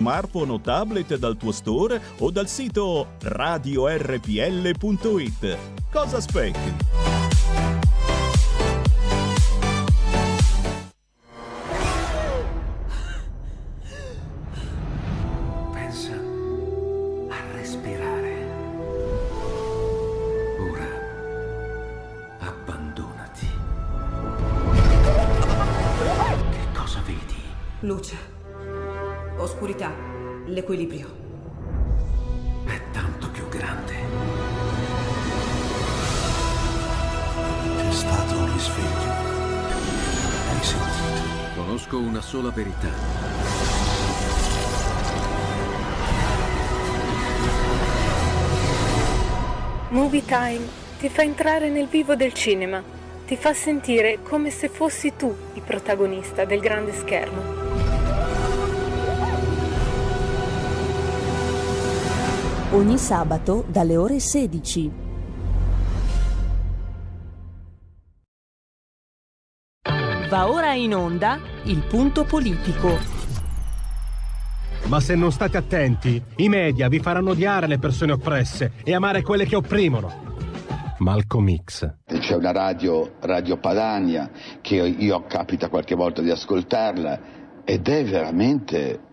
smartphone o tablet dal tuo store o dal sito radiorpl.it. Cosa aspetti? Pensa a respirare. Ora abbandonati. Che cosa vedi? Luce. Oscurità, l'equilibrio. È tanto più grande. È stato un risveglio. Hai sentito? Conosco una sola verità. Movie Time ti fa entrare nel vivo del cinema, ti fa sentire come se fossi tu il protagonista del grande schermo. Ogni sabato dalle ore 16. Va ora in onda Il Punto Politico. Ma se non state attenti, i media vi faranno odiare le persone oppresse e amare quelle che opprimono. Malcolm X. C'è una Radio Padania che io capita qualche volta di ascoltarla ed è veramente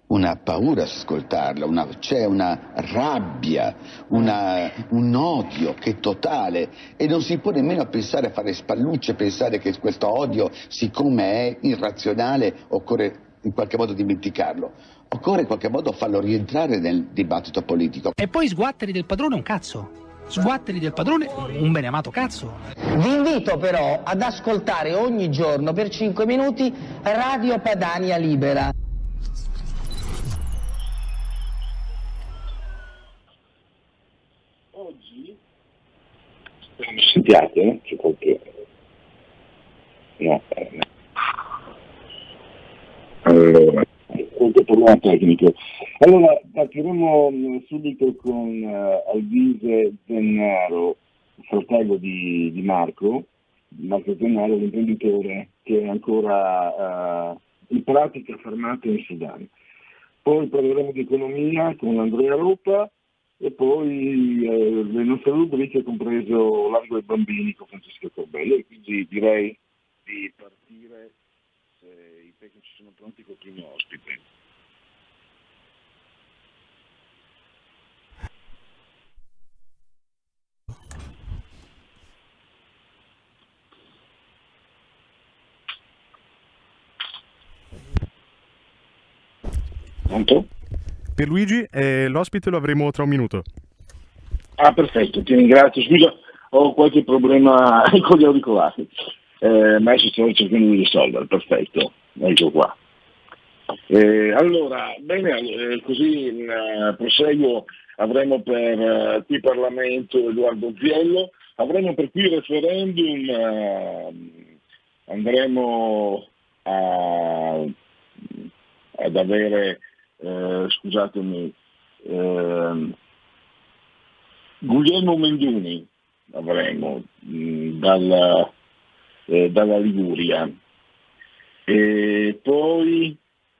una paura ascoltarla, c'è una rabbia, un odio che è totale e non si può nemmeno pensare a fare spallucce, pensare che questo odio, siccome è irrazionale, occorre in qualche modo dimenticarlo. Occorre in qualche modo farlo rientrare nel dibattito politico. E poi sguatteri del padrone un cazzo. Sguatteri del padrone un beneamato cazzo. Vi invito però ad ascoltare ogni giorno per 5 minuti Radio Padania Libera. Mi sentiate? C'è qualche... No. Allora, qualche problema tecnico. Allora, partiremo subito con Alvise Zennaro, fratello di Marco Zennaro, l'imprenditore che è ancora in pratica fermato in Sudan. Poi parleremo di economia con Andrea Ropa, e poi le nostre rubriche, compreso Largo ai bambini con Francesca Corbelli. E quindi direi di partire, se i tecnici sono pronti, col primo ospite. Pronto? Pierluigi, l'ospite lo avremo tra un minuto. Ah, perfetto, ti ringrazio. Scusa, ho qualche problema con gli auricolari, ma adesso stiamo cercando di risolvere. Perfetto, ecco qua. Allora, bene, così proseguo. Avremo per qui Parlamento Edoardo Ziello, avremo per qui referendum, andremo ad avere, scusatemi, Guglielmo Menduni avremo dalla Liguria, e poi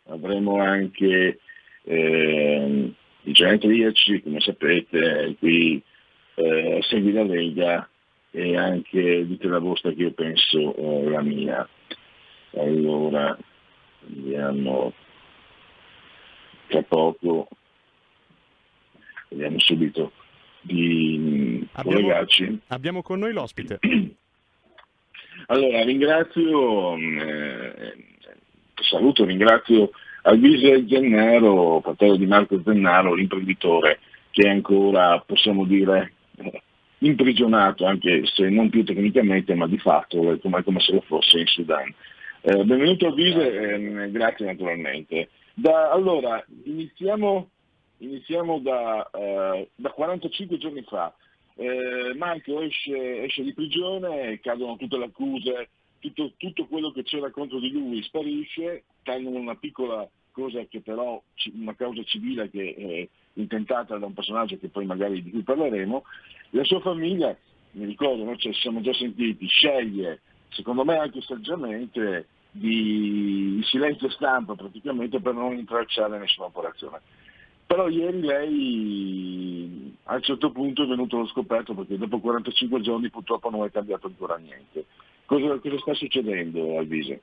avremo anche il genetriaci, come sapete, qui segui la Lega, e anche dite la vostra che io penso la mia. Allora andiamo tra poco, vediamo subito di collegarci. Abbiamo con noi l'ospite. Allora ringrazio Alvise Zennaro, fratello di Marco Zennaro, l'imprenditore che è ancora, possiamo dire, imprigionato, anche se non più tecnicamente, ma di fatto è come se lo fosse in Sudan. Benvenuto Alvise, grazie naturalmente. Allora, iniziamo da 45 giorni fa. Marco esce di prigione, cadono tutte le accuse, tutto quello che c'era contro di lui sparisce, tranne una piccola cosa che però, una causa civile che è intentata da un personaggio che poi magari di cui parleremo. La sua famiglia, mi ricordo, noi ci siamo già sentiti, sceglie, secondo me anche saggiamente, di silenzio stampa praticamente per non intralciare nessuna operazione. Però ieri lei a un certo punto è venuto allo scoperto, perché dopo 45 giorni purtroppo non è cambiato ancora niente. Cosa sta succedendo, Alvise?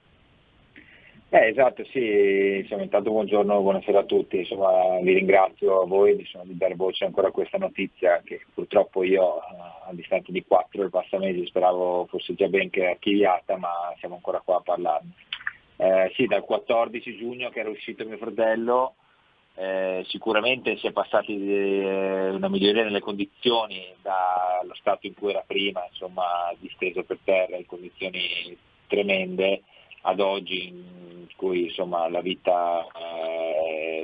Esatto, sì, insomma, intanto buongiorno, buonasera a tutti, insomma, vi ringrazio a voi di dare voce ancora a questa notizia che purtroppo io a distanza di 4 e passa mesi speravo fosse già ben che archiviata, ma siamo ancora qua a parlarne. Sì, dal 14 giugno che era uscito mio fratello, sicuramente si è passati una miglioria nelle condizioni dallo stato in cui era prima, insomma, disteso per terra in condizioni tremende, ad oggi in cui insomma la vita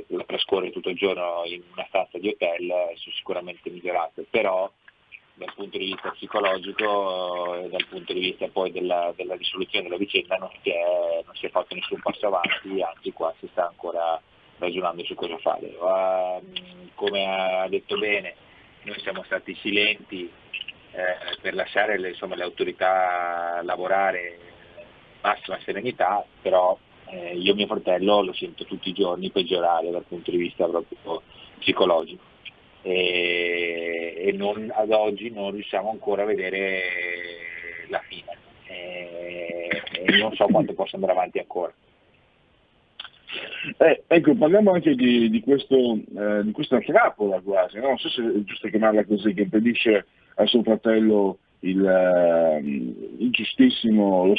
la trascorre tutto il giorno in una stanza di hotel, sono sicuramente migliorate, però dal punto di vista psicologico e dal punto di vista poi della risoluzione della vicenda non si è fatto nessun passo avanti, anzi qua si sta ancora ragionando su cosa fare. Come ha detto bene, noi siamo stati silenti per lasciare le autorità lavorare massima serenità, però io e mio fratello lo sento tutti i giorni peggiorare dal punto di vista proprio psicologico e ad oggi non riusciamo ancora a vedere la fine e non so quanto possa andare avanti ancora. Ecco, parliamo anche di questa trappola quasi, no? Non so se è giusto chiamarla così, che impedisce a suo fratello il giustissimo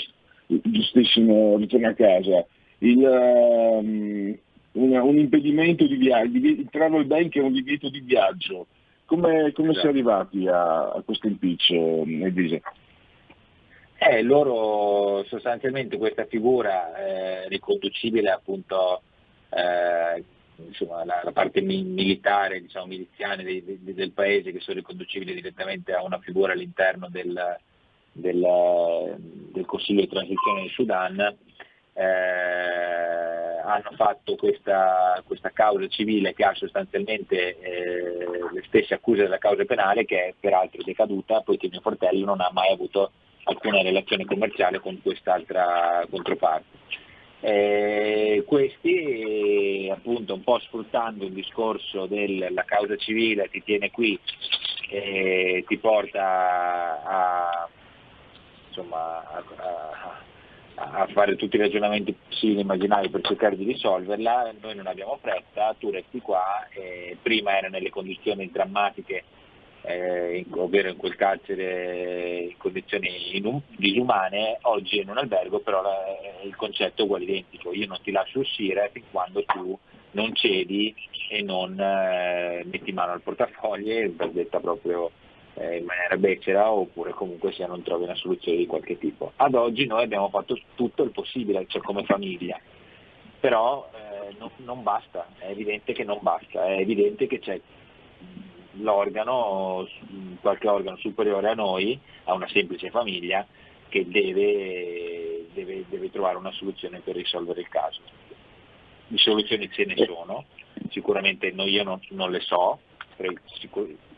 ritorno a casa, un impedimento di viaggio, il travel ban che è un divieto di viaggio. Come si è arrivati a questo impiccio, Edvise? Loro sostanzialmente questa figura riconducibile appunto la parte militare, diciamo miliziana del paese, che sono riconducibili direttamente a una figura all'interno del Consiglio di transizione del Sudan, hanno fatto questa causa civile che ha sostanzialmente le stesse accuse della causa penale, che è peraltro decaduta poiché mio fratello non ha mai avuto alcuna relazione commerciale con quest'altra controparte. Questi appunto un po' sfruttando il discorso della causa civile ti tiene qui e ti porta a fare tutti i ragionamenti possibili e immaginari per cercare di risolverla. Noi non abbiamo fretta, tu resti qua, prima era nelle condizioni drammatiche, ovvero in quel carcere in condizioni disumane, oggi è in un albergo, però il concetto è uguale identico: io non ti lascio uscire fin quando tu non cedi e non metti mano al portafogli, per detta proprio in maniera becera, oppure comunque se non trovi una soluzione di qualche tipo. Ad oggi noi abbiamo fatto tutto il possibile, cioè come famiglia, però non basta, è evidente che non basta, è evidente che c'è qualche organo superiore a noi, a una semplice famiglia, che deve trovare una soluzione per risolvere il caso. Di soluzioni ce ne sono, sicuramente io non le so,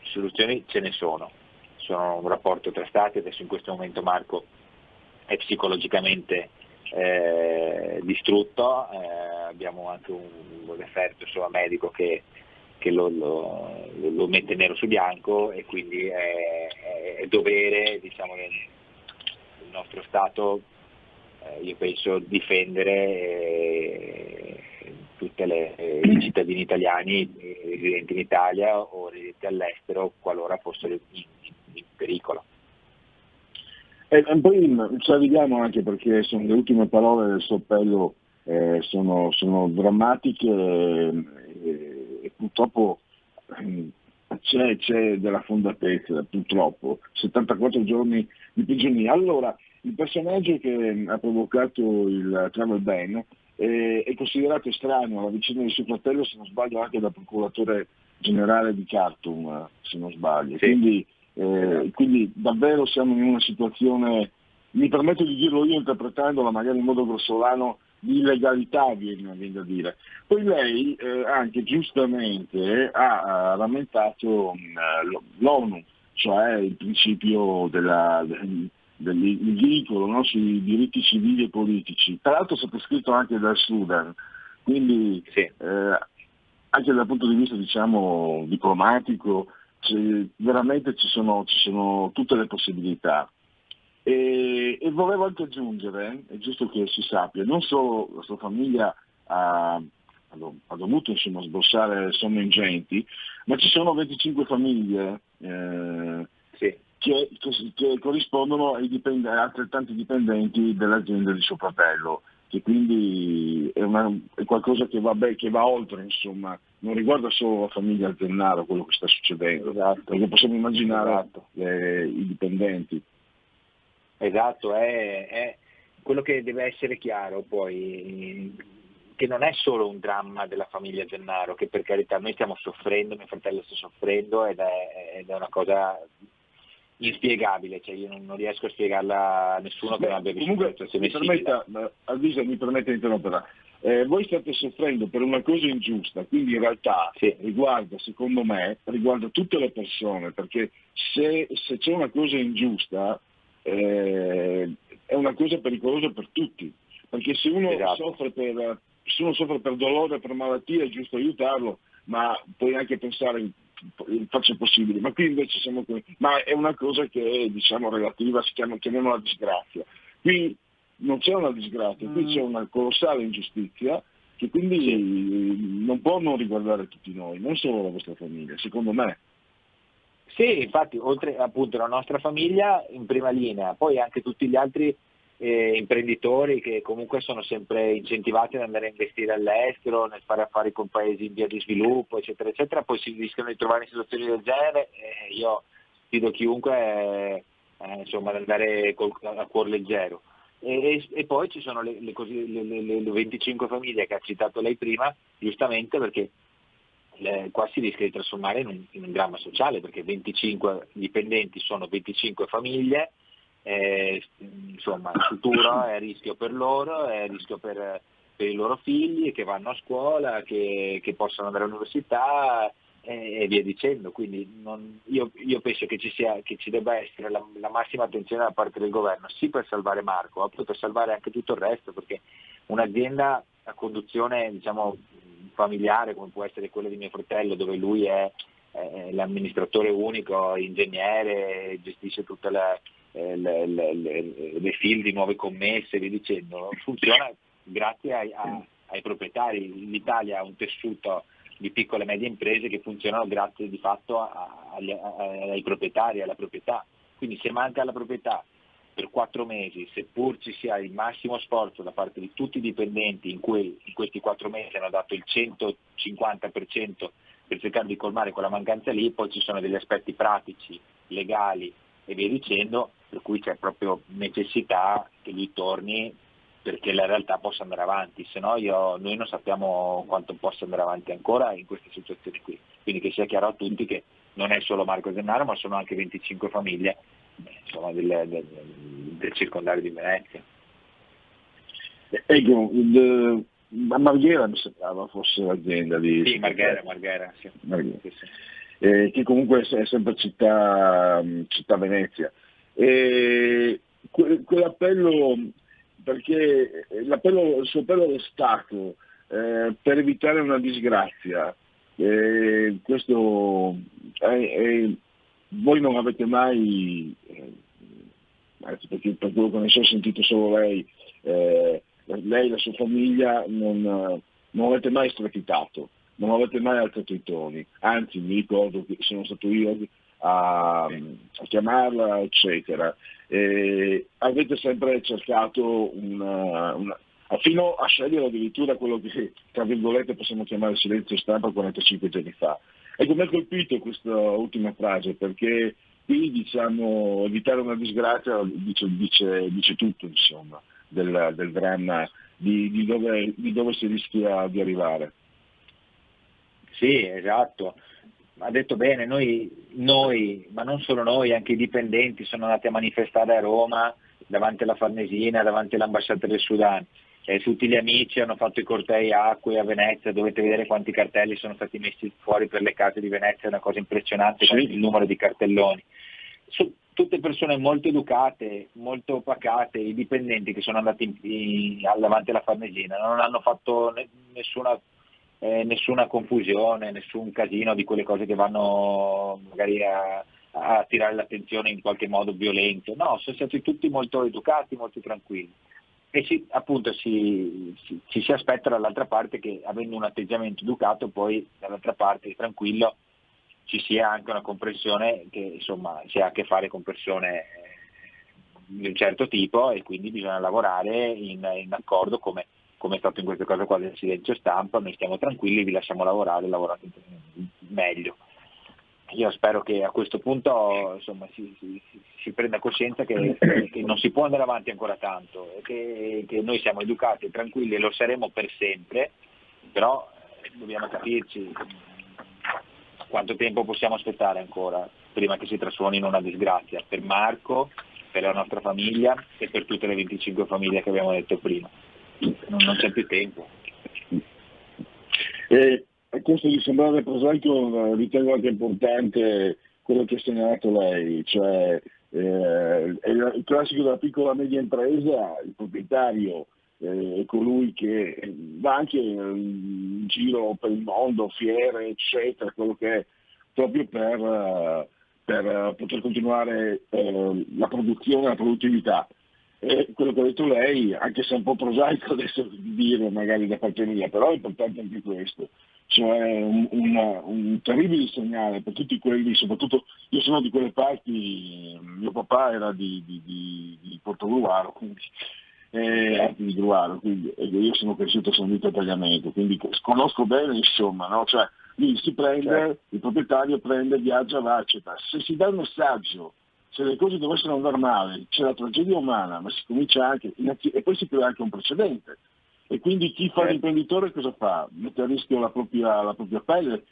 soluzioni ce ne sono un rapporto tra stati. Adesso in questo momento Marco è psicologicamente distrutto, abbiamo anche un referto medico che lo mette nero su bianco, e quindi è dovere, diciamo, del nostro Stato, io penso, difendere tutti i cittadini italiani residenti in Italia o residenti all'estero qualora fossero in pericolo. E poi ci arriviamo anche perché le ultime parole del suo appello sono drammatiche e purtroppo c'è della fondatezza, purtroppo. 74 giorni di prigionia. Allora, il personaggio che ha provocato il travel ban è considerato estraneo alla vicenda di suo fratello, se non sbaglio anche dal procuratore generale di Khartoum, se non sbaglio. Sì. Quindi davvero siamo in una situazione, mi permetto di dirlo io interpretandola magari in modo grossolano, di illegalità, viene da dire. Poi lei anche giustamente ha rammentato l'ONU, cioè il principio il vincolo, no, sui diritti civili e politici, tra l'altro sottoscritto anche dal Sudan, quindi anche dal punto di vista diciamo diplomatico veramente ci sono tutte le possibilità. E volevo anche aggiungere, è giusto che si sappia, non solo la sua famiglia ha dovuto insomma sborsare somme ingenti, ma ci sono 25 famiglie che corrispondono a altrettanti dipendenti dell'azienda di suo fratello, che quindi è qualcosa che va oltre, insomma, non riguarda solo la famiglia Zennaro quello che sta succedendo, perché possiamo immaginare i dipendenti. Esatto, è quello che deve essere chiaro poi, che non è solo un dramma della famiglia Zennaro, che per carità noi stiamo soffrendo, mio fratello sta soffrendo ed è una cosa inspiegabile, cioè io non riesco a spiegarla a nessuno che non abbia vissuto una situazione simile. Alvisa, mi permette di interrompere. Voi state soffrendo per una cosa ingiusta, quindi in realtà secondo me, riguarda tutte le persone, perché se c'è una cosa ingiusta è una cosa pericolosa per tutti, perché se uno soffre per dolore, per malattia, è giusto aiutarlo, ma puoi anche pensare faccia il possibile, ma qui invece ma è una cosa che è diciamo relativa, chiamiamola disgrazia. Qui non c'è una disgrazia, qui c'è una colossale ingiustizia che quindi non può non riguardare tutti noi, non solo la vostra famiglia, secondo me. Sì, infatti, oltre appunto alla nostra famiglia in prima linea, poi anche tutti gli altri imprenditori che comunque sono sempre incentivati ad andare a investire all'estero, nel fare affari con paesi in via di sviluppo, eccetera, eccetera, poi si rischiano di trovare in situazioni del genere. Io sfido chiunque insomma, ad andare a cuor leggero. E poi ci sono le 25 famiglie che ha citato lei prima, giustamente perché qua si rischia di trasformare in un dramma sociale, perché 25 dipendenti sono 25 famiglie, insomma il futuro è a rischio per loro, è a rischio per i loro figli che vanno a scuola, che possono andare all'università e via dicendo. Quindi io penso che ci debba essere la massima attenzione da parte del governo, sì per salvare Marco, ma poi per salvare anche tutto il resto, perché un'azienda a conduzione diciamo familiare come può essere quella di mio fratello, dove lui è l'amministratore unico, ingegnere, gestisce tutte le file di nuove commesse e via dicendo, funziona grazie ai proprietari. L'Italia ha un tessuto di piccole e medie imprese che funzionano grazie di fatto ai proprietari, alla proprietà. Quindi se manca la proprietà per 4 mesi, seppur ci sia il massimo sforzo da parte di tutti i dipendenti in cui in questi 4 mesi hanno dato il 150% per cercare di colmare quella mancanza lì, poi ci sono degli aspetti pratici, legali e via dicendo, per cui c'è proprio necessità che lui torni perché la realtà possa andare avanti, se no noi non sappiamo quanto possa andare avanti ancora in queste situazioni qui. Quindi che sia chiaro a tutti che non è solo Marco Zennaro, ma sono anche 25 famiglie insomma, del circondario di Venezia. Ecco, a Marghera mi sembrava fosse l'azienda di... Sì, Marghera, sì. Marghera. Sì. Che comunque è sempre città Venezia. Quell'appello, perché il suo appello allo Stato per evitare una disgrazia, questo voi non avete mai, perché per quello che ne so, ho sentito solo lei e la sua famiglia non avete mai strepitato, non avete mai alzato i toni, anzi mi ricordo che sono stato io a chiamarla, eccetera. Avete sempre cercato fino a scegliere addirittura quello che, tra virgolette, possiamo chiamare silenzio stampa 45 giorni fa. Ecco, mi ha colpito questa ultima frase, perché qui diciamo evitare una disgrazia dice tutto, insomma, del dramma, di dove si rischia di arrivare. Sì, esatto. Ha detto bene, noi, ma non solo noi, anche i dipendenti sono andati a manifestare a Roma, davanti alla Farnesina, davanti all'ambasciata del Sudan. Tutti gli amici hanno fatto i cortei acque a Venezia, dovete vedere quanti cartelli sono stati messi fuori per le case di Venezia, è una cosa impressionante, sì. Il numero di cartelloni. tutte persone molto educate, molto pacate. I dipendenti che sono andati davanti alla Farnesina non hanno fatto nessuna confusione, nessun casino di quelle cose che vanno magari a attirare l'attenzione in qualche modo violento. No, sono stati tutti molto educati, molto tranquilli. E ci si aspetta dall'altra parte che, avendo un atteggiamento educato, poi dall'altra parte tranquillo ci sia anche una comprensione che insomma si ha a che fare con persone di un certo tipo, e quindi bisogna lavorare in accordo, come è stato in questo caso qua del silenzio stampa. Noi stiamo tranquilli, vi lasciamo lavorare, lavorate meglio. Io spero che a questo punto insomma si prenda coscienza che non si può andare avanti ancora tanto, che noi siamo educati e tranquilli e lo saremo per sempre, però dobbiamo capirci quanto tempo possiamo aspettare ancora prima che si trasformi in una disgrazia per Marco, per la nostra famiglia e per tutte le 25 famiglie che abbiamo detto prima. Non c'è più tempo. A questo di sembrare prosaico ritengo anche importante quello che ha segnalato lei, cioè è il classico della piccola e media impresa, il proprietario è colui che va anche in giro per il mondo, fiere, eccetera, quello che è, proprio per poter continuare la produzione, la produttività. E quello che ha detto lei, anche se è un po' prosaico adesso di dire magari da parte mia, però è importante anche questo, cioè un terribile segnale per tutti quelli, soprattutto io sono di quelle parti, mio papà era di Portogruaro, quindi di Gruaro, quindi io sono cresciuto a San Vito a Tagliamento, quindi conosco bene, insomma, no? Cioè lì si prende, il proprietario prende, viaggia, va, eccetera. Se si dà il messaggio, se le cose dovessero andare male, c'è la tragedia umana, ma si comincia anche, e poi si crea anche un precedente. E quindi chi fa l'imprenditore cosa fa? Mette a rischio la propria pelle,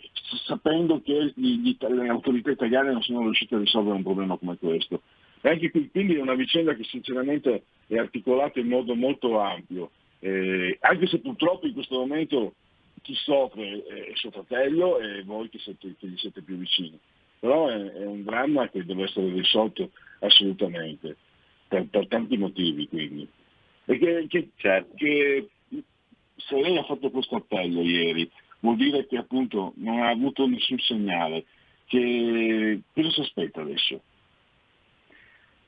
sapendo che le autorità italiane non sono riuscite a risolvere un problema come questo. E anche qui, quindi è una vicenda che sinceramente è articolata in modo molto ampio, anche se purtroppo in questo momento chi soffre è suo fratello e voi che gli siete più vicini. Però è un dramma che deve essere risolto assolutamente, per tanti motivi quindi. Perché che se lei ha fatto questo appello ieri, vuol dire che appunto non ha avuto nessun segnale. Cosa si aspetta adesso?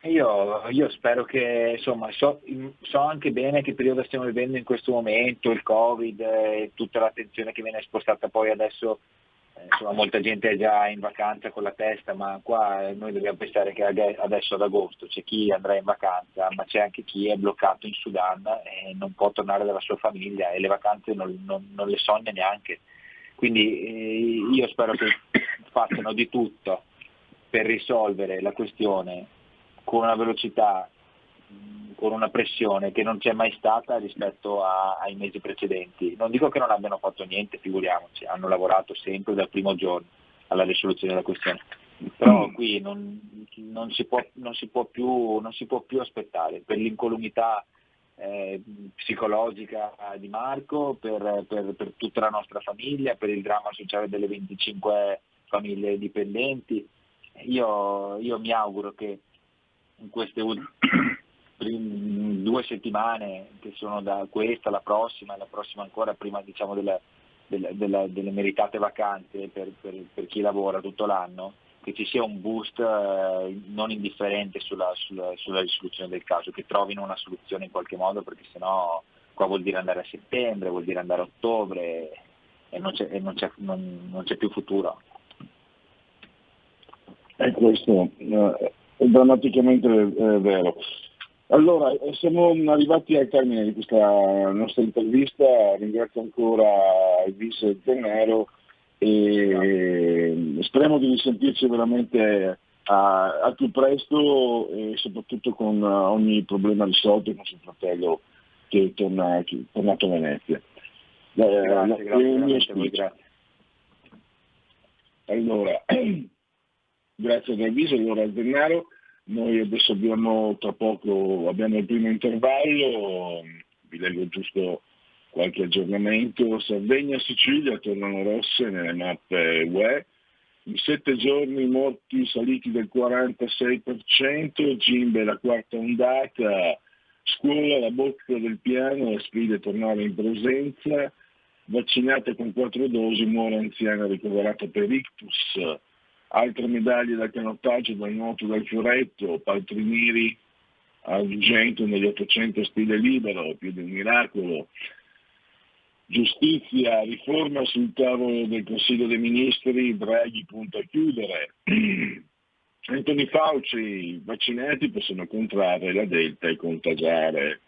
Io spero che, insomma, so anche bene che periodo stiamo vivendo in questo momento, il Covid e tutta l'attenzione che viene spostata poi adesso. Insomma, molta gente è già in vacanza con la testa, ma qua noi dobbiamo pensare che adesso ad agosto c'è chi andrà in vacanza, ma c'è anche chi è bloccato in Sudan e non può tornare dalla sua famiglia e le vacanze non le sogna neanche. Quindi io spero che facciano di tutto per risolvere la questione con una velocità, con una pressione che non c'è mai stata rispetto ai mesi precedenti. Non dico che non abbiano fatto niente, figuriamoci, hanno lavorato sempre dal primo giorno alla risoluzione della questione, però qui non si può più aspettare per l'incolumità psicologica di Marco, per tutta la nostra famiglia, per il dramma sociale delle 25 famiglie dipendenti. Io mi auguro che in queste 2 settimane, che sono da questa, la prossima ancora, prima diciamo delle meritate vacanze per chi lavora tutto l'anno, che ci sia un boost non indifferente sulla risoluzione del caso, che trovino una soluzione in qualche modo, perché sennò qua vuol dire andare a settembre, vuol dire andare a ottobre e non c'è più futuro. E questo è drammaticamente vero. Allora, siamo arrivati al termine di questa nostra intervista. Ringrazio ancora il vice Tennero e speriamo di risentirci veramente al più presto e soprattutto con ogni problema risolto con suo fratello che è tornato a Venezia. Grazie. Allora, grazie del viso, allora al Tennero. Noi adesso abbiamo il primo intervallo, vi leggo giusto qualche aggiornamento. Sardegna e Sicilia tornano rosse nelle mappe UE, in 7 giorni morti saliti del 46%, Gimbe la quarta ondata, scuola la bocca del piano, la sfida è tornare in presenza, vaccinata con 4 dosi, muore anziana ricoverata per ictus, altre medaglie dal canottaggio, dal nuoto, dal fioretto, Paltrinieri argento negli 800 stile libero, più di un miracolo. Giustizia, riforma sul tavolo del Consiglio dei Ministri, Draghi punta a chiudere. Anthony Fauci, vaccinati possono contrarre la Delta e contagiare.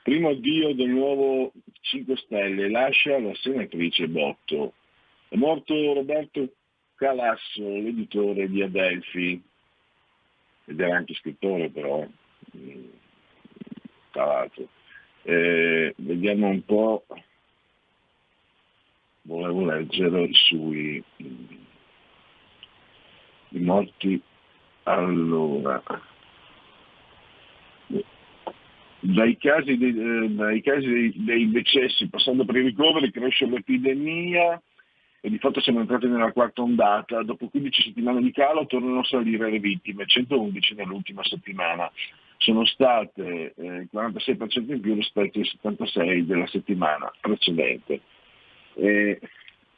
Primo addio del nuovo 5 Stelle, lascia la senatrice Botto. È morto Roberto Calasso, l'editore di Adelphi, ed era anche scrittore però, tra l'altro. Vediamo un po', volevo leggere sui i morti. Allora, dai casi dei decessi, passando per i ricoveri, cresce l'epidemia e di fatto siamo entrati nella quarta ondata. Dopo 15 settimane di calo tornano a salire le vittime, 111 nell'ultima settimana. Sono state il 46% in più rispetto ai 76 della settimana precedente.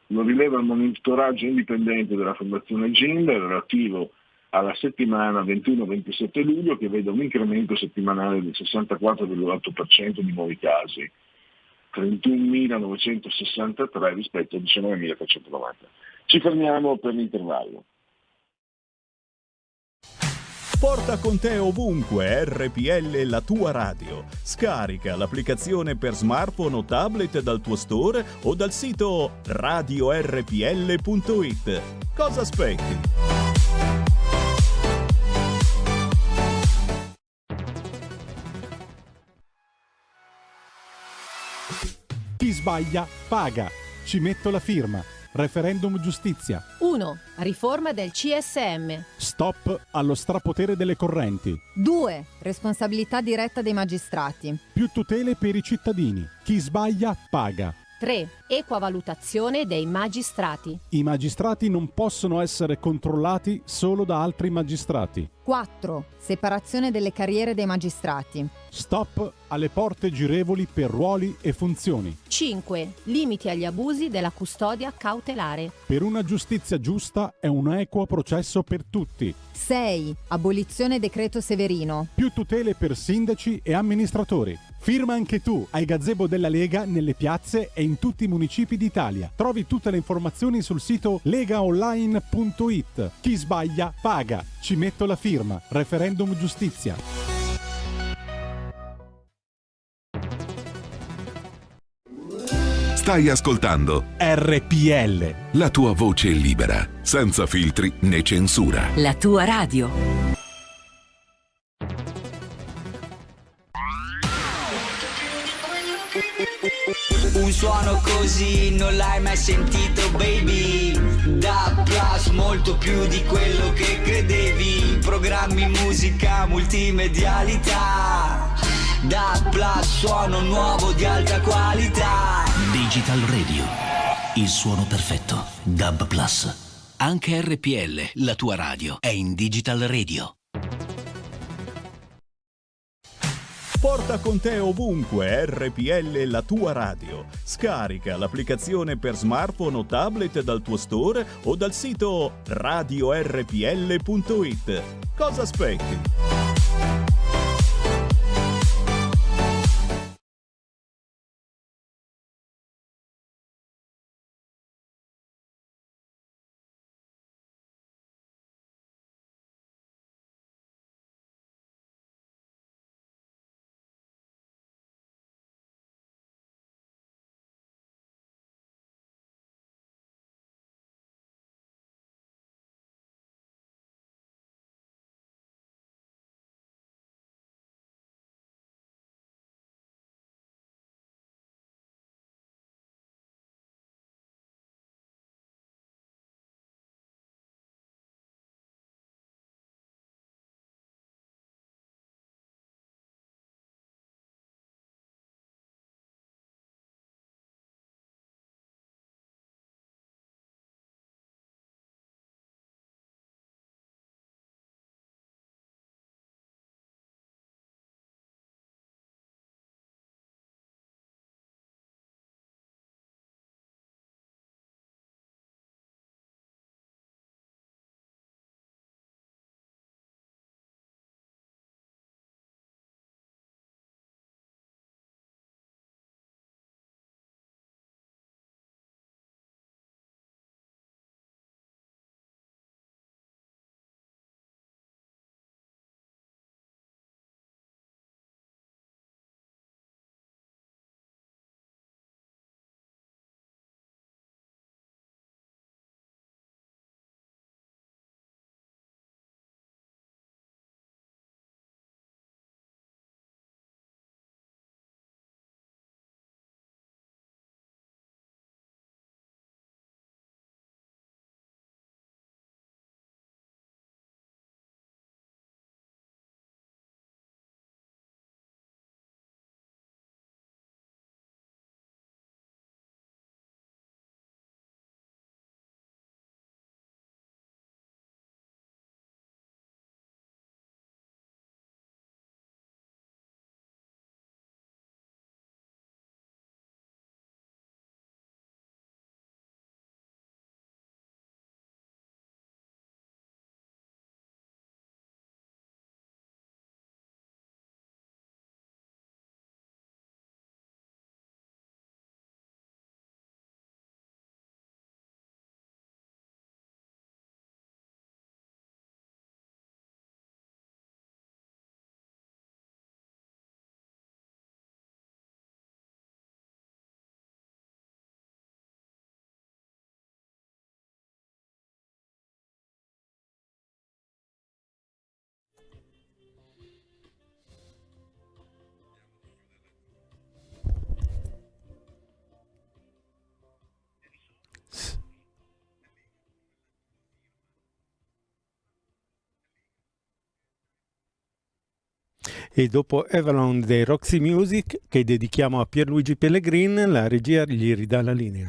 Lo rileva il monitoraggio indipendente della Fondazione Gimbe relativo alla settimana 21-27 luglio, che vede un incremento settimanale del 64,8% di nuovi casi, 31.963 rispetto a 19.390. Ci fermiamo per l'intervallo. Porta con te ovunque RPL la tua radio. Scarica l'applicazione per smartphone o tablet dal tuo store o dal sito radiorpl.it. Cosa aspetti? Chi sbaglia paga. Ci metto la firma. Referendum giustizia. 1. Riforma del CSM. Stop allo strapotere delle correnti. 2. Responsabilità diretta dei magistrati. Più tutele per i cittadini. Chi sbaglia paga. 3. Equa valutazione dei magistrati. I magistrati non possono essere controllati solo da altri magistrati. 4. Separazione delle carriere dei magistrati. Stop alle porte girevoli per ruoli e funzioni. 5. Limiti agli abusi della custodia cautelare. Per una giustizia giusta è un equo processo per tutti. 6. Abolizione decreto Severino. Più tutele per sindaci e amministratori. Firma anche tu ai gazebo della Lega nelle piazze e in tutti i municipi d'Italia. Trovi tutte le informazioni sul sito legaonline.it. Chi sbaglia paga. Ci metto la firma. Referendum giustizia. Stai ascoltando RPL. La tua voce libera, senza filtri né censura. La tua radio. Un suono così non l'hai mai sentito, baby. Da Plus, molto più di quello che credevi. Programmi, musica, multimedialità. Da Plus, suono nuovo di alta qualità. Digital Radio, il suono perfetto. DAB Plus. Anche RPL, la tua radio, è in Digital Radio. Porta con te ovunque RPL la tua radio. Scarica l'applicazione per smartphone o tablet dal tuo store o dal sito radiorpl.it. Cosa aspetti? e dopo Avalon dei Roxy Music, che dedichiamo a Pierluigi Pellegrin, la regia gli ridà la linea.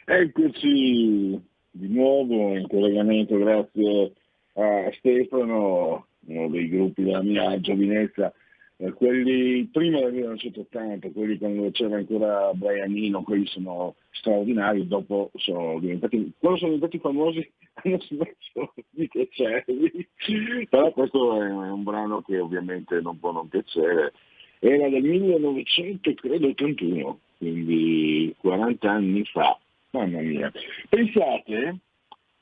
Eccoci di nuovo in collegamento grazie a Stefano, uno dei gruppi della mia giovinezza, quelli prima del 1980, quelli quando c'era ancora Brianino, quelli sono straordinari, dopo quando sono diventati famosi hanno smesso di piacermi, però questo è un brano che ovviamente non può non piacere, era del 1981, quindi 40 anni fa. Mamma mia, pensate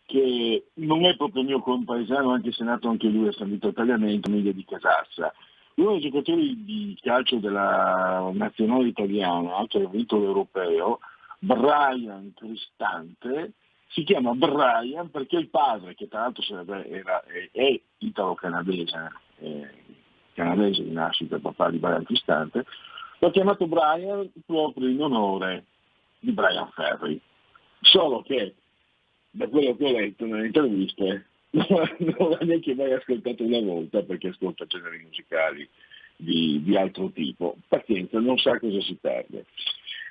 che non è proprio mio compaesano, anche se è nato anche lui a San Vito Italianamente, Emilia di Casassa. Uno dei giocatori di calcio della nazionale italiana, che ha vinto l'Europeo, Brian Cristante, si chiama Brian perché il padre, che tra l'altro è italo-canadese, canadese di nascita, papà di Brian Cristante, l'ha chiamato Brian proprio in onore di Brian Ferry. Solo che, da quello che ho letto nelle interviste, non l'ha neanche mai ascoltato una volta, perché ascolta generi musicali di altro tipo. Pazienza, non sa cosa si perde.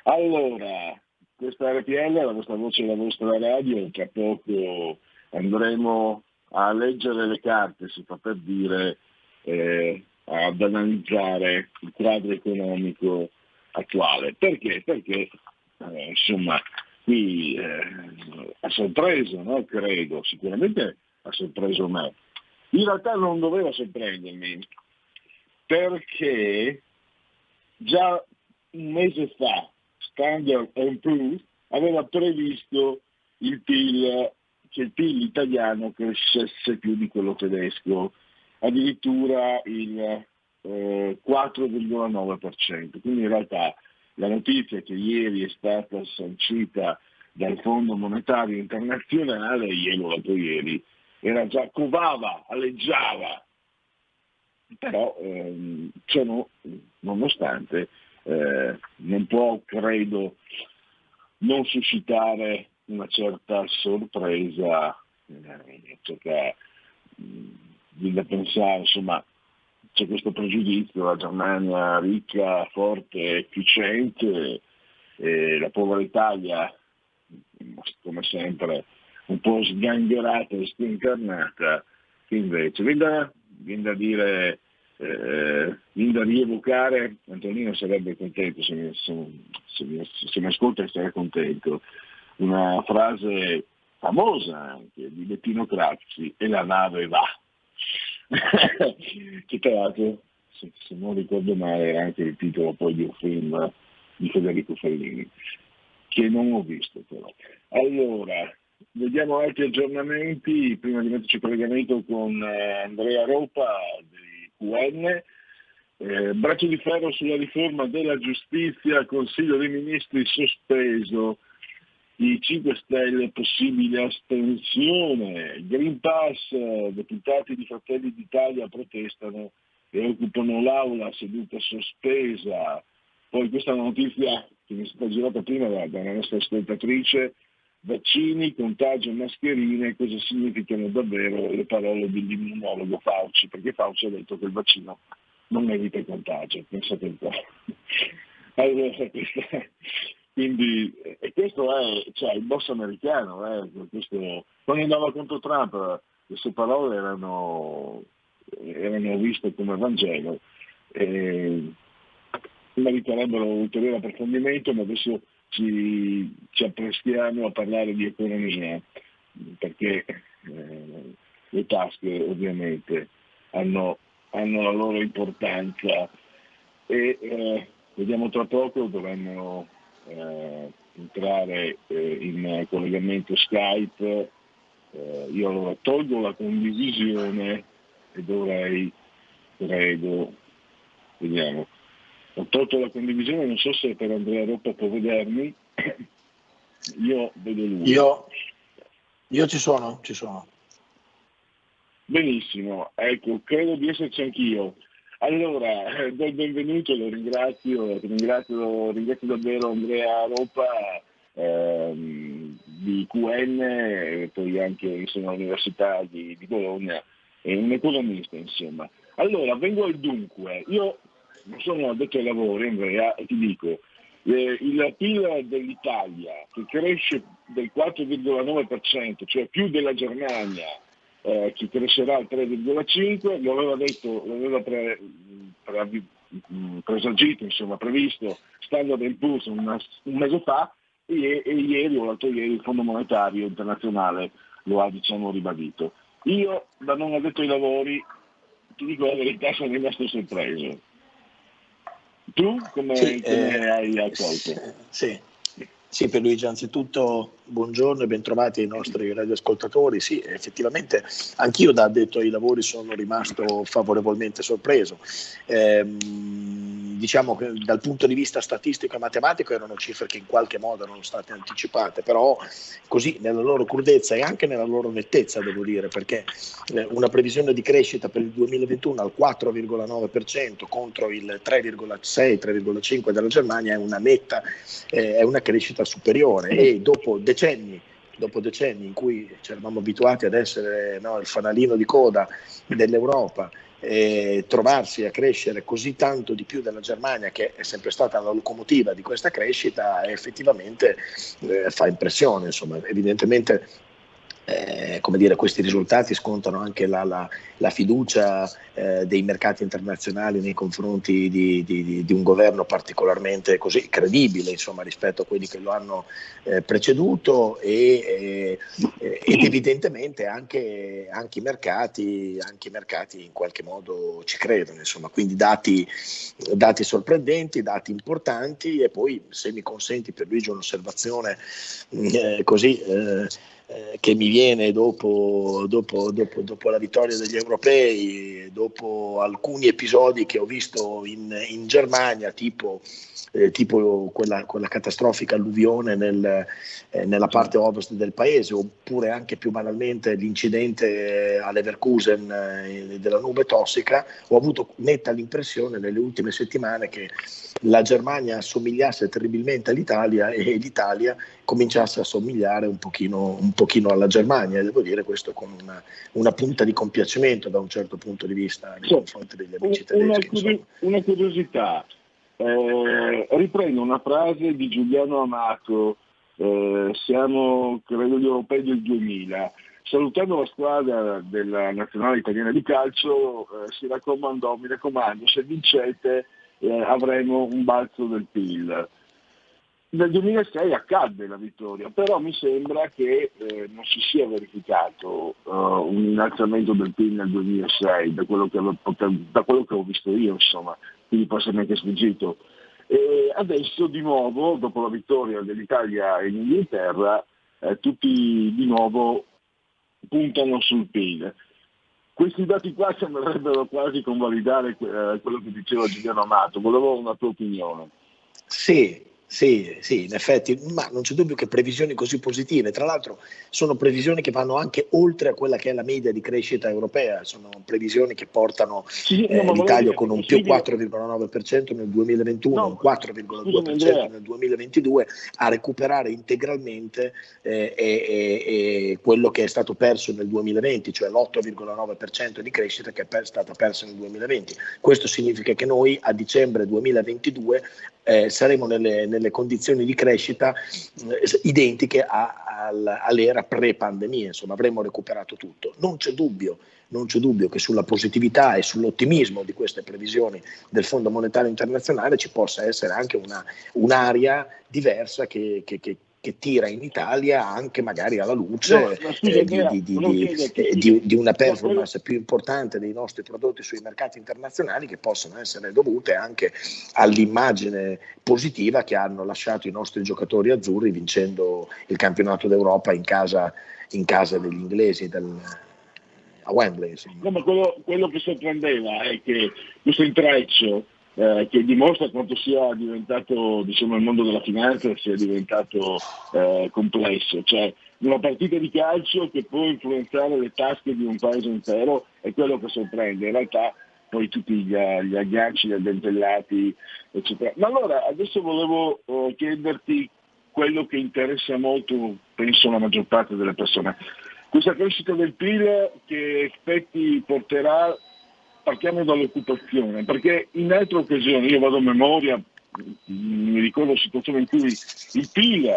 Allora, questa RPL è la vostra voce e la vostra radio, tra poco andremo a leggere le carte, si fa per dire, ad analizzare il quadro economico attuale. Perché? Perché insomma, qui ha sorpreso, no? Credo, sicuramente ha sorpreso me. In realtà non doveva sorprendermi, perché già un mese fa Standard & Poor's aveva previsto che il PIL italiano crescesse più di quello tedesco, addirittura il 4,9%. Quindi in realtà la notizia che ieri è stata sancita dal Fondo Monetario Internazionale, ieri o l'altro ieri, era già covava, alleggiava, però nonostante non può, credo, non suscitare una certa sorpresa, perché bisogna pensare, insomma, c'è questo pregiudizio, la Germania ricca, forte, efficiente, e la povera Italia, come sempre, un po' sgangherata e stincarnata, che invece viene da dire, viene da rievocare, Antonino sarebbe contento, se mi ascolta sarà contento, una frase famosa anche di Bettino Craxi: e la nave va. Che tra l'altro, se non ricordo male, era anche il titolo poi di un film di Federico Fellini, che non ho visto però. Allora, vediamo altri aggiornamenti, prima di metterci in collegamento con Andrea Ropa di QN. Braccio di ferro sulla riforma della giustizia, Consiglio dei Ministri sospeso, i 5 Stelle possibile astensione, Green Pass, deputati di Fratelli d'Italia protestano e occupano l'aula, seduta sospesa. Poi questa è una notizia che mi è stata girata prima da una nostra ascoltatrice: vaccini, contagio, mascherine, cosa significano davvero le parole dell'immunologo Fauci, perché Fauci ha detto che il vaccino non evita il contagio, pensate un po'. Allora, quindi, e questo è il boss americano, questo, quando andava contro Trump le sue parole erano viste come Vangelo, meriterebbero ulteriore approfondimento, ma adesso ci apprestiamo a parlare di economia, perché le tasche ovviamente hanno la loro importanza, e vediamo tra poco, dovremmo entrare in collegamento Skype. Io allora tolgo la condivisione e dovrei, credo, vediamo, ho tolto la condivisione, non so se per Andrea Roppa può vedermi. Io vedo lui. Io ci sono. Benissimo, ecco, credo di esserci anch'io. Allora, do il benvenuto, lo ringrazio davvero Andrea Roppa, di QN, e poi anche insomma, all'Università di Bologna, e un economista insomma. Allora, vengo al dunque. Io non sono addetto ai lavori, Andrea, e ti dico, il PIL dell'Italia che cresce del 4,9%, cioè più della Germania, che crescerà al 3,5%, lo aveva detto, presagito, insomma, previsto Standard & Poor's un mese fa, e ieri o l'altro ieri il Fondo Monetario Internazionale lo ha ribadito. Io, da non addetto ai lavori, ti dico la verità, sono rimasto sorpreso. Tu come hai accolto? Sì, per Luigi, anzitutto buongiorno e bentrovati ai nostri radioascoltatori. Sì, effettivamente anch'io da addetto ai lavori sono rimasto favorevolmente sorpreso. Diciamo che dal punto di vista statistico e matematico erano cifre che in qualche modo erano state anticipate, però così nella loro crudezza e anche nella loro nettezza, devo dire, perché una previsione di crescita per il 2021 al 4,9% contro il 3,6-3,5% della Germania è una netta, è una crescita superiore, e dopo decenni in cui ci eravamo abituati ad essere il fanalino di coda dell'Europa, trovarsi a crescere così tanto di più della Germania, che è sempre stata la locomotiva di questa crescita, effettivamente fa impressione. Insomma, evidentemente questi risultati scontano anche la fiducia dei mercati internazionali nei confronti di un governo particolarmente così credibile, insomma, rispetto a quelli che lo hanno preceduto, ed evidentemente anche i mercati in qualche modo ci credono, insomma. Quindi dati sorprendenti, dati importanti. E poi, se mi consenti, per Luigi, un'osservazione che mi viene dopo la vittoria degli europei, dopo alcuni episodi che ho visto in Germania, tipo quella catastrofica alluvione nella parte ovest del paese, oppure anche più banalmente l'incidente a Leverkusen della nube tossica. Ho avuto netta l'impressione nelle ultime settimane che la Germania assomigliasse terribilmente all'Italia e l'Italia cominciasse a somigliare un pochino alla Germania, e devo dire questo con una punta di compiacimento da un certo punto di vista nei confronti degli amici tedeschi. Una curiosità, riprendo una frase di Giuliano Amato, siamo credo gli europei del 2000, salutando la squadra della nazionale italiana di calcio, mi raccomando, se vincete avremo un balzo del PIL. Nel 2006 accadde la vittoria, però mi sembra che non si sia verificato un innalzamento del PIL nel 2006, da quello che ho visto io, insomma, quindi può essere anche sfuggito. E adesso di nuovo, dopo la vittoria dell'Italia in Inghilterra, tutti di nuovo puntano sul PIL. Questi dati qua sembrerebbero quasi convalidare quello che diceva Giuliano Amato. Volevo una tua opinione. Sì, in effetti, ma non c'è dubbio che previsioni così positive, tra l'altro sono previsioni che vanno anche oltre a quella che è la media di crescita europea, sono previsioni che portano l'Italia con un più 4,9% nel 2021, un 4,2% nel 2022, a recuperare integralmente quello che è stato perso nel 2020, cioè l'8,9% di crescita che è stata persa nel 2020. Questo significa che noi a dicembre 2022 saremo nelle condizioni di crescita identiche all'era pre-pandemia, insomma avremo recuperato tutto. Non c'è dubbio che sulla positività e sull'ottimismo di queste previsioni del Fondo Monetario Internazionale ci possa essere anche un'area diversa che tira in Italia anche magari alla luce di una performance più importante dei nostri prodotti sui mercati internazionali, che possono essere dovute anche all'immagine positiva che hanno lasciato i nostri giocatori azzurri vincendo il campionato d'Europa in casa degli inglesi a Wembley. No, ma quello che sorprendeva è che questo intreccio che dimostra quanto sia diventato, diciamo, il mondo della finanza sia diventato complesso, cioè una partita di calcio che può influenzare le tasche di un paese intero è quello che sorprende. In realtà poi tutti gli agganci, gli addentellati, eccetera. Ma allora adesso volevo chiederti quello che interessa molto, penso, la maggior parte delle persone. Questa crescita del PIL che effetti porterà, partiamo dall'occupazione, perché in altre occasioni, io vado a memoria, mi ricordo situazioni in cui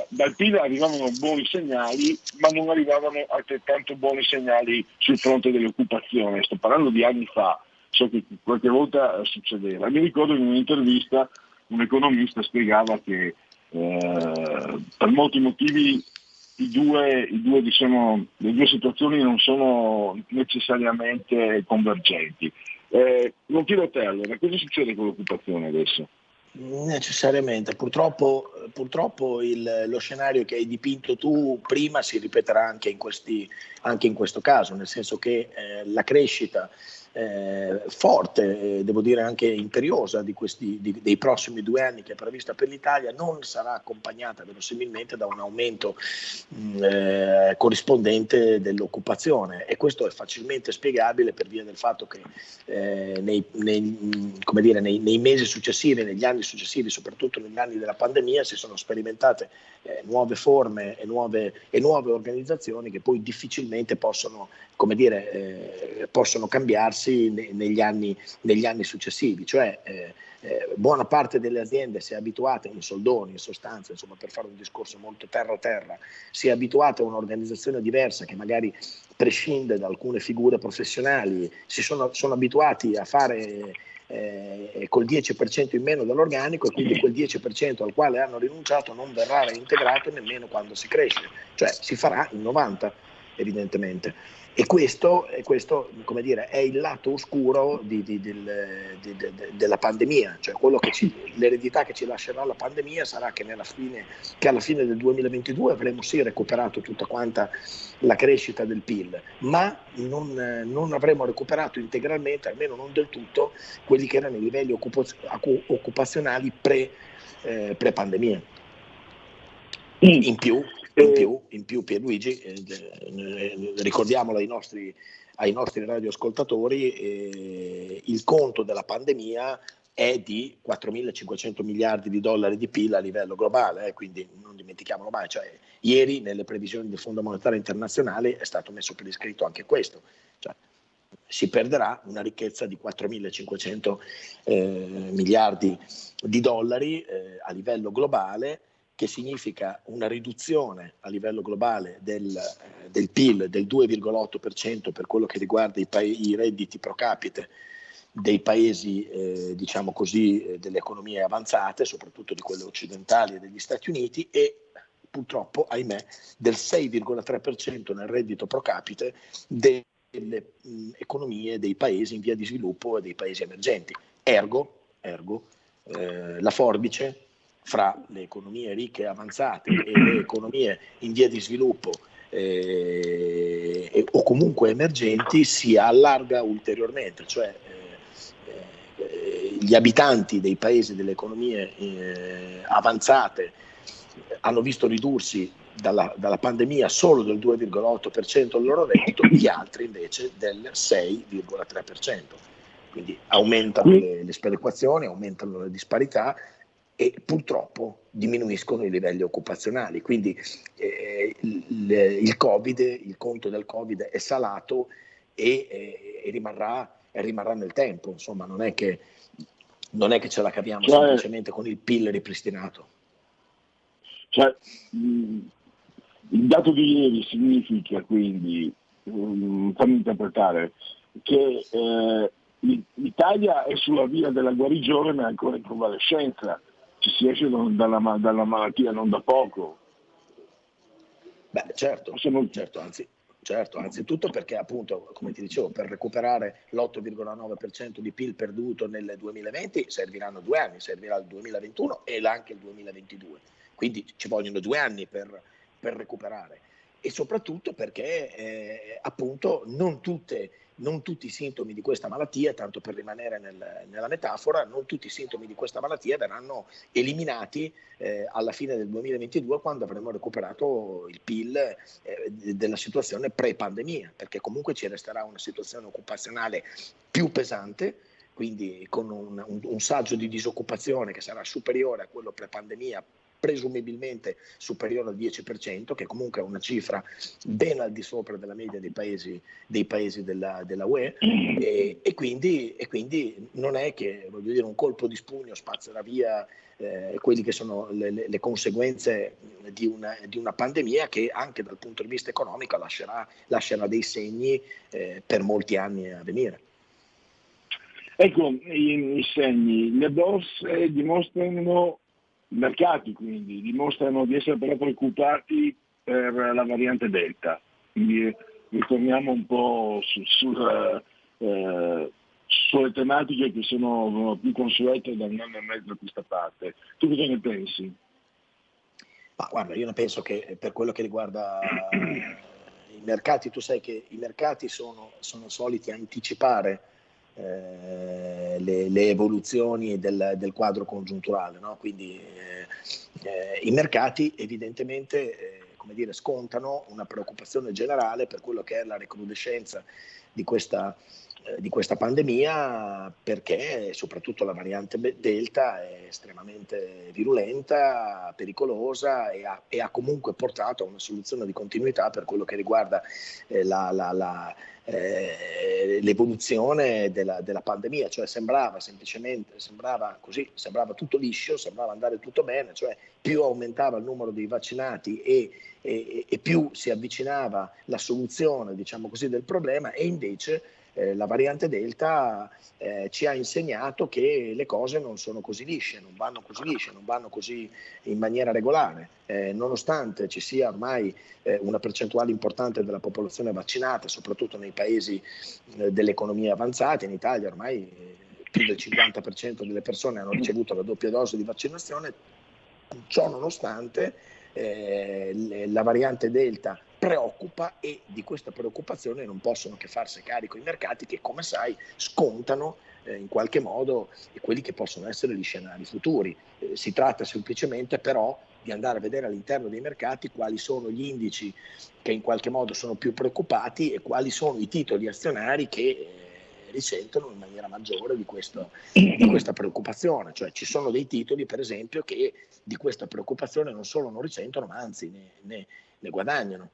dal PIL arrivavano buoni segnali, ma non arrivavano altrettanto buoni segnali sul fronte dell'occupazione. Sto parlando di anni fa, so che qualche volta succedeva. Mi ricordo in un'intervista un economista spiegava che per molti motivi le due situazioni non sono necessariamente convergenti. Non tiro a te allora, cosa succede con l'occupazione adesso? Necessariamente, purtroppo lo scenario che hai dipinto tu prima si ripeterà anche in questo caso, nel senso che la crescita forte, devo dire anche imperiosa dei prossimi 2 anni che è prevista per l'Italia non sarà accompagnata verosimilmente da un aumento corrispondente dell'occupazione, e questo è facilmente spiegabile per via del fatto che nei mesi successivi, negli anni successivi, soprattutto negli anni della pandemia, si sono sperimentate nuove forme e nuove organizzazioni che poi difficilmente possono cambiarsi negli anni successivi, cioè buona parte delle aziende si è abituata, in soldoni, in sostanza, insomma, per fare un discorso molto terra-terra, si è abituata a un'organizzazione diversa che magari prescinde da alcune figure professionali, sono abituati a fare col 10% in meno dall'organico, e quindi quel 10% al quale hanno rinunciato non verrà reintegrato nemmeno quando si cresce, cioè si farà in 90 evidentemente. E questo come dire, è il lato oscuro della pandemia, cioè l'eredità che ci lascerà la pandemia sarà che alla fine del 2022 avremo sì recuperato tutta quanta la crescita del PIL, ma non avremo recuperato integralmente, almeno non del tutto, quelli che erano i livelli occupazionali pre-pandemia. In più Pierluigi, ricordiamolo ai nostri radioascoltatori, il conto della pandemia è di 4.500 miliardi di dollari di PIL a livello globale, quindi non dimentichiamolo mai, cioè, ieri nelle previsioni del Fondo Monetario Internazionale è stato messo per iscritto anche questo, cioè, si perderà una ricchezza di 4.500 miliardi di dollari a livello globale, che significa una riduzione a livello globale del PIL del 2,8% per quello che riguarda i redditi pro capite dei paesi, diciamo così, delle economie avanzate, soprattutto di quelle occidentali e degli Stati Uniti, e purtroppo, ahimè, del 6,3% nel reddito pro capite delle economie dei paesi in via di sviluppo e dei paesi emergenti. Ergo, la forbice fra le economie ricche e avanzate e le economie in via di sviluppo o comunque emergenti si allarga ulteriormente, cioè gli abitanti dei paesi delle economie avanzate hanno visto ridursi dalla pandemia solo del 2,8% il loro reddito, gli altri invece del 6,3%. Quindi aumentano le sperequazioni, aumentano le disparità e purtroppo diminuiscono i livelli occupazionali. Quindi il conto del Covid è salato e rimarrà nel tempo. Insomma, non è che ce la caviamo semplicemente con il PIL ripristinato. Cioè, il dato di ieri significa quindi, fammi interpretare, che l'Italia è sulla via della guarigione, ma è ancora in convalescenza. Ci si esce dalla malattia non da poco. Beh, certo, anzitutto perché appunto, come ti dicevo, per recuperare l'8,9% di PIL perduto nel 2020 serviranno 2 anni, servirà il 2021 e anche il 2022, quindi ci vogliono 2 anni per recuperare, e soprattutto perché appunto non tutti i sintomi di questa malattia, tanto per rimanere nella metafora, non tutti i sintomi di questa malattia verranno eliminati alla fine del 2022, quando avremo recuperato il PIL della situazione pre-pandemia, perché comunque ci resterà una situazione occupazionale più pesante, quindi con un saggio di disoccupazione che sarà superiore a quello pre-pandemia presumibilmente superiore al 10%, che comunque è una cifra ben al di sopra della media dei paesi della UE, e quindi non è che, voglio dire, un colpo di spugno spazzerà via quelli che sono le conseguenze di una pandemia che anche dal punto di vista economico lascerà dei segni per molti anni a venire. Ecco, i segni, le borse dimostrano, i mercati quindi, dimostrano di essere però preoccupati per la variante Delta. Quindi ritorniamo un po' sulle tematiche che sono più consuete da un anno e mezzo a questa parte. Tu cosa ne pensi? Ma guarda, io ne penso che per quello che riguarda i mercati, tu sai che i mercati sono soliti anticipare le evoluzioni del quadro congiunturale, no? Quindi i mercati evidentemente scontano una preoccupazione generale per quello che è la recrudescenza di questa pandemia, perché soprattutto la variante Delta è estremamente virulenta, pericolosa e ha comunque portato a una soluzione di continuità per quello che riguarda l'evoluzione della pandemia, cioè sembrava tutto liscio, sembrava andare tutto bene, cioè più aumentava il numero dei vaccinati e più si avvicinava la soluzione, diciamo così, del problema, e invece la variante Delta ci ha insegnato che le cose non sono così lisce, non vanno così in maniera regolare, nonostante ci sia ormai una percentuale importante della popolazione vaccinata, soprattutto nei paesi delle economie avanzate. In Italia ormai più del 50% delle persone hanno ricevuto la doppia dose di vaccinazione. Ciò nonostante la variante Delta preoccupa, e di questa preoccupazione non possono che farsi carico i mercati, che, come sai, scontano in qualche modo quelli che possono essere gli scenari futuri. Si tratta semplicemente però di andare a vedere all'interno dei mercati quali sono gli indici che in qualche modo sono più preoccupati e quali sono i titoli azionari che risentono in maniera maggiore di questa preoccupazione. Cioè ci sono dei titoli, per esempio, che di questa preoccupazione non solo non risentono, ma anzi ne guadagnano.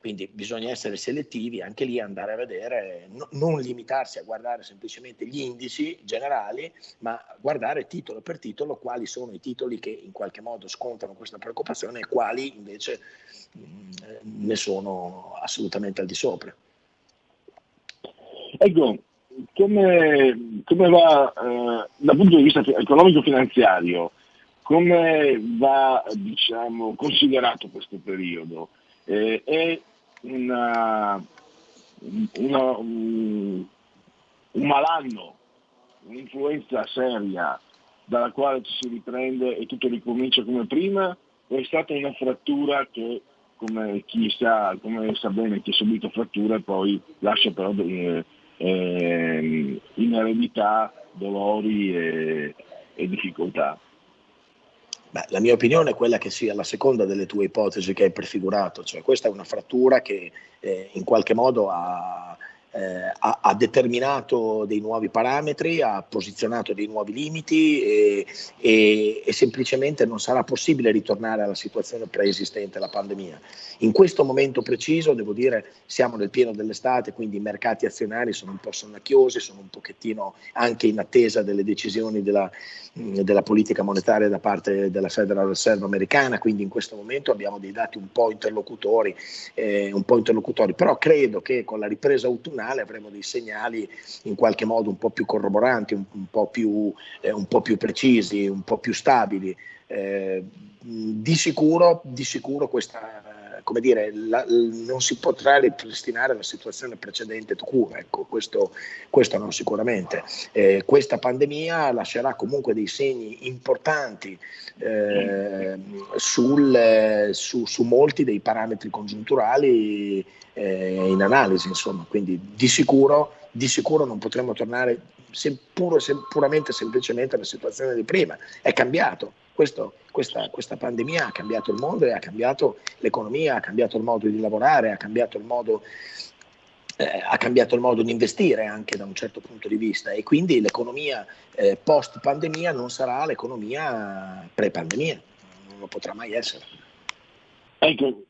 Quindi bisogna essere selettivi anche lì, andare a vedere, non limitarsi a guardare semplicemente gli indici generali, ma guardare titolo per titolo quali sono i titoli che in qualche modo scontano questa preoccupazione e quali invece ne sono assolutamente al di sopra. Ecco, come va dal punto di vista economico-finanziario, come va, diciamo, considerato questo periodo? È un malanno, un'influenza seria dalla quale ci si riprende e tutto ricomincia come prima, o è stata una frattura che, come sa bene chi ha subito fratture, poi lascia però in eredità dolori e difficoltà? Beh, la mia opinione è quella che sia la seconda delle tue ipotesi che hai prefigurato, cioè questa è una frattura che in qualche modo ha determinato dei nuovi parametri, ha posizionato dei nuovi limiti e semplicemente non sarà possibile ritornare alla situazione preesistente alla pandemia. In questo momento preciso, devo dire, siamo nel pieno dell'estate, quindi i mercati azionari sono un po' sonnacchiosi, sono un pochettino anche in attesa delle decisioni della politica monetaria da parte della Federal Reserve americana, quindi in questo momento abbiamo dei dati un po' interlocutori, però credo che con la ripresa autunnale avremo dei segnali in qualche modo un po' più corroboranti, un po' più precisi, un po' più stabili. Di sicuro questa, come dire, non si potrà ripristinare la situazione precedente ecco, questo no, sicuramente. Questa pandemia lascerà comunque dei segni importanti su molti dei parametri congiunturali in analisi, insomma, quindi di sicuro non potremo tornare puramente semplicemente alla situazione di prima. È cambiato. Questa pandemia ha cambiato il mondo e ha cambiato l'economia, ha cambiato il modo di lavorare, ha cambiato il modo di investire anche da un certo punto di vista, e quindi l'economia post pandemia non sarà l'economia pre pandemia, lo potrà mai essere. Ecco,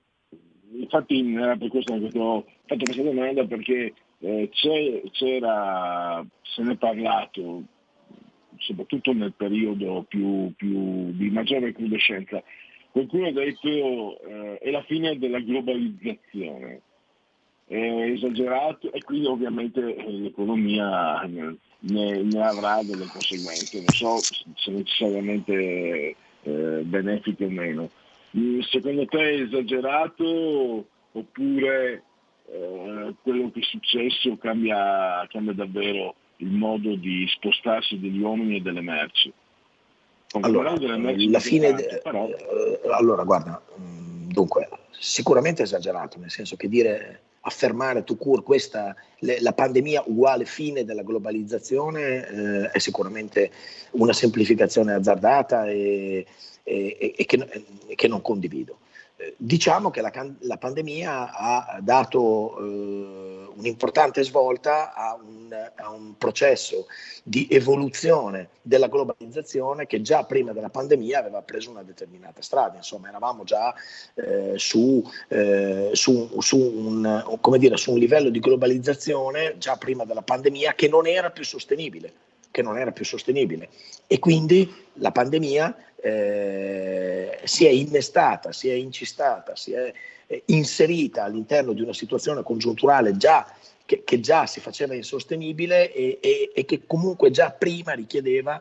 infatti era per questo che ho fatto questa domanda, perché se ne è parlato soprattutto nel periodo più di maggiore recrudescenza. Qualcuno ha detto è la fine della globalizzazione, è esagerato, e quindi ovviamente l'economia ne avrà delle conseguenze, non so se necessariamente benefiche o meno. Secondo te è esagerato, oppure quello che è successo cambia davvero il modo di spostarsi degli uomini e delle merci? Allora, la fine allora guarda, dunque sicuramente esagerato, nel senso che affermare tout court la pandemia uguale fine della globalizzazione è sicuramente una semplificazione azzardata e che non condivido. Diciamo che la pandemia ha dato un'importante svolta a un processo di evoluzione della globalizzazione che già prima della pandemia aveva preso una determinata strada. Insomma, eravamo già su un livello di globalizzazione già prima della pandemia che non era più sostenibile. E quindi la pandemia si è innestata, si è incistata, si è inserita all'interno di una situazione congiunturale che già si faceva insostenibile e che comunque già prima richiedeva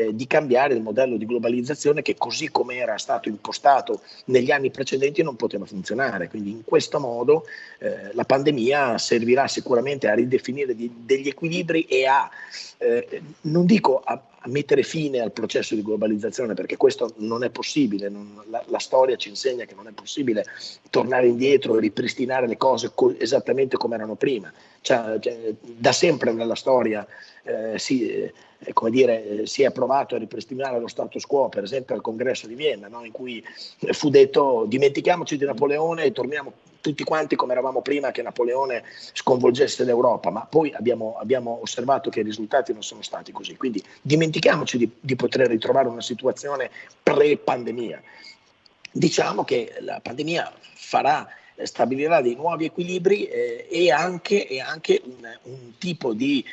di cambiare il modello di globalizzazione che, così come era stato impostato negli anni precedenti, non poteva funzionare. Quindi in questo modo la pandemia servirà sicuramente a ridefinire degli equilibri e non dico a mettere fine al processo di globalizzazione, perché questo non è possibile, la storia ci insegna che non è possibile tornare indietro e ripristinare le cose esattamente come erano prima. Da sempre nella storia si è provato a ripristinare lo status quo, per esempio al congresso di Vienna, no? In cui fu detto dimentichiamoci di Napoleone e torniamo tutti quanti come eravamo prima che Napoleone sconvolgesse l'Europa, ma poi abbiamo osservato che i risultati non sono stati così, quindi dimentichiamoci di poter ritrovare una situazione pre-pandemia. Diciamo che la pandemia stabilirà dei nuovi equilibri e anche un tipo di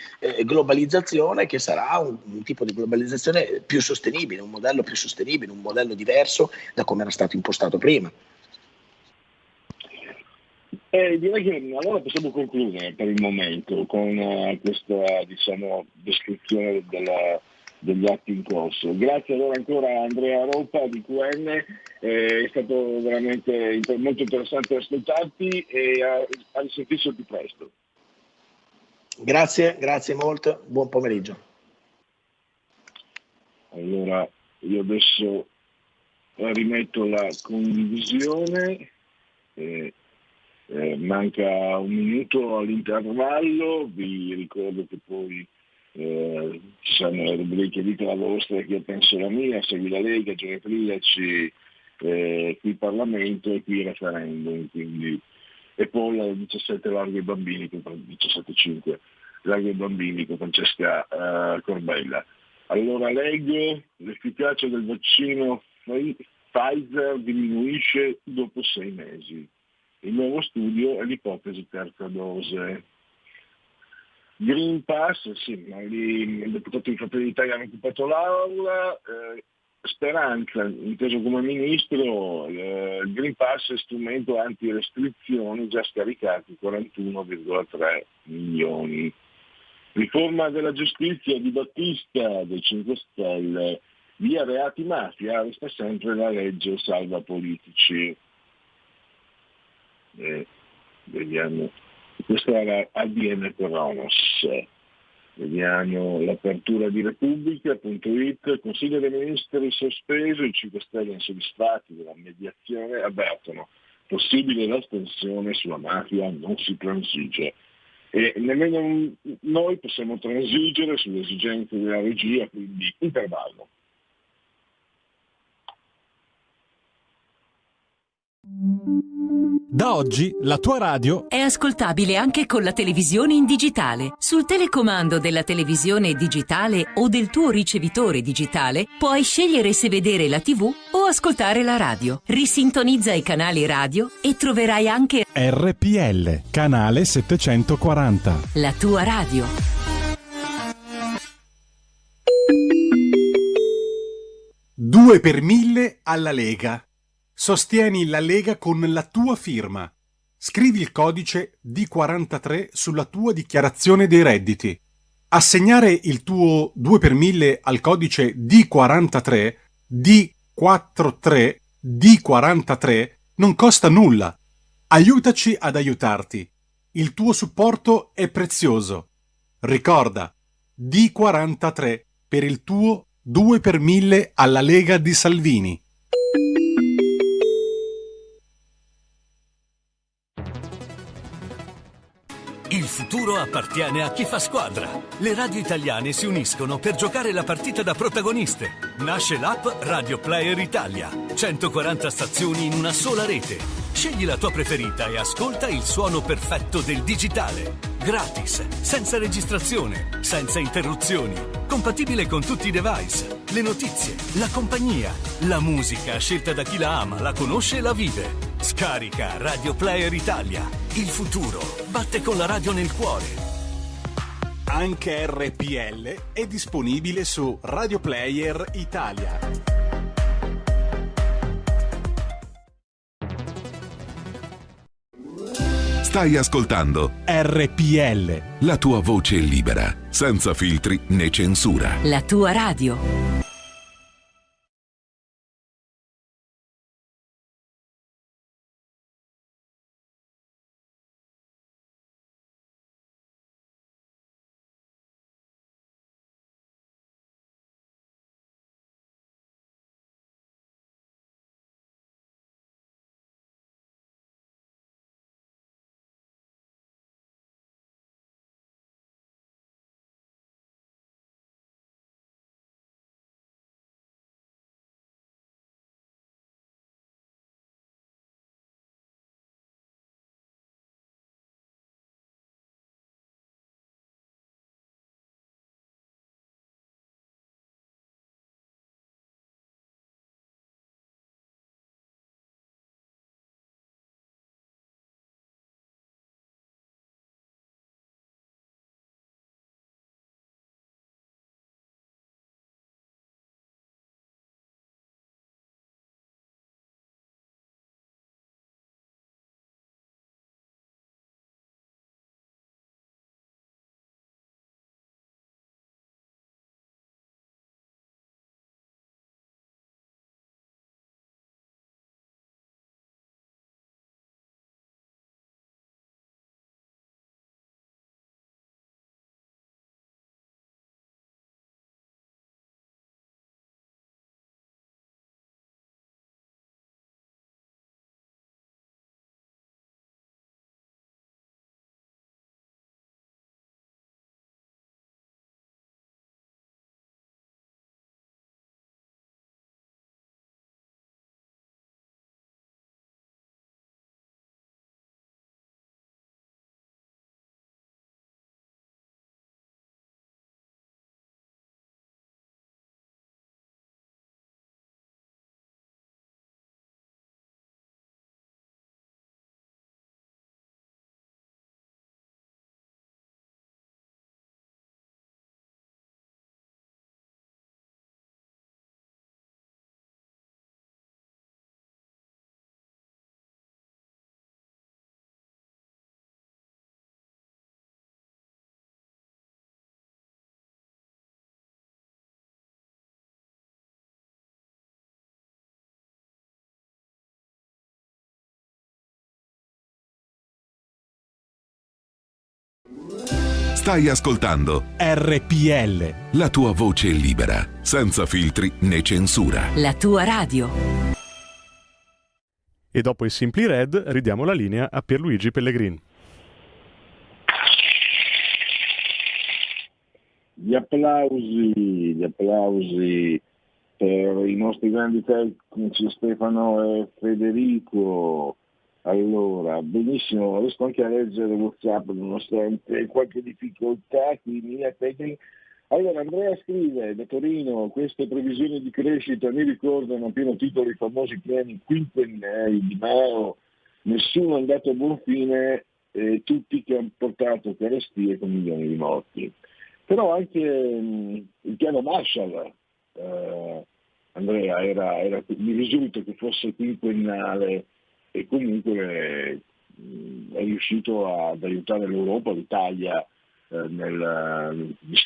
globalizzazione che sarà un tipo di globalizzazione più sostenibile, un modello più sostenibile, un modello diverso da come era stato impostato prima. Direi che allora possiamo concludere per il momento con questa descrizione degli atti in corso. Grazie allora ancora a Andrea Ropa di QN, è stato veramente molto interessante ascoltarti e a risentirci più presto. Grazie molto, buon pomeriggio. Allora io adesso rimetto la condivisione. Manca un minuto all'intervallo, vi ricordo che poi ci sono le rubriche dite la vostra, che io penso la mia, segui la Lega, genetriaci, qui Parlamento e qui referendum, quindi, e poi alle 17 largo i bambini, 17.5 largo i bambini con Francesca Corbella. Allora leggo: l'efficacia del vaccino Pfizer diminuisce dopo 6 mesi. Il nuovo studio è l'ipotesi terza dose. Green Pass, sì, il deputato di Fratelli d'Italia ha occupato l'aula. Speranza, inteso come ministro, il Green Pass è strumento anti-restrizioni, già scaricati 41,3 milioni. Riforma della giustizia di Battista dei 5 Stelle, via reati mafia, resta sempre la legge salva politici. Vediamo, questo era ADN Cronos. Vediamo l'apertura di Repubblica.it. Consiglio dei Ministri sospeso, i 5 Stelle insoddisfatti della mediazione avvertono: possibile l'astensione sulla mafia, non si transige. E nemmeno noi possiamo transigere sulle esigenze della regia, quindi intervallo. Da oggi la tua radio è ascoltabile anche con la televisione in digitale. Sul telecomando della televisione digitale o del tuo ricevitore digitale puoi scegliere se vedere la TV o ascoltare la radio. Risintonizza i canali radio e troverai anche RPL, canale 740. la tua radio. Due per 1000 alla Lega. Sostieni la Lega con la tua firma. Scrivi il codice D43 sulla tua dichiarazione dei redditi. Assegnare il tuo 2 per 1000 al codice D43, D43, D43 non costa nulla. Aiutaci ad aiutarti. Il tuo supporto è prezioso. Ricorda, D43 per il tuo 2 per 1000 alla Lega di Salvini. Il futuro appartiene a chi fa squadra. Le radio italiane si uniscono per giocare la partita da protagoniste. Nasce l'app Radio Player Italia. 140 stazioni in una sola rete. Scegli la tua preferita e ascolta il suono perfetto del digitale. Gratis, senza registrazione, senza interruzioni. Compatibile con tutti i device. Le notizie, la compagnia, la musica scelta da chi la ama, la conosce e la vive. Scarica Radio Player Italia. Il futuro batte con la radio nel cuore. Anche RPL è disponibile su Radio Player Italia. Stai ascoltando RPL, la tua voce libera, senza filtri né censura. La tua radio. Stai ascoltando RPL, la tua voce libera, senza filtri né censura. La tua radio. E dopo i Simply Red ridiamo la linea a Pierluigi Pellegrin. Gli applausi per i nostri grandi tecnici Stefano e Federico. Allora, benissimo, riesco anche a leggere WhatsApp nonostante qualche difficoltà qui in linea tecnica. Allora, Andrea scrive da Torino: queste previsioni di crescita mi ricordano a pieno titolo i famosi piani quinquennali di Mao, nessuno è andato a buon fine, tutti che hanno portato carestie con milioni di morti. Però anche il piano Marshall, Andrea, mi risulta che fosse quinquennale e comunque è riuscito ad aiutare l'Europa, l'Italia,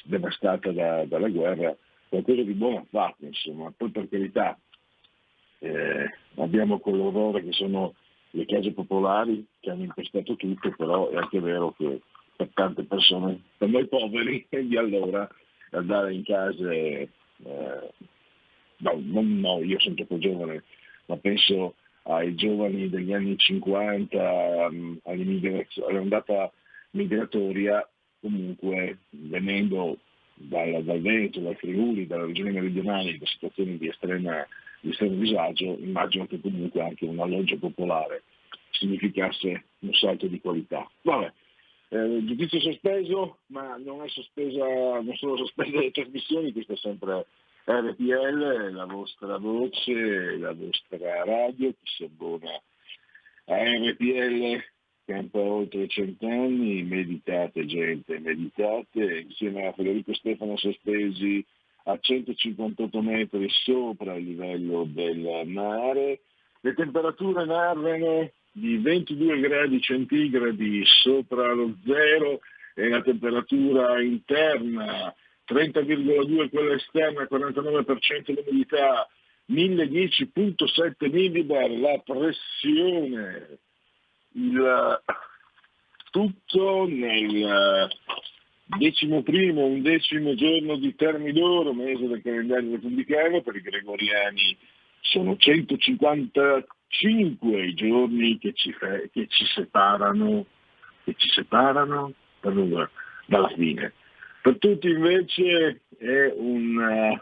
devastata dalla guerra, qualcosa di buono ha fatto, insomma. Poi, per carità, abbiamo quell'orrore che sono le case popolari che hanno infestato tutto, però è anche vero che per tante persone, per noi poveri di allora, andare in case, io sono troppo giovane, ma penso ai giovani degli anni 50, all'ondata migratoria, comunque venendo dal Veneto, dal Friuli, dalla regione meridionale, da situazioni di estremo disagio, immagino che comunque anche un alloggio popolare significasse un salto di qualità. Vabbè, giudizio sospeso, ma non sono sospese le trasmissioni, questa è sempre RPL, la vostra voce, la vostra radio. Chi si abbona a RPL campa oltre 100 anni, meditate gente, meditate, insieme a Federico Stefano sospesi a 158 metri sopra il livello del mare. Le temperature narrano di 22 gradi centigradi sopra lo zero e la temperatura interna 30,2 quella esterna, 49% l'umidità, 1010,7 millibar la pressione. Tutto nel 11° giorno di Termidoro, mese del calendario repubblicano. Per i gregoriani sono 155 i giorni che ci separano dalla fine. Per tutti invece è un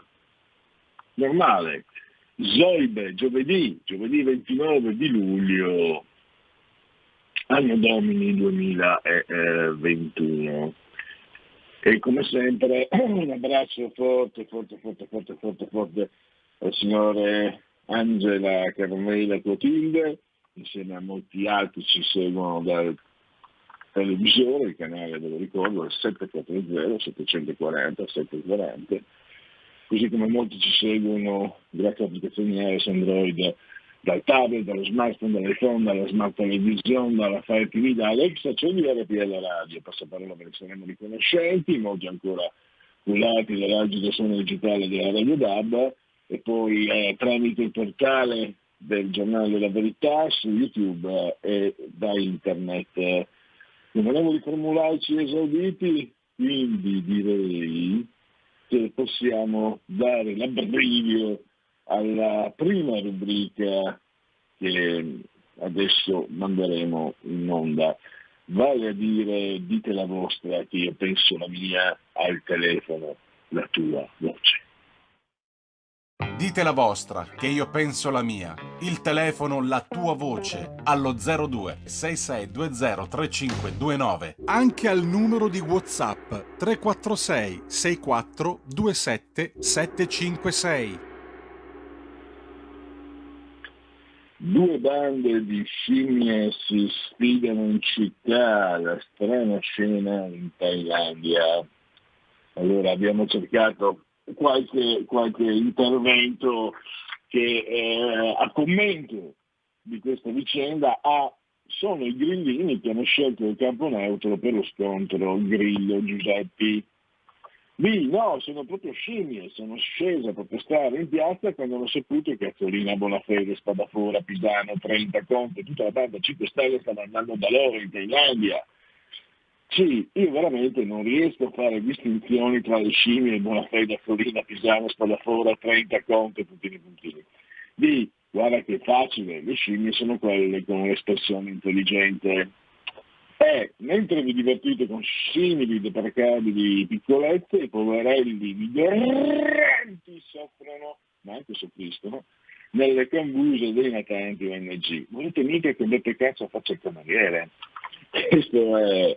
normale Zoibe, giovedì 29 di luglio, anno domini 2021. E come sempre un abbraccio forte al signore Angela Carmela Clotilde, insieme a molti altri ci seguono dal televisore, il canale, ve lo ricordo, è 740 740 740, così come molti ci seguono grazie a applicazioni iOS, Android, dal tablet, dallo smartphone, dall'iPhone, dalla smart television, dalla Fire TV, da Alexa, c'è di RPL Radio, passaparola, ve ne saremo riconoscenti, molti ancora cullati dall'agile suono digitale della Radio DAB, e poi tramite il portale del Giornale della Verità su YouTube e da internet. Non volevo riformularci esauditi, quindi direi che possiamo dare l'abbrivio alla prima rubrica che adesso manderemo in onda, vale a dire dite la vostra, che io penso la mia, al telefono la tua voce. Dite la vostra, che io penso la mia. Il telefono, la tua voce, allo 02 6620 3529. Anche al numero di WhatsApp 346 64 27 756. Due bande di scimmie si sfidano in città, la strana scena in Thailandia. Allora abbiamo cercato qualche intervento che a commento di questa vicenda sono i grillini che hanno scelto il campo neutro per lo scontro Grillo Giuseppi. No, sono proprio scimmie, sono scese a protestare in piazza quando hanno saputo che Azzolina, Bonafede, Spadafora, Pisano, Trenta, Conte, tutta la banda 5 Stelle stava andando da loro in Thailandia. Sì, io veramente non riesco a fare distinzioni tra le scimmie, Bonafede, Azzolina, Pisano, Spadafora, Trenta, Conte, puntini. Guarda che è facile, le scimmie sono quelle con l'espressione intelligente. Mentre vi divertite con simili deprecabili piccolezze, i poverelli migranti soffrono, ma anche soffriscono, nelle cambuse dei natanti ONG. Volete mica che Beppe Cazzo faccia il cameriere? Questo è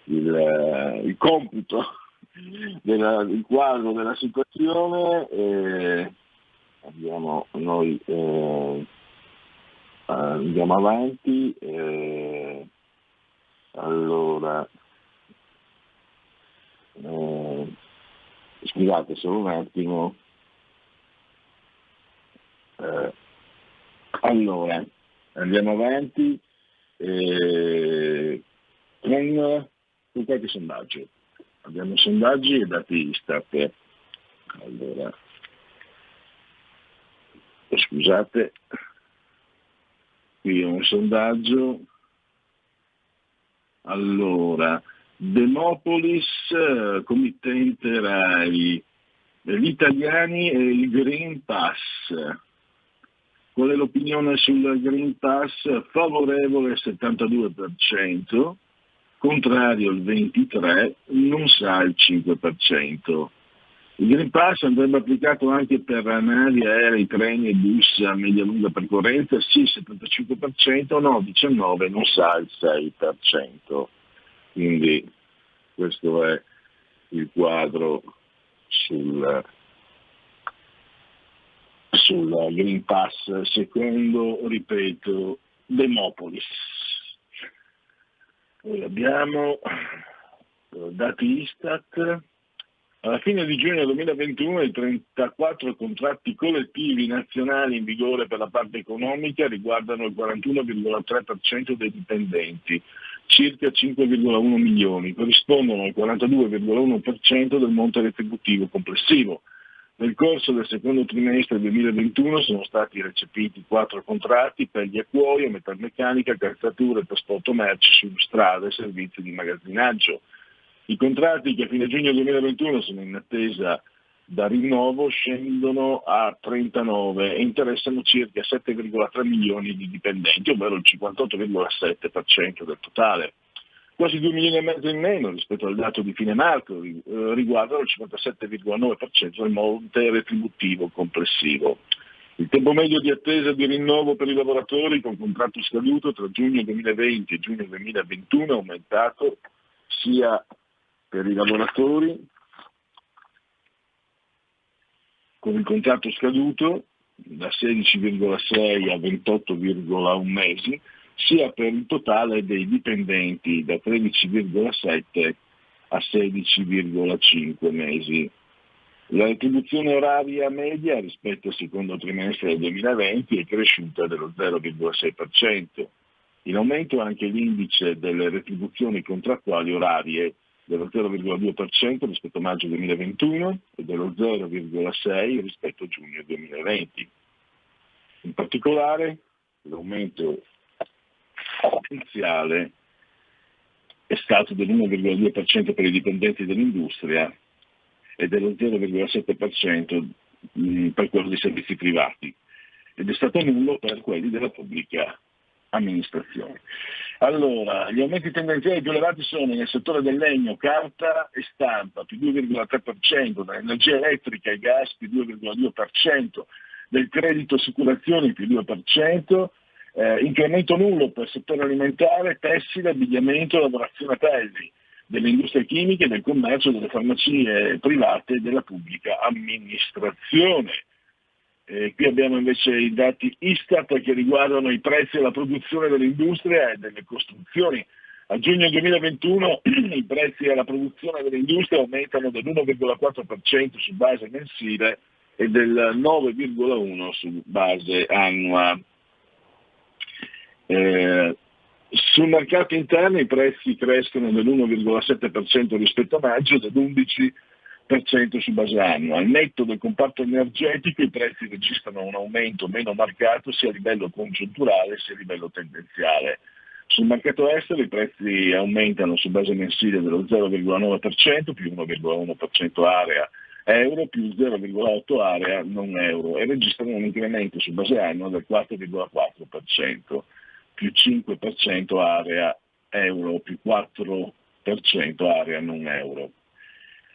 il computo del quadro della situazione. Andiamo avanti. Allora, scusate solo un attimo. Allora, andiamo avanti con qualche sondaggio. Abbiamo sondaggi e dati Istat. Allora, scusate, qui è un sondaggio. Allora, Demopolis, committente RAI, gli italiani e il Green Pass. Qual è l'opinione sul Green Pass? Favorevole il 72%, contrario il 23%, non sa il 5%. Il Green Pass andrebbe applicato anche per navi, aerei, treni e bus a media-lunga percorrenza, sì 75%, no 19%, non sa il 6%. Quindi questo è il quadro sul Green Pass secondo, ripeto, Demopolis. Poi abbiamo dati Istat. Alla fine di giugno 2021 i 34 contratti collettivi nazionali in vigore per la parte economica riguardano il 41,3% dei dipendenti, circa 5,1 milioni, corrispondono al 42,1% del monte retributivo complessivo. Nel corso del secondo trimestre 2021 sono stati recepiti 4 contratti per gli acquoio, metalmeccanica, calzature, trasporto merci su strade e servizi di magazzinaggio. I contratti che a fine giugno 2021 sono in attesa da rinnovo scendono a 39 e interessano circa 7,3 milioni di dipendenti, ovvero il 58,7% del totale. Quasi 2 milioni e mezzo in meno rispetto al dato di fine marzo, riguardano il 57,9% del monte retributivo complessivo. Il tempo medio di attesa di rinnovo per i lavoratori con contratto scaduto tra giugno 2020 e giugno 2021 è aumentato sia per i lavoratori con il contratto scaduto da 16,6 a 28,1 mesi, sia per il totale dei dipendenti da 13,7 a 16,5 mesi. La retribuzione oraria media rispetto al secondo trimestre del 2020 è cresciuta dello 0,6%. In aumento anche l'indice delle retribuzioni contrattuali orarie dello 0,2% rispetto a maggio 2021 e dello 0,6% rispetto a giugno 2020. In particolare l'aumento iniziale è stato dell'1,2% per i dipendenti dell'industria e dello 0,7% per quello dei servizi privati ed è stato nullo per quelli della pubblica amministrazione. Allora, gli aumenti tendenziali più elevati sono nel settore del legno, carta e stampa, più 2,3%, dell'energia elettrica e gas, più 2,2%, del credito assicurazioni, più 2%, incremento nullo per settore alimentare, tessile, abbigliamento, lavorazione pelli, delle industrie chimiche, del commercio, delle farmacie private e della pubblica amministrazione. Qui abbiamo invece i dati Istat che riguardano i prezzi alla produzione dell'industria e delle costruzioni. A giugno 2021 i prezzi alla produzione dell'industria aumentano dell'1,4% su base mensile e del 9,1% su base annua. Sul mercato interno i prezzi crescono dell'1,7% rispetto a maggio e dell'11% su base annua. Al netto del comparto energetico i prezzi registrano un aumento meno marcato sia a livello congiunturale sia a livello tendenziale. Sul mercato estero i prezzi aumentano su base mensile dello 0,9%, più 1,1% area euro, più 0,8% area non euro e registrano un incremento su base annua del 4,4%, più 5% area euro, più 4% area non euro.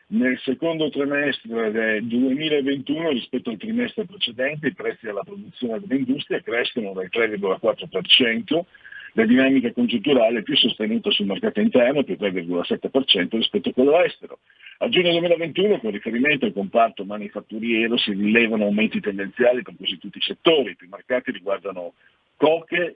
Nel secondo trimestre del 2021 rispetto al trimestre precedente i prezzi alla produzione dell'industria crescono del 3,4%, La dinamica congiunturale è più sostenuta sul mercato interno, più 3,7% rispetto a quello estero. A giugno 2021, con riferimento al comparto manifatturiero, si rilevano aumenti tendenziali per quasi tutti i settori. I più marcati riguardano coche,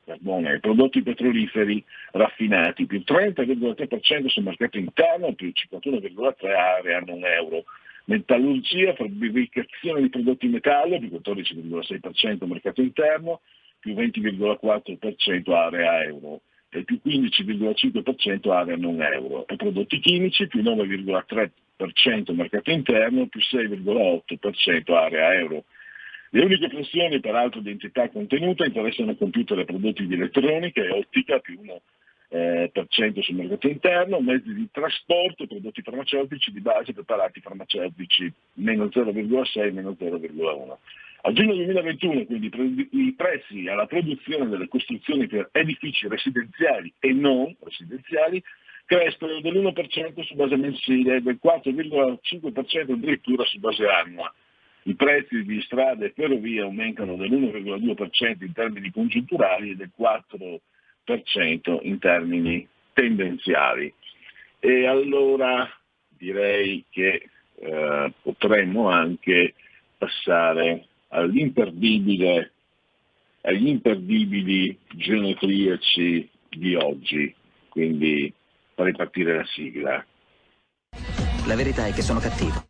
carbone e prodotti petroliferi raffinati, più 30,3% sul mercato interno, più 51,3% area non euro. Metallurgia, fabbricazione di prodotti in metallo, più 14,6% mercato interno, più 20,4% area euro e più 15,5% area non euro. E prodotti chimici, più 9,3% mercato interno, più 6,8% area euro. Le uniche pressioni, peraltro di entità contenuta, interessano computer e prodotti di elettronica e ottica, più 1% sul mercato interno, mezzi di trasporto e prodotti farmaceutici di base, preparati farmaceutici, meno 0,6, meno 0,1. A giugno 2021, quindi, i prezzi alla produzione delle costruzioni per edifici residenziali e non residenziali crescono dell'1% su base mensile e del 4,5% addirittura su base annua. I prezzi di strade e ferrovie aumentano dell'1,2% in termini congiunturali e del 4% in termini tendenziali. E allora direi che potremmo anche passare agli imperdibili genetriaci di oggi, quindi farei partire la sigla. La verità è che sono cattivo.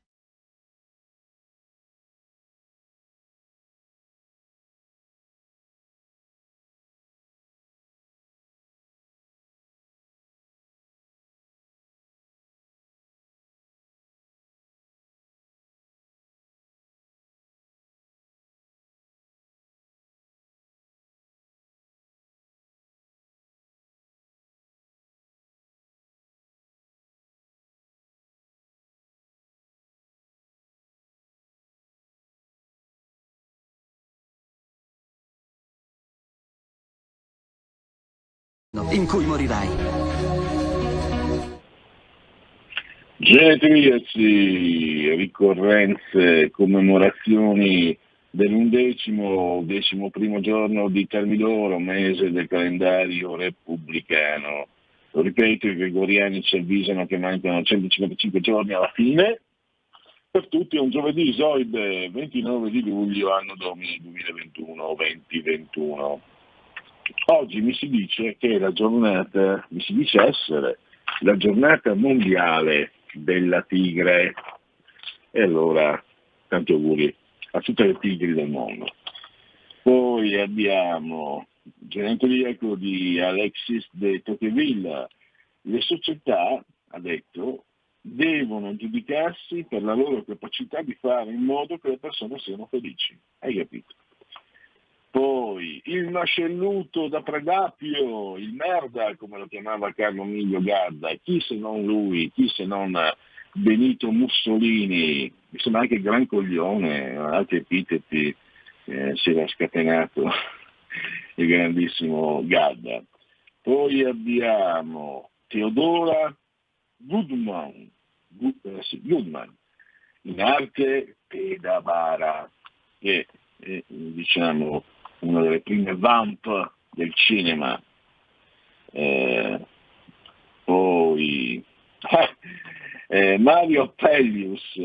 In cui morirai. Genetriaci, ricorrenze, commemorazioni decimo primo giorno di Termidoro, mese del calendario repubblicano. Lo ripeto, i gregoriani ci avvisano che mancano 155 giorni alla fine. Per tutti è un giovedì isoide, 29 di luglio, anno domini 2021. Oggi mi si dice che essere la giornata mondiale della tigre. E allora, tanti auguri a tutte le tigri del mondo. Poi abbiamo genetriaco di Alexis de Tocqueville. Le società, ha detto, devono giudicarsi per la loro capacità di fare in modo che le persone siano felici. Hai capito? Poi il mascelluto da Predapio, il merda, come lo chiamava Carlo Emilio Gadda, chi se non lui, chi se non Benito Mussolini, mi sembra anche gran coglione, altri epiteti, si era scatenato il grandissimo Gadda. Poi abbiamo Teodora Goodman, in arte Pedabara, che è diciamo una delle prime vamp del cinema. Poi Mario Pellius,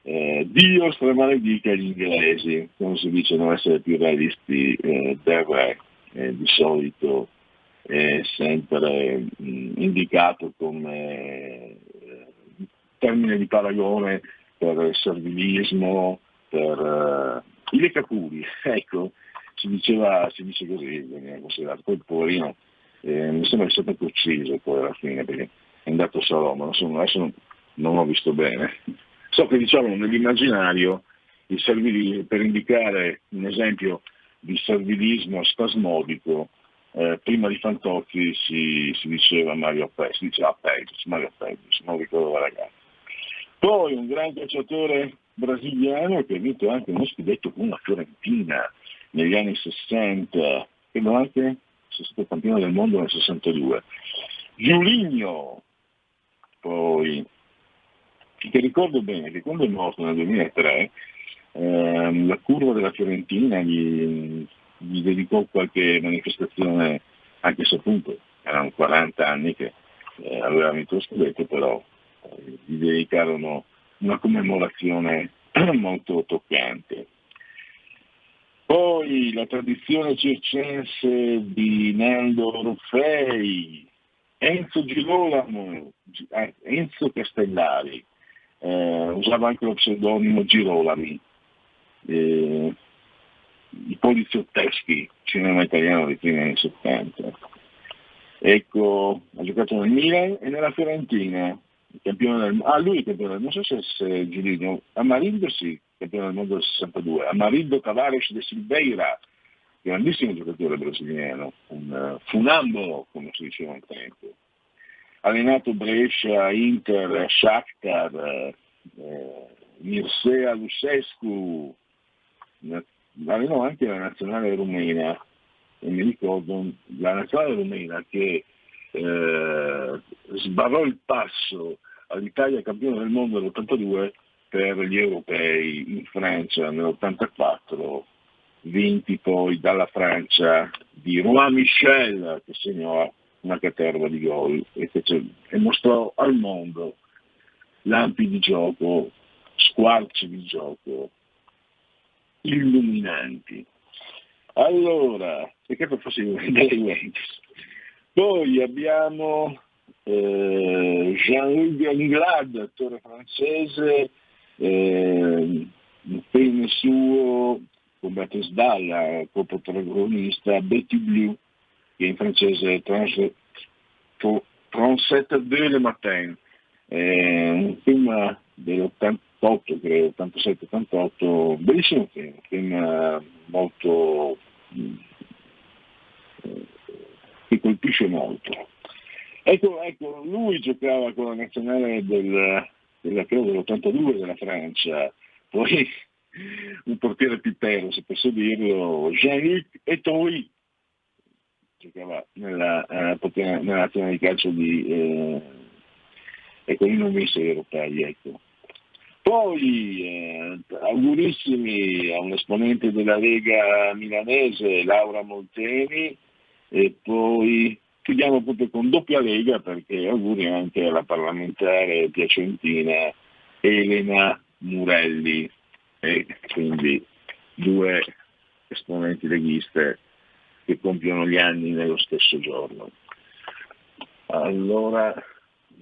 Dio stramaledica gli inglesi, come si dice, non essere più realisti del re, di solito è sempre indicato come termine di paragone per il servilismo, per i lecacuri, ecco, si dice così, veniva considerato. Poi il poverino mi sembra che sia stato ucciso poi alla fine, perché è andato a Roma, adesso non ho visto bene. So che diciamo nell'immaginario il servilismo, per indicare un esempio di servilismo spasmodico, prima di Fantocchi si diceva Mario Pellius, Mario Pellius, non ricordo la ragazza. Poi un gran calciatore brasiliano che ha vinto anche uno scudetto con la Fiorentina negli anni 60, credo anche sia stato campione del mondo nel 62. Giuligno, poi, che ricordo bene che quando è morto nel 2003, la curva della Fiorentina gli gli dedicò qualche manifestazione, anche se appunto erano 40 anni che aveva vinto lo scudetto, però gli dedicarono una commemorazione molto toccante. Poi la tradizione circense di Nando Ruffei, Enzo Girolamo, Enzo Castellari, usava anche lo pseudonimo Girolami, i poliziotteschi, cinema italiano dei primi anni 70. Ecco, ha giocato nel Milan e nella Fiorentina, campione del mondo. Lui è campione del mondo, non so se Giulino, Amarildo sì, campione del mondo del 62, Amarildo Tavares de Silveira, grandissimo giocatore brasiliano, un funambolo, come si diceva un tempo. Allenato Brescia, Inter, Shakhtar, Mircea Lucescu, allenò anche la nazionale rumena, e mi ricordo la nazionale rumena che sbarrò il passo all'Italia campione del mondo nell'82 per gli europei in Francia nell'84, vinti poi dalla Francia di Romain Michel, che segnò una caterva di gol e mostrò al mondo lampi di gioco, squarci di gioco illuminanti. Allora, perché per forse delle Juventus. Poi abbiamo Jean-Luc Anglade, attore francese, un film suo con Beatrice Dalla, coprotagonista, Betty Blue, che in francese è Transet de le Matin, un film dell'88, credo, 87-88, bellissimo film molto che colpisce molto. Ecco, lui giocava con la nazionale dell'82 della Francia, poi un portiere pipero, se posso dirlo, Jean-Luc Etoury, giocava nella nazionale di calcio di ecco, i nomi europei, ecco. Poi augurissimi a un esponente della Lega milanese, Laura Molteni, e poi chiudiamo proprio con doppia Lega, perché auguri anche alla parlamentare piacentina Elena Murelli, e quindi due esponenti leghiste che compiono gli anni nello stesso giorno. Allora,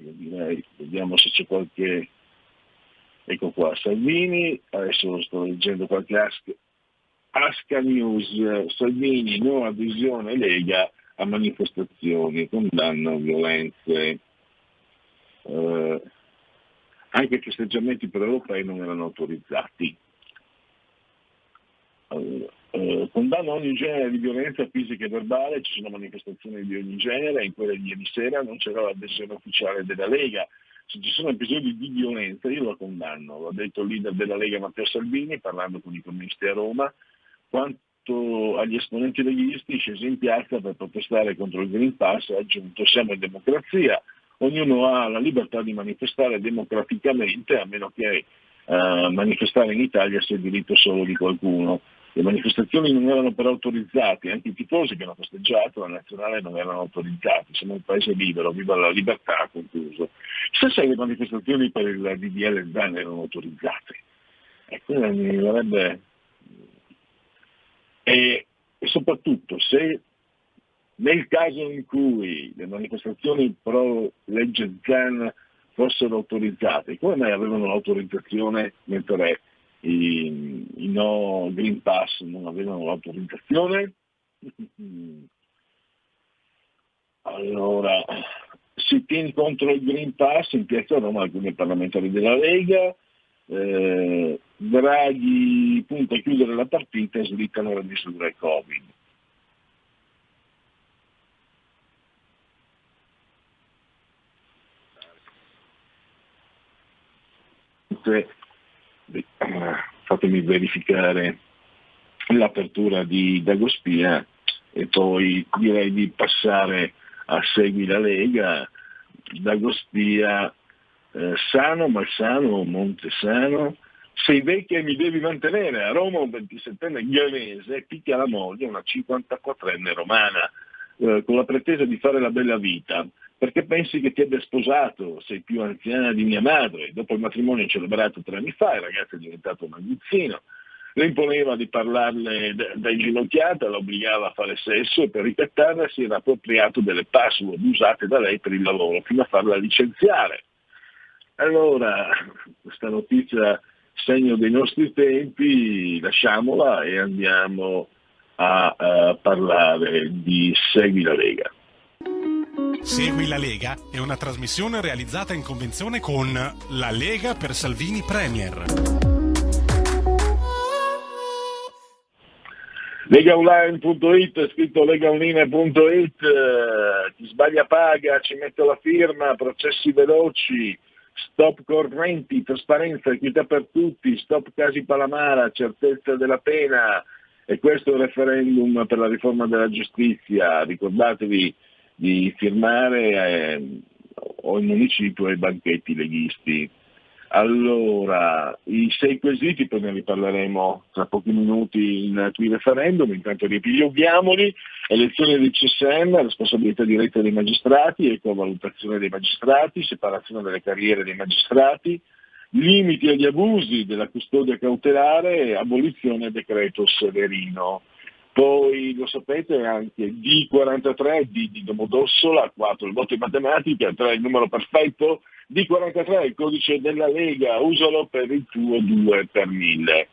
io direi, vediamo se c'è qualche... Ecco qua, Salvini, adesso sto leggendo qualche Asca News, Salvini, no adesione Lega a manifestazioni, condanno violenze, anche i festeggiamenti per europei non erano autorizzati. Condanno ogni genere di violenza fisica e verbale, ci sono manifestazioni di ogni genere, in quelle di ieri sera non c'era l'adesione ufficiale della Lega. Se ci sono episodi di violenza io lo condanno, l'ha detto il leader della Lega Matteo Salvini parlando con i comunisti a Roma. Quanto agli esponenti leghisti scesi in piazza per protestare contro il Green Pass, ha aggiunto: siamo in democrazia, ognuno ha la libertà di manifestare democraticamente, a meno che manifestare in Italia sia il diritto solo di qualcuno. Le manifestazioni non erano però autorizzate, anche i tifosi che hanno festeggiato la nazionale non erano autorizzati, siamo un paese libero, viva la libertà, ha concluso. Stesse le manifestazioni per il DDL Zan erano autorizzate. Ecco, mi vorrebbe... E soprattutto, se nel caso in cui le manifestazioni pro legge Zan fossero autorizzate, come mai avevano l'autorizzazione mentre i no Green Pass non avevano l'autorizzazione? Allora, sit-in contro il Green Pass in piazza Roma alcuni parlamentari della Lega, Draghi punta a chiudere la partita e slittano le misure Covid. Fatemi verificare l'apertura di Dagospia e poi direi di passare a Segui la Lega. Dagospia, Sano, Malsano, Montesano, sei vecchia e mi devi mantenere. A Roma un 27enne ghanese picchia la moglie, una 54enne romana, con la pretesa di fare la bella vita. Perché pensi che ti abbia sposato? Sei più anziana di mia madre. Dopo il matrimonio celebrato 3 anni fa, il ragazzo è diventato un aguzzino. Le imponeva di parlarle da inginocchiata, la obbligava a fare sesso e per ricattarla si era appropriato delle password usate da lei per il lavoro, fino a farla licenziare. Allora, questa notizia segno dei nostri tempi, lasciamola e andiamo a parlare di Segui la Lega. Segui la Lega è una trasmissione realizzata in convenzione con la Lega per Salvini Premier. Legaonline.it, scritto legaonline.it, chi sbaglia paga, ci metto la firma, processi veloci, stop correnti, trasparenza, equità per tutti, stop casi Palamara, certezza della pena. E questo è il referendum per la riforma della giustizia. Ricordatevi di firmare o il municipio e i banchetti leghisti. Allora, i 6 quesiti, poi ne riparleremo tra pochi minuti in qui referendum, intanto riepiloviamoli: elezione del CSM, responsabilità diretta dei magistrati, ecovalutazione dei magistrati, separazione delle carriere dei magistrati, limiti agli abusi della custodia cautelare, abolizione decreto Severino. Poi lo sapete anche D43, D di Domodossola, 4 il voto in matematica, 3 il numero perfetto, D43 il codice della Lega, usalo per il tuo 2 per 1000.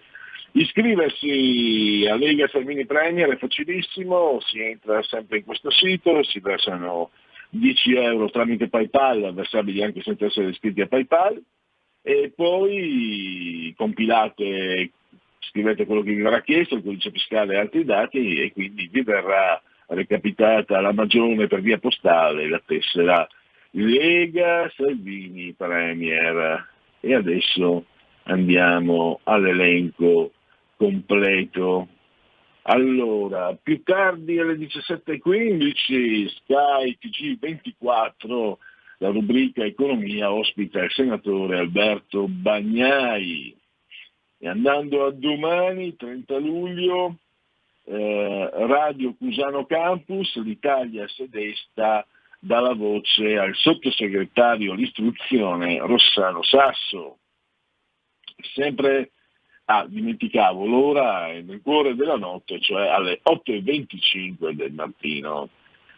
Iscriversi a Lega Salvini Premier è facilissimo, si entra sempre in questo sito, si versano 10 euro tramite PayPal, versabili anche senza essere iscritti a PayPal, e poi compilate, scrivete quello che vi verrà chiesto, il codice fiscale e altri dati, e quindi vi verrà recapitata la magione per via postale, la tessera Lega Salvini Premier. E adesso andiamo all'elenco completo. Allora, più tardi alle 17:15 Sky TG24, la rubrica Economia ospita il senatore Alberto Bagnai. E andando a domani, 30 luglio, Radio Cusano Campus, l'Italia Sedesta dà la voce al sottosegretario all'istruzione Rossano Sasso. Sempre, dimenticavo, l'ora è nel cuore della notte, cioè alle 8:25 del mattino.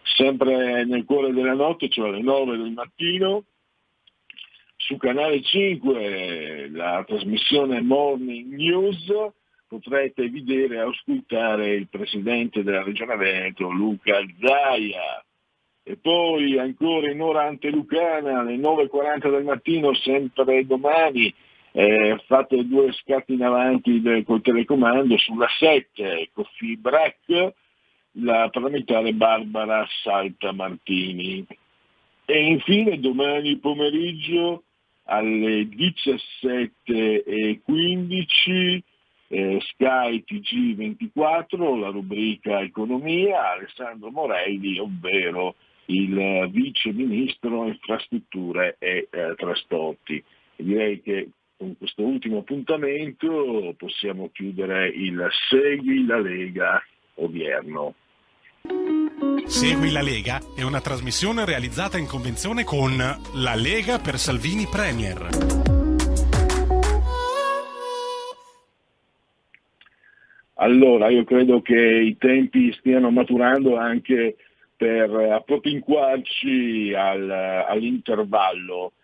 Sempre nel cuore della notte, cioè alle 9 del mattino, su Canale 5, la trasmissione Morning News, potrete vedere e ascoltare il presidente della Regione Veneto, Luca Zaia. E poi ancora in ora antelucana, alle 9:40 del mattino, sempre domani, fate 2 scatti in avanti col telecomando, sulla 7, Coffee Break, la parlamentare Barbara Saltamartini. E infine domani pomeriggio alle 17:15 Sky TG24, la rubrica Economia, Alessandro Morelli, ovvero il vice ministro infrastrutture e trasporti. E direi che con questo ultimo appuntamento possiamo chiudere il Segui la Lega odierno. Segui la Lega è una trasmissione realizzata in convenzione con la Lega per Salvini Premier. Allora, io credo che i tempi stiano maturando anche per appropinquarci all'intervallo.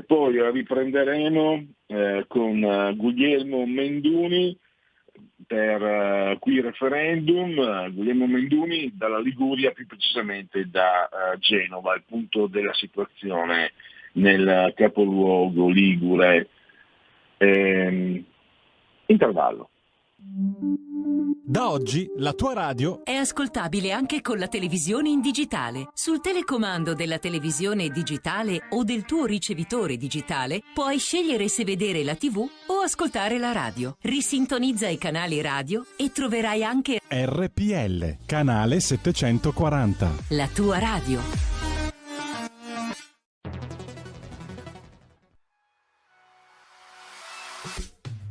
Poi riprenderemo con Guglielmo Menduni per qui referendum. Guglielmo Menduni dalla Liguria, più precisamente da Genova, il punto della situazione nel capoluogo ligure. Intervallo. Da oggi la tua radio è ascoltabile anche con la televisione in digitale. Sul telecomando della televisione digitale o del tuo ricevitore digitale puoi scegliere se vedere la TV o ascoltare la radio. Risintonizza i canali radio e troverai anche RPL, canale 740. La tua radio.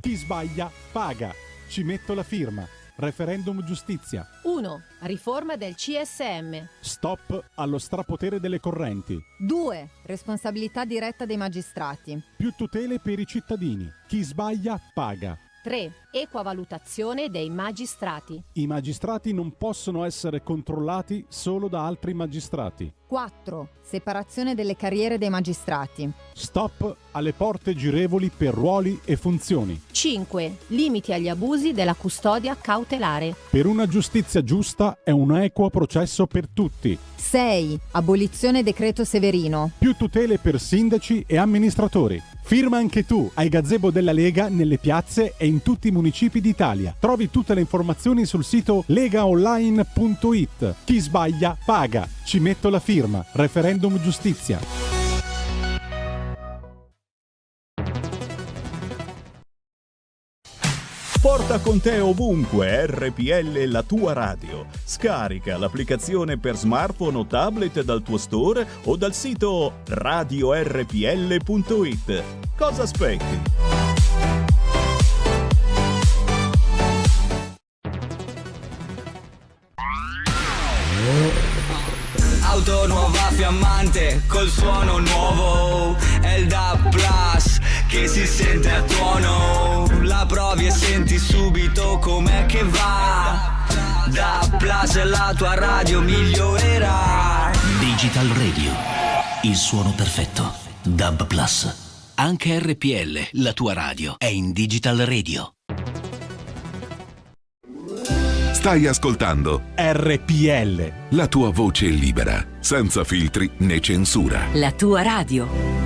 Ti sbaglia paga. Ci metto la firma. Referendum giustizia. 1. Riforma del CSM. Stop allo strapotere delle correnti. 2. Responsabilità diretta dei magistrati. Più tutele per i cittadini. Chi sbaglia paga. 3. Equa valutazione dei magistrati. I magistrati non possono essere controllati solo da altri magistrati. 4. Separazione delle carriere dei magistrati. Stop alle porte girevoli per ruoli e funzioni. 5. Limiti agli abusi della custodia cautelare. Per una giustizia giusta e un equo processo per tutti. 6. Abolizione decreto Severino. Più tutele per sindaci e amministratori. Firma anche tu ai gazebo della Lega nelle piazze e in tutti i municipi d'Italia. Trovi tutte le informazioni sul sito legaonline.it. Chi sbaglia paga. Ci metto la firma. Referendum giustizia. Porta con te ovunque RPL la tua radio. Scarica l'applicazione per smartphone o tablet dal tuo store o dal sito radiorpl.it. Cosa aspetti? Auto nuova fiammante col suono nuovo, è il DAB Plus che si sente a tuono. La provi e senti subito com'è che va. DAB Plus la tua radio migliorerà. Digital Radio, il suono perfetto. DAB Plus. Anche RPL, la tua radio, è in Digital Radio. Stai ascoltando RPL, la tua voce libera, senza filtri né censura. La tua radio.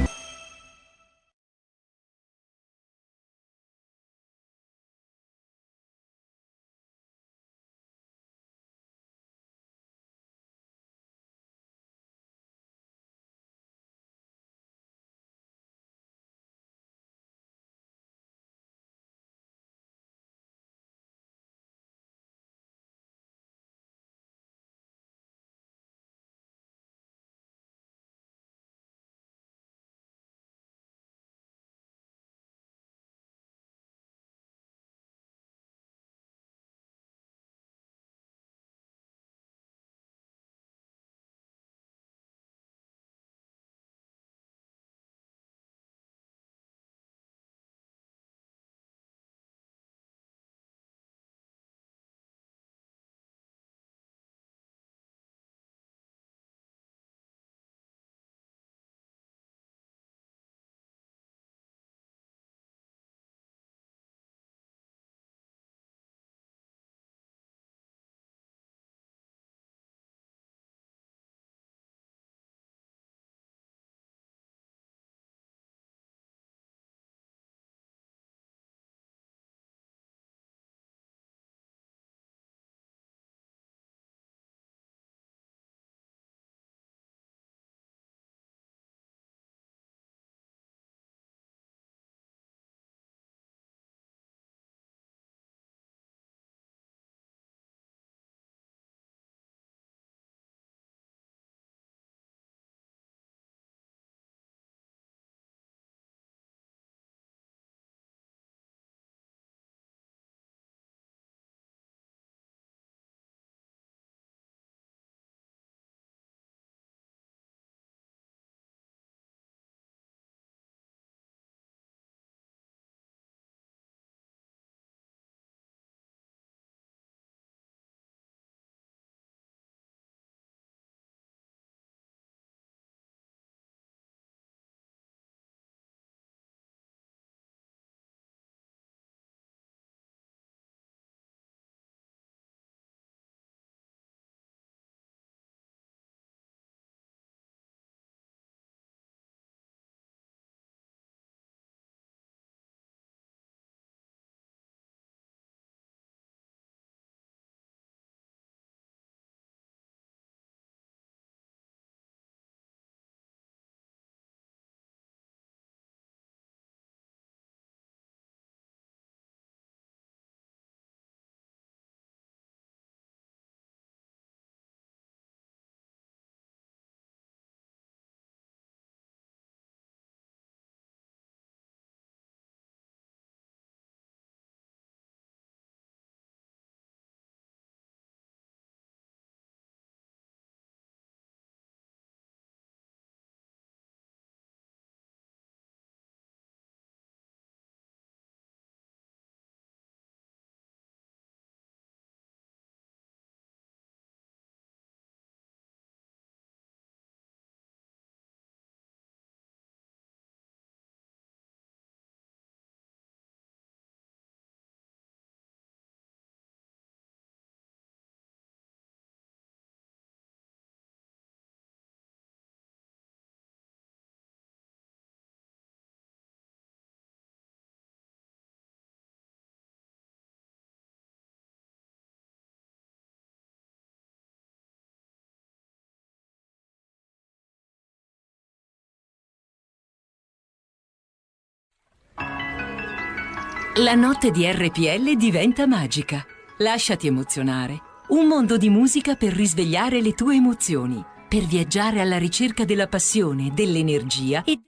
La notte di RPL diventa magica. Lasciati emozionare. Un mondo di musica per risvegliare le tue emozioni, per viaggiare alla ricerca della passione, dell'energia e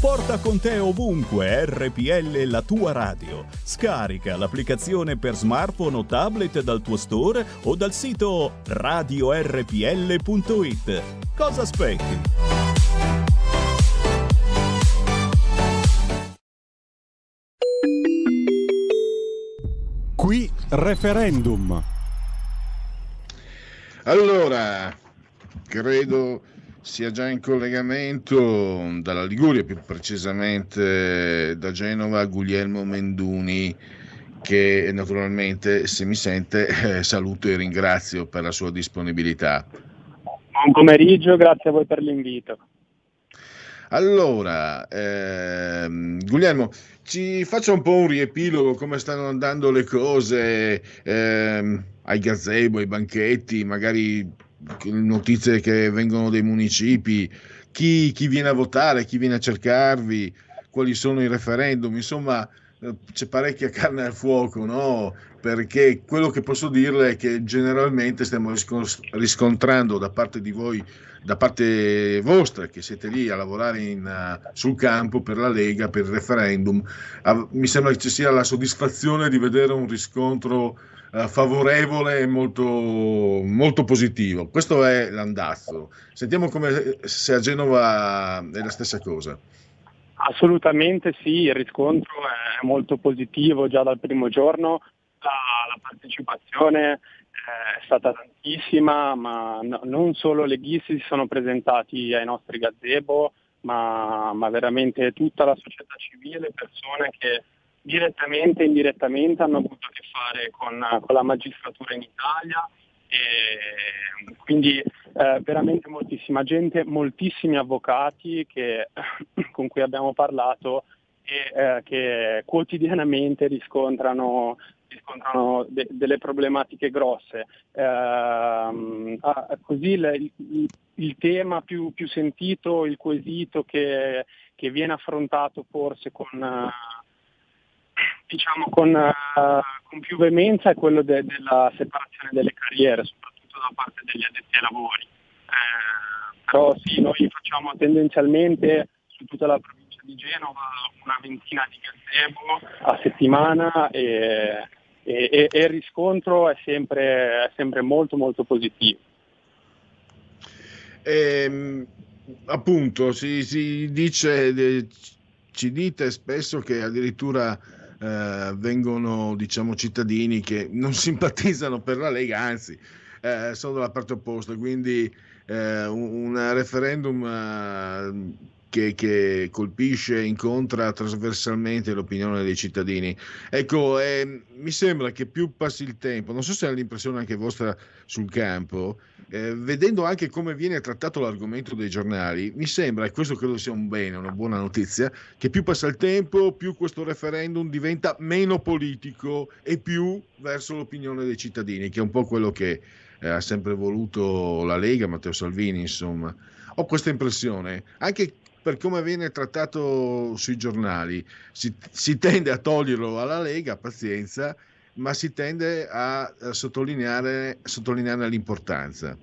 Porta con te ovunque RPL la tua radio. Scarica l'applicazione per smartphone o tablet dal tuo store o dal sito radiorpl.it. Cosa aspetti? Qui referendum. Allora, credo sia già in collegamento dalla Liguria, più precisamente da Genova, Guglielmo Menduni, che naturalmente, se mi sente, saluto e ringrazio per la sua disponibilità. Buon pomeriggio, grazie a voi per l'invito. Allora, Guglielmo, ci faccia un po' un riepilogo, come stanno andando le cose ai gazebo, ai banchetti, magari notizie che vengono dai municipi, chi viene a votare, chi viene a cercarvi, quali sono i referendum, insomma c'è parecchia carne al fuoco, no? Perché quello che posso dirle è che generalmente stiamo riscontrando da parte di voi, da parte vostra, che siete lì a lavorare sul campo per la Lega, per il referendum, mi sembra che ci sia la soddisfazione di vedere un riscontro favorevole e molto, molto positivo. Questo è l'andazzo. Sentiamo come se a Genova è la stessa cosa. Assolutamente sì, il riscontro è molto positivo già dal primo giorno, la partecipazione è stata tantissima, ma non solo leghisti si sono presentati ai nostri gazebo, ma veramente tutta la società civile, persone che direttamente e indirettamente hanno avuto a che fare con la magistratura in Italia E quindi veramente moltissima gente, moltissimi avvocati con cui abbiamo parlato e che quotidianamente riscontrano delle problematiche grosse. Così il tema più sentito, il quesito che viene affrontato forse con più veemenza è quello della separazione delle carriere, soprattutto da parte degli addetti ai lavori. Però sì, noi facciamo tendenzialmente su tutta la provincia di Genova una ventina di gazebo a settimana e il riscontro è sempre molto molto positivo. Appunto si dice, ci dite spesso che addirittura vengono, diciamo, cittadini che non simpatizzano per la Lega, anzi sono dalla parte opposta, quindi un referendum che colpisce, incontra trasversalmente l'opinione dei cittadini. Ecco, mi sembra che più passi il tempo, non so se è l'impressione anche vostra sul campo, vedendo anche come viene trattato l'argomento dei giornali, mi sembra, e questo credo sia un bene, una buona notizia, che più passa il tempo, più questo referendum diventa meno politico e più verso l'opinione dei cittadini, che è un po' quello che ha sempre voluto la Lega, Matteo Salvini, insomma. Ho questa impressione, anche per come viene trattato sui giornali. Si tende a toglierlo alla Lega, pazienza, ma si tende a sottolinearne l'importanza.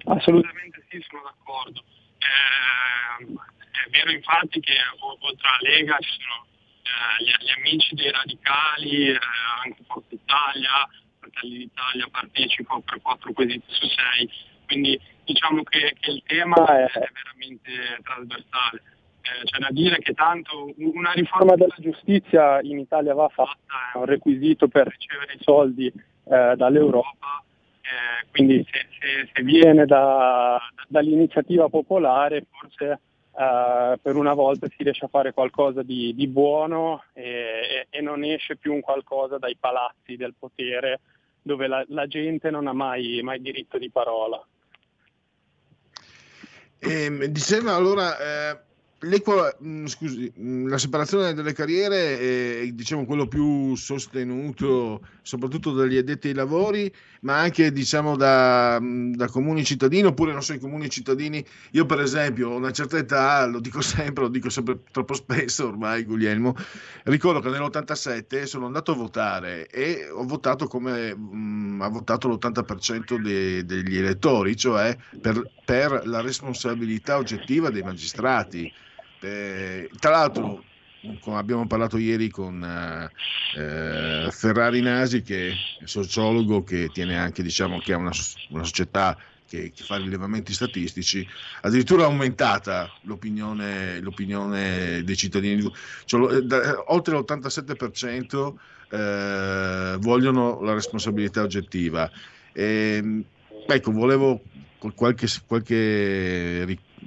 Assolutamente sì, sono d'accordo. È vero infatti che oltre alla Lega ci sono gli amici dei radicali, anche Forza Italia, Fratelli d'Italia partecipa per 4 quesiti su 6, quindi diciamo che il tema è veramente trasversale. C'è da dire che tanto una riforma della giustizia in Italia va fatta, è un requisito per ricevere i soldi dall'Europa, quindi se viene dall'iniziativa popolare forse per una volta si riesce a fare qualcosa di buono e non esce più un qualcosa dai palazzi del potere dove la gente non ha mai diritto di parola. Diceva allora la separazione delle carriere è, diciamo, quello più sostenuto soprattutto dagli addetti ai lavori, ma anche, diciamo, da comuni cittadini, oppure non so, i comuni cittadini. Io per esempio ho una certa età, lo dico sempre troppo spesso ormai, Guglielmo, ricordo che nell'87 sono andato a votare e ho votato come ha votato l'80% degli elettori, cioè per la responsabilità oggettiva dei magistrati. Tra l'altro, come abbiamo parlato ieri con Ferrari Nasi, che è sociologo, che tiene anche, diciamo, che ha una società che fa rilevamenti statistici, addirittura è aumentata l'opinione dei cittadini, cioè, oltre l'87% vogliono la responsabilità oggettiva. Ecco, volevo qualche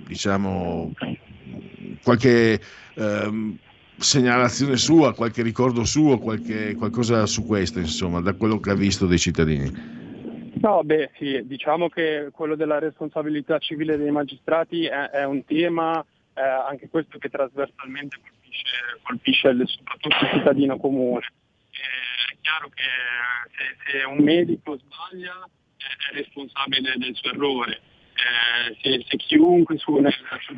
diciamo qualche segnalazione sua, qualche ricordo suo, qualcosa su questo, insomma, da quello che ha visto dei cittadini. No, beh, sì, diciamo che quello della responsabilità civile dei magistrati è un tema, anche questo, che trasversalmente colpisce soprattutto il cittadino comune. È chiaro che se un medico sbaglia è responsabile del suo errore, se chiunque sul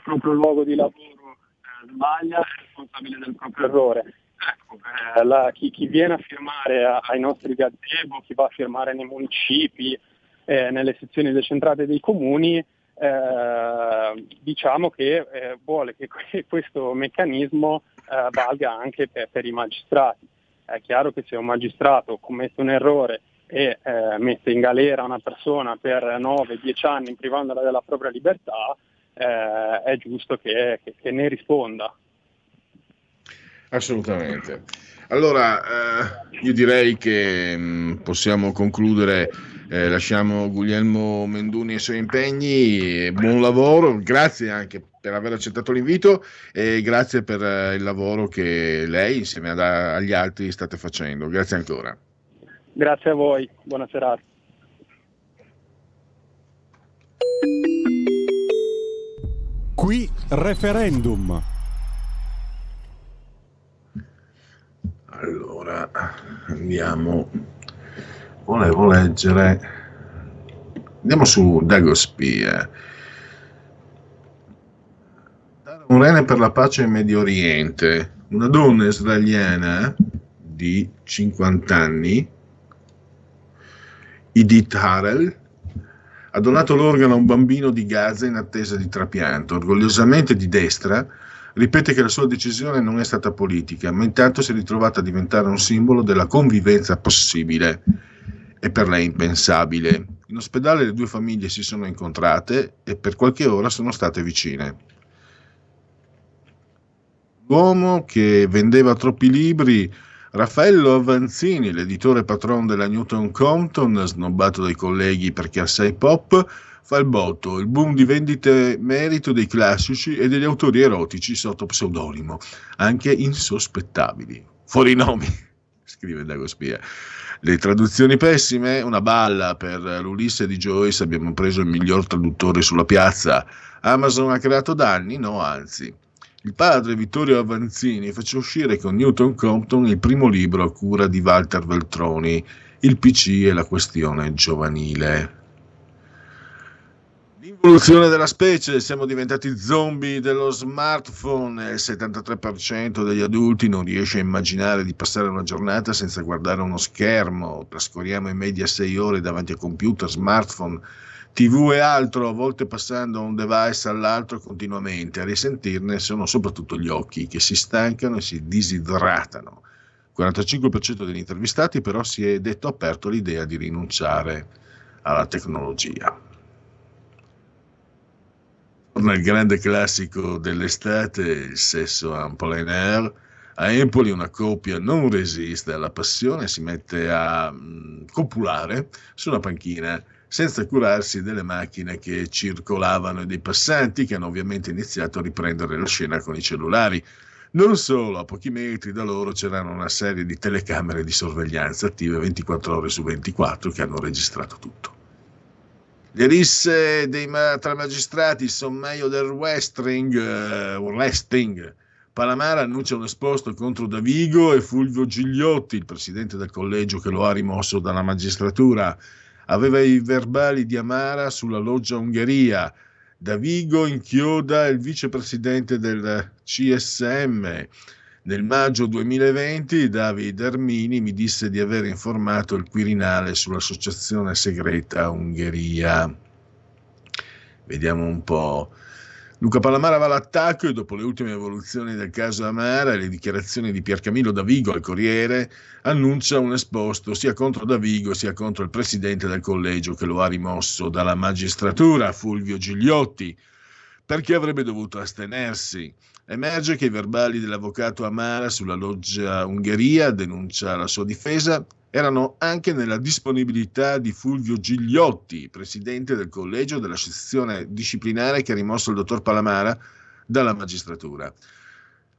proprio luogo di lavoro sbaglia è responsabile del proprio errore. Ecco, chi viene a firmare ai nostri gazebo, chi va a firmare nei municipi, nelle sezioni decentrate dei comuni, diciamo che vuole che questo meccanismo valga anche per i magistrati. È chiaro che se un magistrato commette un errore e mette in galera una persona per 9-10 anni privandola della propria libertà, è giusto che ne risponda. Assolutamente. Allora, io direi che possiamo concludere. Lasciamo Guglielmo Menduni ai suoi impegni. Buon lavoro, grazie anche per aver accettato l'invito e grazie per il lavoro che lei insieme agli altri state facendo. Grazie ancora. Grazie a voi, buona serata. Qui referendum. Allora, andiamo. Volevo leggere. Andiamo su Dagospia. Dare un rene per la pace in Medio Oriente. Una donna israeliana di 50 anni, Idit Harel, ha donato l'organo a un bambino di Gaza in attesa di trapianto. Orgogliosamente di destra, ripete che la sua decisione non è stata politica, ma intanto si è ritrovata a diventare un simbolo della convivenza possibile e per lei impensabile. In ospedale le due famiglie si sono incontrate e per qualche ora sono state vicine. L'uomo che vendeva troppi libri, Raffaello Avanzini, l'editore patron della Newton Compton, snobbato dai colleghi perché assai pop, fa il botto, il boom di vendite merito dei classici e degli autori erotici sotto pseudonimo, anche insospettabili. Fuori i nomi, scrive Dagospia. Le traduzioni pessime, una balla per l'Ulisse di Joyce, abbiamo preso il miglior traduttore sulla piazza. Amazon ha creato danni? No, anzi. Il padre Vittorio Avanzini fece uscire con Newton Compton il primo libro a cura di Walter Veltroni, Il PC e la questione giovanile. L'involuzione della specie, siamo diventati zombie dello smartphone, il 73% degli adulti non riesce a immaginare di passare una giornata senza guardare uno schermo, trascorriamo in media 6 ore davanti a computer, smartphone, TV e altro, a volte passando da un device all'altro continuamente. A risentirne sono soprattutto gli occhi che si stancano e si disidratano. Il 45% degli intervistati però si è detto aperto all'idea di rinunciare alla tecnologia. Torna il grande classico dell'estate, il sesso en plein air. A Empoli una coppia non resiste alla passione e si mette a copulare su una panchina senza curarsi delle macchine che circolavano e dei passanti che hanno ovviamente iniziato a riprendere la scena con i cellulari. Non solo, a pochi metri da loro c'erano una serie di telecamere di sorveglianza attive 24 ore su 24 che hanno registrato tutto. Le risse tra magistrati sono meglio del wrestling. Palamara annuncia un esposto contro Davigo e Fulvio Gigliotti, il presidente del collegio che lo ha rimosso dalla magistratura. Aveva i verbali di Amara sulla loggia Ungheria. Davigo inchioda il vicepresidente del CSM. Nel maggio 2020 David Ermini mi disse di aver informato il Quirinale sull'associazione segreta Ungheria. Vediamo un po'. Luca Palamara va all'attacco e dopo le ultime evoluzioni del caso Amara e le dichiarazioni di Piercamillo Davigo al Corriere annuncia un esposto sia contro Davigo sia contro il presidente del collegio che lo ha rimosso dalla magistratura, Fulvio Gigliotti, perché avrebbe dovuto astenersi. Emerge che i verbali dell'avvocato Amara sulla loggia Ungheria, denuncia la sua difesa, erano anche nella disponibilità di Fulvio Gigliotti, presidente del collegio della sezione disciplinare che ha rimosso il dottor Palamara dalla magistratura.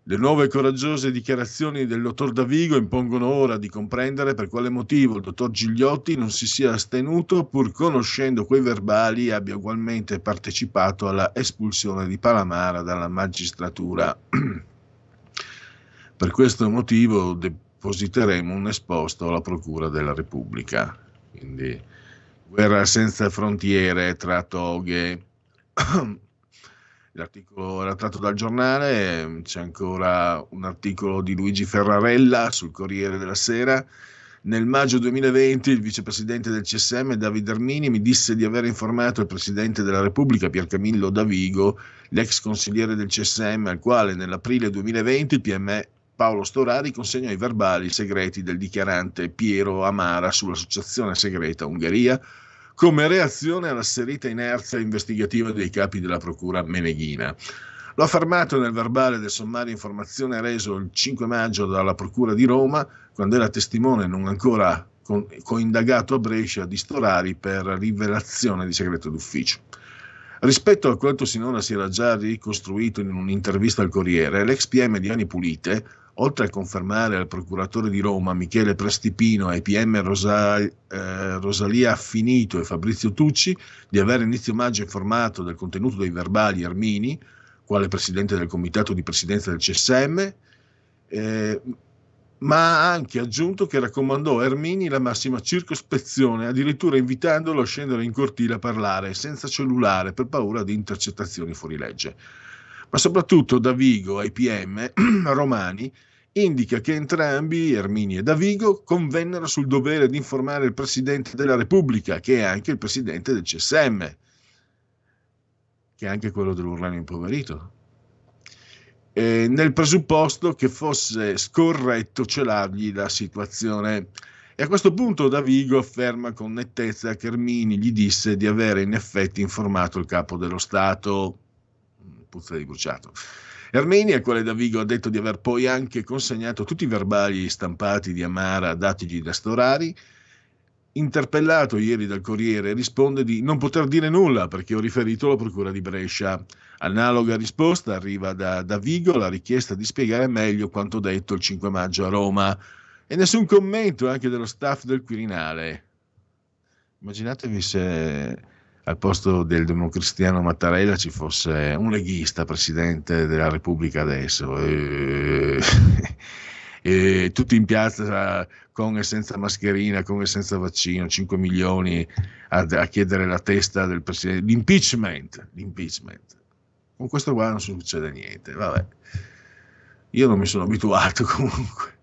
Le nuove e coraggiose dichiarazioni del dottor Davigo impongono ora di comprendere per quale motivo il dottor Gigliotti non si sia astenuto pur conoscendo quei verbali e abbia ugualmente partecipato alla espulsione di Palamara dalla magistratura. Per questo motivo depositeremo un esposto alla Procura della Repubblica. Quindi guerra senza frontiere tra toghe. L'articolo era tratto dal giornale, c'è ancora un articolo di Luigi Ferrarella sul Corriere della Sera. Nel maggio 2020 il vicepresidente del CSM David Ermini mi disse di aver informato il presidente della Repubblica Piercamillo Davigo, l'ex consigliere del CSM, al quale nell'aprile 2020 il PM Paolo Storari consegnò i verbali segreti del dichiarante Piero Amara sull'associazione segreta Ungheria, come reazione all'asserita inerzia investigativa dei capi della procura meneghina. L'ho affermato nel verbale del sommario informazione reso il 5 maggio dalla procura di Roma, quando era testimone non ancora coindagato a Brescia di Storari per rivelazione di segreto d'ufficio. Rispetto a quanto sinora si era già ricostruito in un'intervista al Corriere, l'ex PM di Ani Pulite, oltre a confermare al procuratore di Roma Michele Prestipino e ai PM Rosalia Affinito e Fabrizio Tucci di aver inizio maggio informato del contenuto dei verbali Ermini, quale presidente del comitato di presidenza del CSM, ma ha anche aggiunto che raccomandò a Ermini la massima circospezione, addirittura invitandolo a scendere in cortile a parlare senza cellulare per paura di intercettazioni fuori legge. Ma soprattutto Davigo ai PM romani indica che entrambi, Ermini e Davigo, convennero sul dovere di informare il Presidente della Repubblica, che è anche il Presidente del CSM, che è anche quello dell'uranio impoverito, nel presupposto che fosse scorretto celargli la situazione. E a questo punto Davigo afferma con nettezza che Ermini gli disse di avere in effetti informato il capo dello Stato. Puzza di bruciato. Ermini, al quale Davigo ha detto di aver poi anche consegnato tutti i verbali stampati di Amara datigli da Storari, interpellato ieri dal Corriere, risponde di non poter dire nulla perché ho riferito alla Procura di Brescia. Analoga risposta arriva da Davigo, la richiesta di spiegare meglio quanto detto il 5 maggio a Roma, e nessun commento anche dello staff del Quirinale. Immaginatevi se al posto del democristiano Mattarella ci fosse un leghista presidente della Repubblica adesso, e tutti in piazza con e senza mascherina, con e senza vaccino, 5 milioni a chiedere la testa del presidente, l'impeachment. Con questo qua non succede niente, vabbè, io non mi sono abituato comunque.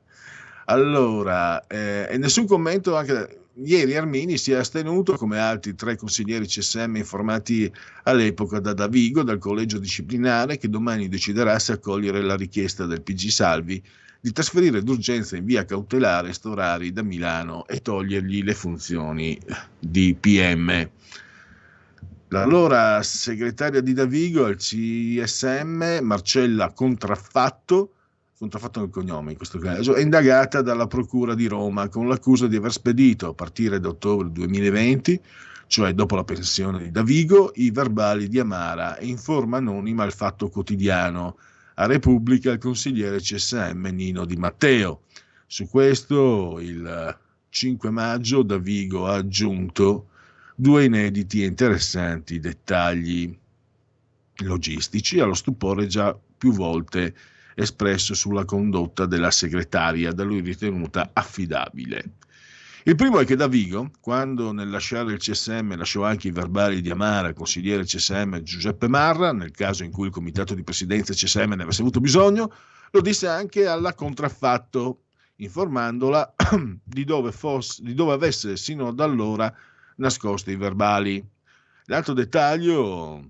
Allora, e nessun commento anche. Ieri Ermini si è astenuto, come altri 3 consiglieri CSM informati all'epoca da Davigo, dal collegio disciplinare, che domani deciderà se accogliere la richiesta del PG Salvi di trasferire d'urgenza in via cautelare Storari da Milano e togliergli le funzioni di PM. L'allora segretaria di Davigo al CSM, Marcella Contraffatto nel cognome in questo caso, è indagata dalla Procura di Roma con l'accusa di aver spedito a partire da ottobre 2020, cioè dopo la pensione di Davigo, i verbali di Amara e in forma anonima al Fatto Quotidiano, a Repubblica il consigliere CSM Nino Di Matteo. Su questo il 5 maggio Davigo ha aggiunto 2 inediti e interessanti dettagli logistici allo stupore già più volte espresso sulla condotta della segretaria da lui ritenuta affidabile. Il primo è che Davigo, quando nel lasciare il CSM lasciò anche i verbali di Amara al consigliere CSM Giuseppe Marra, nel caso in cui il comitato di presidenza CSM ne avesse avuto bisogno, lo disse anche alla Contraffatto, informandola di dove avesse sino ad allora nascosto i verbali. L'altro dettaglio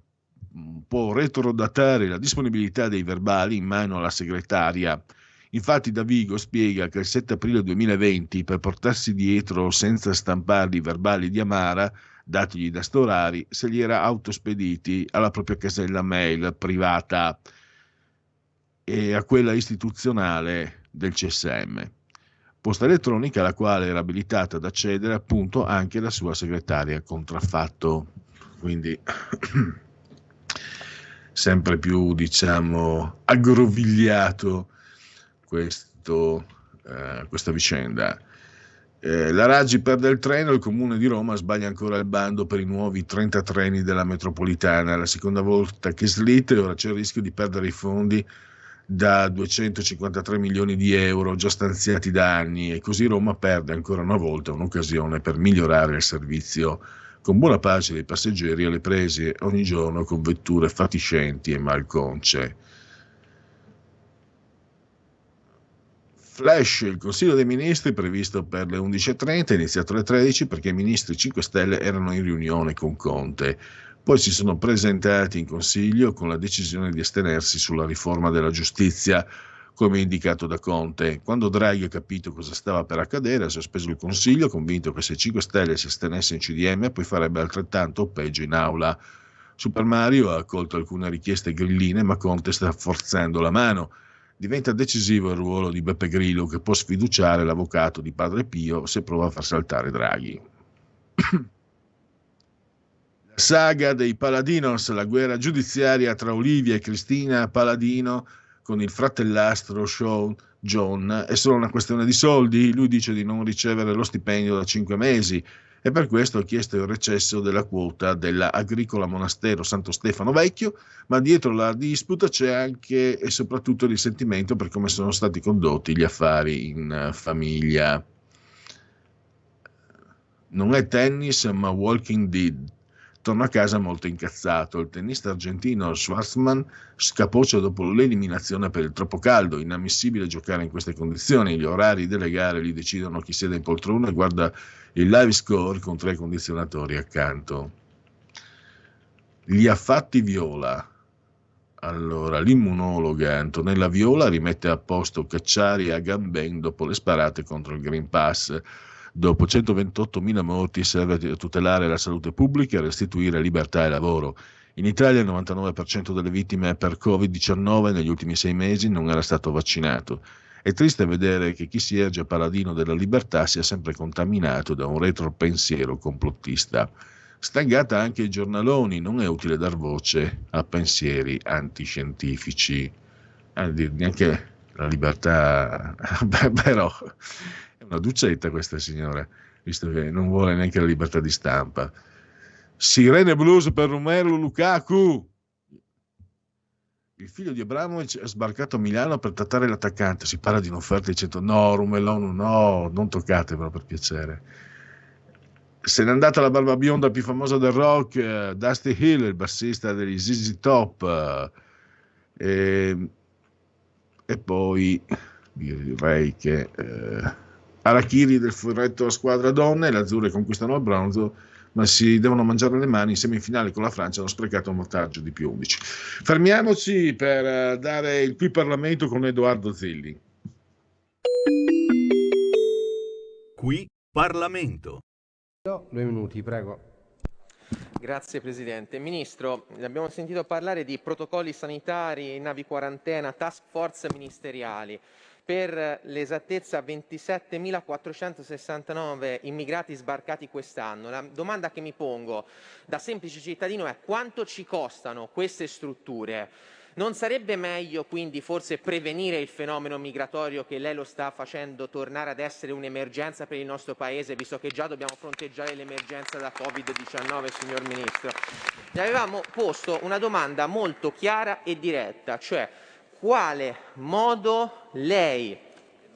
può retrodatare la disponibilità dei verbali in mano alla segretaria. Infatti Davigo spiega che il 7 aprile 2020, per portarsi dietro senza stamparli i verbali di Amara, datigli da Storari, se li era autospediti alla propria casella mail privata e a quella istituzionale del CSM. Posta elettronica alla quale era abilitata ad accedere appunto anche la sua segretaria Contraffatto. Quindi sempre più, aggrovigliato questa vicenda. La Raggi perde il treno, il Comune di Roma sbaglia ancora il bando per i nuovi 30 treni della metropolitana, la seconda volta che slitta e ora c'è il rischio di perdere i fondi da 253 milioni di euro già stanziati da anni, e così Roma perde ancora una volta un'occasione per migliorare il servizio con buona pace dei passeggeri alle prese ogni giorno con vetture fatiscenti e malconce. Flash, il Consiglio dei Ministri previsto per le 11.30 è iniziato alle 13 perché i ministri 5 Stelle erano in riunione con Conte. Poi si sono presentati in Consiglio con la decisione di astenersi sulla riforma della giustizia, come indicato da Conte. Quando Draghi ha capito cosa stava per accadere, ha sospeso il Consiglio, convinto che se 5 Stelle si astenesse in CDM poi farebbe altrettanto o peggio in aula. Super Mario ha accolto alcune richieste grilline, ma Conte sta forzando la mano. Diventa decisivo il ruolo di Beppe Grillo, che può sfiduciare l'avvocato di Padre Pio se prova a far saltare Draghi. La saga dei Paladinos, la guerra giudiziaria tra Olivia e Cristina Paladino con il fratellastro Sean John è solo una questione di soldi. Lui dice di non ricevere lo stipendio da 5 mesi e per questo ha chiesto il recesso della quota della Agricola Monastero Santo Stefano Vecchio, ma dietro la disputa c'è anche e soprattutto il risentimento per come sono stati condotti gli affari in famiglia. Non è tennis, ma Walking Dead. Torna a casa molto incazzato. Il tennista argentino Schwartzman scapoccia dopo l'eliminazione per il troppo caldo. Inammissibile giocare in queste condizioni. Gli orari delle gare li decidono chi siede in poltrona e guarda il live score con 3 condizionatori accanto. Li ha fatti Viola. Allora, l'immunologa Antonella Viola rimette a posto Cacciari e Agamben dopo le sparate contro il Green Pass. Dopo 128.000 morti serve a tutelare la salute pubblica e a restituire libertà e lavoro. In Italia il 99% delle vittime per Covid-19 negli ultimi 6 mesi non era stato vaccinato. È triste vedere che chi si erge paladino della libertà sia sempre contaminato da un retropensiero complottista. Stangata anche i giornaloni, non è utile dar voce a pensieri antiscientifici. Neanche la libertà, però... Una ducetta questa signora, visto che non vuole neanche la libertà di stampa. Sirene blues per Romelu Lukaku. Il figlio di Abramovic è sbarcato a Milano per trattare l'attaccante. Si parla di un'offerta di 100. No, Romelonu, no, non toccatevelo per piacere. Se n'è andata la barba bionda più famosa del rock, Dusty Hill, il bassista degli ZZ Top. E poi direi che... Arachiri del furetto a squadra donne, le azzurre conquistano il bronzo, ma si devono mangiare le mani. In semifinale con la Francia hanno sprecato un vantaggio di più 11. Fermiamoci per dare il qui Parlamento con Edoardo Zilli. Qui Parlamento. 2 minuti, prego. Grazie Presidente. Ministro, abbiamo sentito parlare di protocolli sanitari, navi quarantena, task force ministeriali. Per l'esattezza 27.469 immigrati sbarcati quest'anno. La domanda che mi pongo da semplice cittadino è: quanto ci costano queste strutture? Non sarebbe meglio quindi forse prevenire il fenomeno migratorio che lei lo sta facendo tornare ad essere un'emergenza per il nostro Paese, visto che già dobbiamo fronteggiare l'emergenza da Covid-19, signor Ministro? Le avevamo posto una domanda molto chiara e diretta, cioè con quale modo lei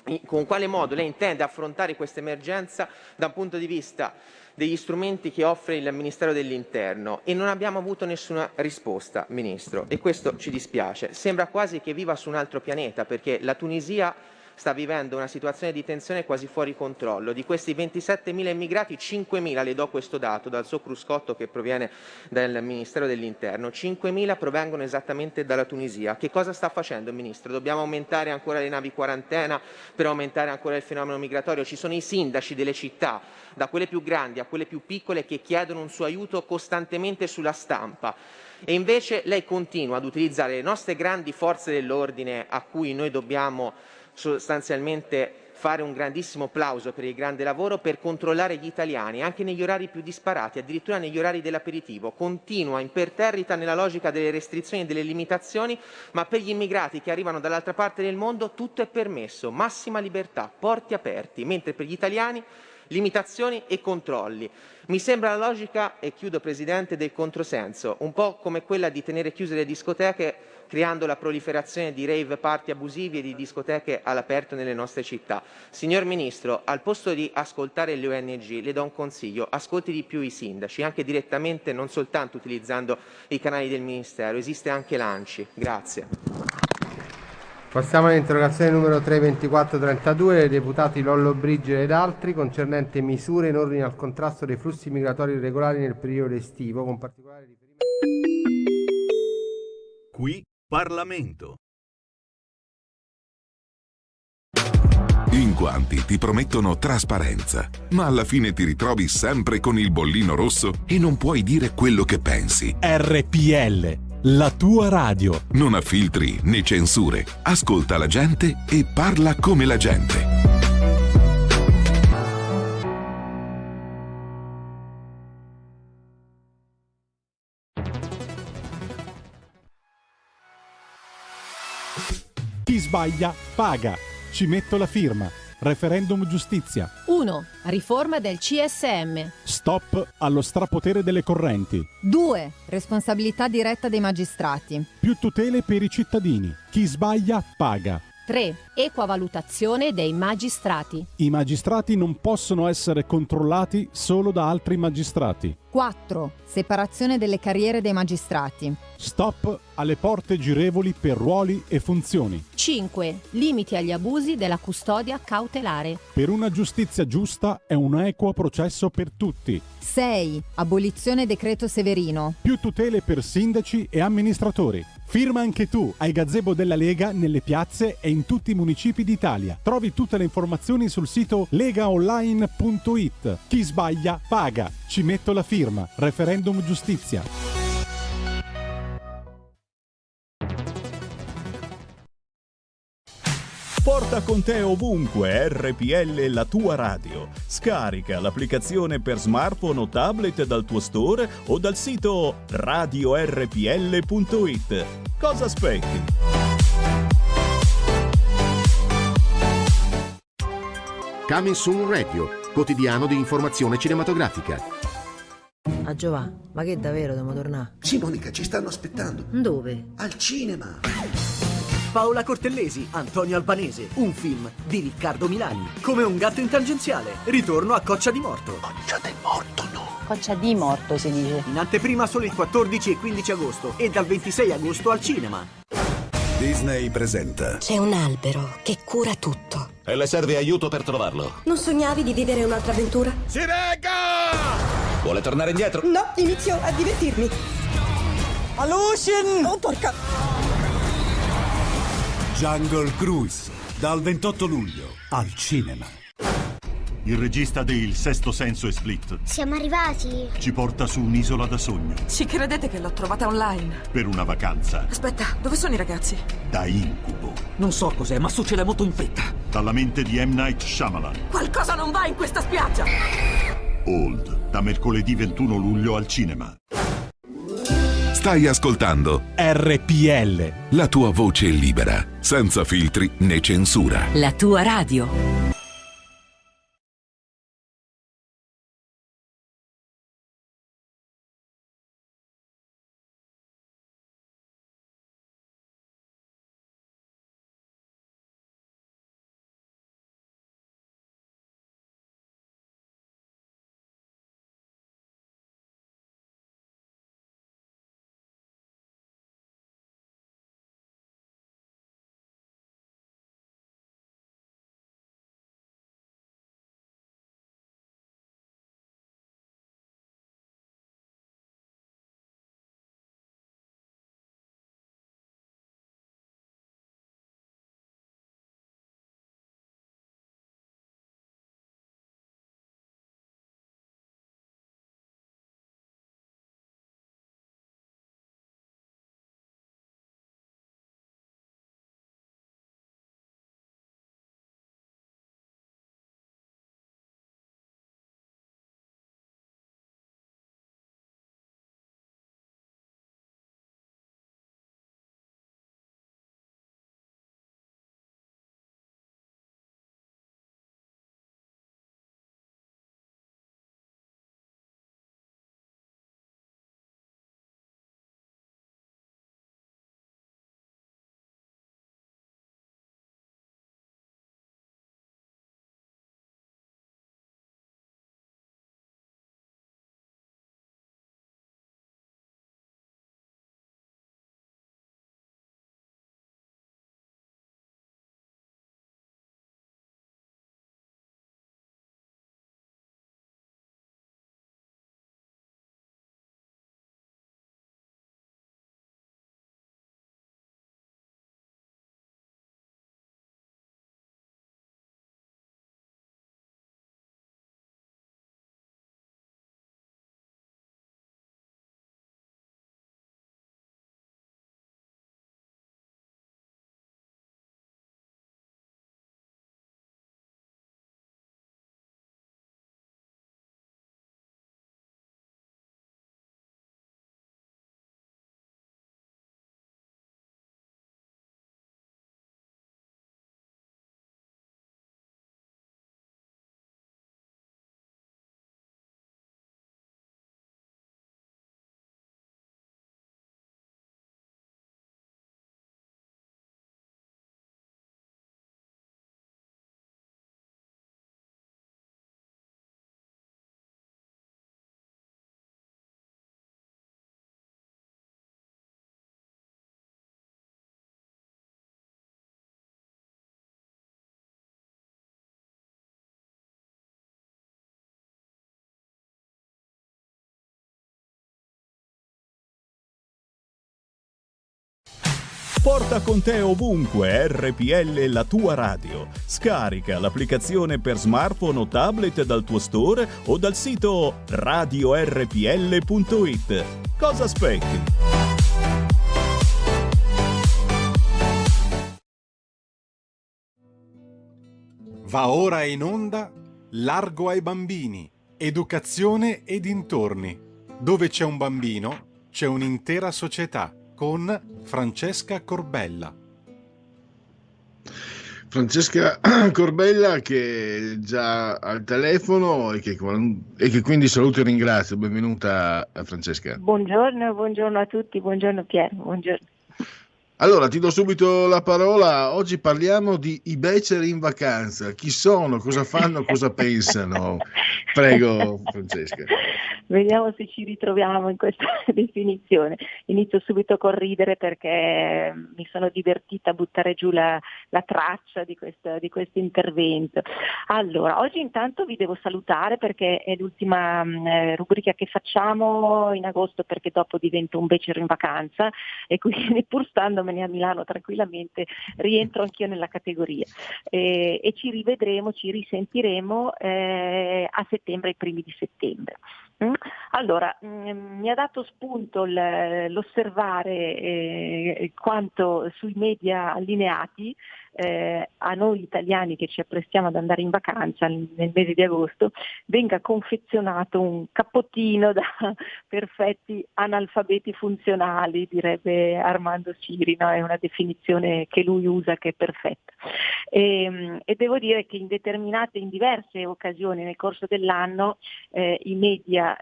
intende affrontare questa emergenza da un punto di vista degli strumenti che offre il Ministero dell'Interno, e non abbiamo avuto nessuna risposta, Ministro, e questo ci dispiace. Sembra quasi che viva su un altro pianeta, perché la Tunisia sta vivendo una situazione di tensione quasi fuori controllo. Di questi 27.000 immigrati, 5.000, le do questo dato dal suo cruscotto che proviene dal Ministero dell'Interno, 5.000 provengono esattamente dalla Tunisia. Che cosa sta facendo il Ministro? Dobbiamo aumentare ancora le navi quarantena per aumentare ancora il fenomeno migratorio? Ci sono i sindaci delle città, da quelle più grandi a quelle più piccole, che chiedono un suo aiuto costantemente sulla stampa. E invece lei continua ad utilizzare le nostre grandi forze dell'ordine, a cui noi dobbiamo sostanzialmente fare un grandissimo plauso per il grande lavoro, per controllare gli italiani anche negli orari più disparati, addirittura negli orari dell'aperitivo. Continua imperterrita nella logica delle restrizioni e delle limitazioni, ma per gli immigrati che arrivano dall'altra parte del mondo tutto è permesso, massima libertà, porti aperti, mentre per gli italiani limitazioni e controlli. Mi sembra la logica, e chiudo Presidente, del controsenso, un po' come quella di tenere chiuse le discoteche, creando la proliferazione di rave party abusivi e di discoteche all'aperto nelle nostre città. Signor Ministro, al posto di ascoltare le ONG, le do un consiglio: ascolti di più i sindaci, anche direttamente, non soltanto utilizzando i canali del Ministero. Esiste anche l'ANCI. Grazie. Passiamo all'interrogazione numero 32432 dei deputati Lollo Brigida ed altri, concernente misure in ordine al contrasto dei flussi migratori irregolari nel periodo estivo, con particolare riferimento... Qui Parlamento. In quanti ti promettono trasparenza, ma alla fine ti ritrovi sempre con il bollino rosso e non puoi dire quello che pensi. RPL, la tua radio. Non ha filtri né censure. Ascolta la gente e parla come la gente. Chi sbaglia paga. Ci metto la firma. referendum giustizia. 1. Riforma del CSM. Stop allo strapotere delle correnti. 2. Responsabilità diretta dei magistrati. Più tutele per i cittadini. Chi sbaglia paga. 3. Equa valutazione dei magistrati. I magistrati non possono essere controllati solo da altri magistrati. 4. Separazione delle carriere dei magistrati. Stop alle porte girevoli per ruoli e funzioni. 5. Limiti agli abusi della custodia cautelare. Per una giustizia giusta e un equo processo per tutti. 6. Abolizione decreto Severino. Più tutele per sindaci e amministratori. Firma anche tu ai gazebo della Lega nelle piazze e in tutti i municipi d'Italia. Trovi tutte le informazioni sul sito legaonline.it. Chi sbaglia paga. Ci metto la firma. Referendum giustizia. Porta con te ovunque RPL la tua radio. Scarica l'applicazione per smartphone o tablet dal tuo store o dal sito radiorpl.it. Cosa aspetti? Coming Soon Radio, quotidiano di informazione cinematografica. Ah Giova, ma che davvero dobbiamo tornare? Sì, Monica, ci stanno aspettando. Dove? Al cinema. Paola Cortellesi, Antonio Albanese, un film di Riccardo Milani. Come un gatto in tangenziale, ritorno a Coccia di Morto. Coccia del Morto, no. Coccia di Morto si dice. In anteprima solo il 14 e 15 agosto e dal 26 agosto al cinema. Disney presenta. C'è un albero che cura tutto. E le serve aiuto per trovarlo. Non sognavi di vivere un'altra avventura? Si regga! Vuole tornare indietro? No, inizio a divertirmi. Alucin! Oh, porca! Jungle Cruise, dal 28 luglio al cinema. Il regista di Il Sesto Senso e Split Siamo arrivati. ci porta su un'isola da sogno Ci credete che l'ho trovata online? per una vacanza Aspetta, dove sono i ragazzi? da incubo. Non so cos'è, ma succede molto in fretta. Dalla mente di M. Night Shyamalan. Qualcosa non va in questa spiaggia! Old, da mercoledì 21 luglio al cinema. Stai ascoltando RPL. la tua voce libera, senza filtri né censura. La tua radio. Porta con te ovunque RPL la tua radio. Scarica l'applicazione per smartphone o tablet dal tuo store o dal sito radiorpl.it. Cosa aspetti? Va ora in onda Largo ai bambini, educazione e dintorni. Dove c'è un bambino, c'è un'intera società, con Francesca Corbella. Francesca Corbella che è già al telefono e che quindi saluto e ringrazio. Benvenuta Francesca. Buongiorno a tutti, buongiorno Pier, buongiorno. Allora, ti do subito la parola. Oggi parliamo di i beceri in vacanza. Chi sono, cosa fanno, cosa pensano? Prego, Francesca. Vediamo se ci ritroviamo in questa definizione. Inizio subito col ridere perché mi sono divertita a buttare giù la traccia di questo intervento. Allora, oggi intanto vi devo salutare perché è l'ultima rubrica che facciamo in agosto, perché dopo divento un becero in vacanza e quindi pur standomene a Milano tranquillamente rientro anch'io nella categoria e ci rivedremo, ci risentiremo a settembre, ai primi di settembre. Allora, mi ha dato spunto l'osservare quanto sui media allineati a noi italiani che ci apprestiamo ad andare in vacanza nel mese di agosto venga confezionato un cappottino da perfetti analfabeti funzionali, direbbe Armando Siri, no? È una definizione che lui usa, che è perfetta. E devo dire che in diverse occasioni nel corso dell'anno i media,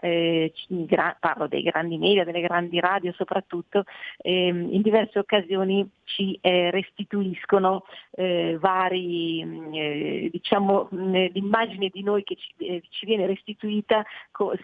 parlo dei grandi media, delle grandi radio soprattutto, in diverse occasioni ci restituiscono l'immagine di noi che ci viene restituita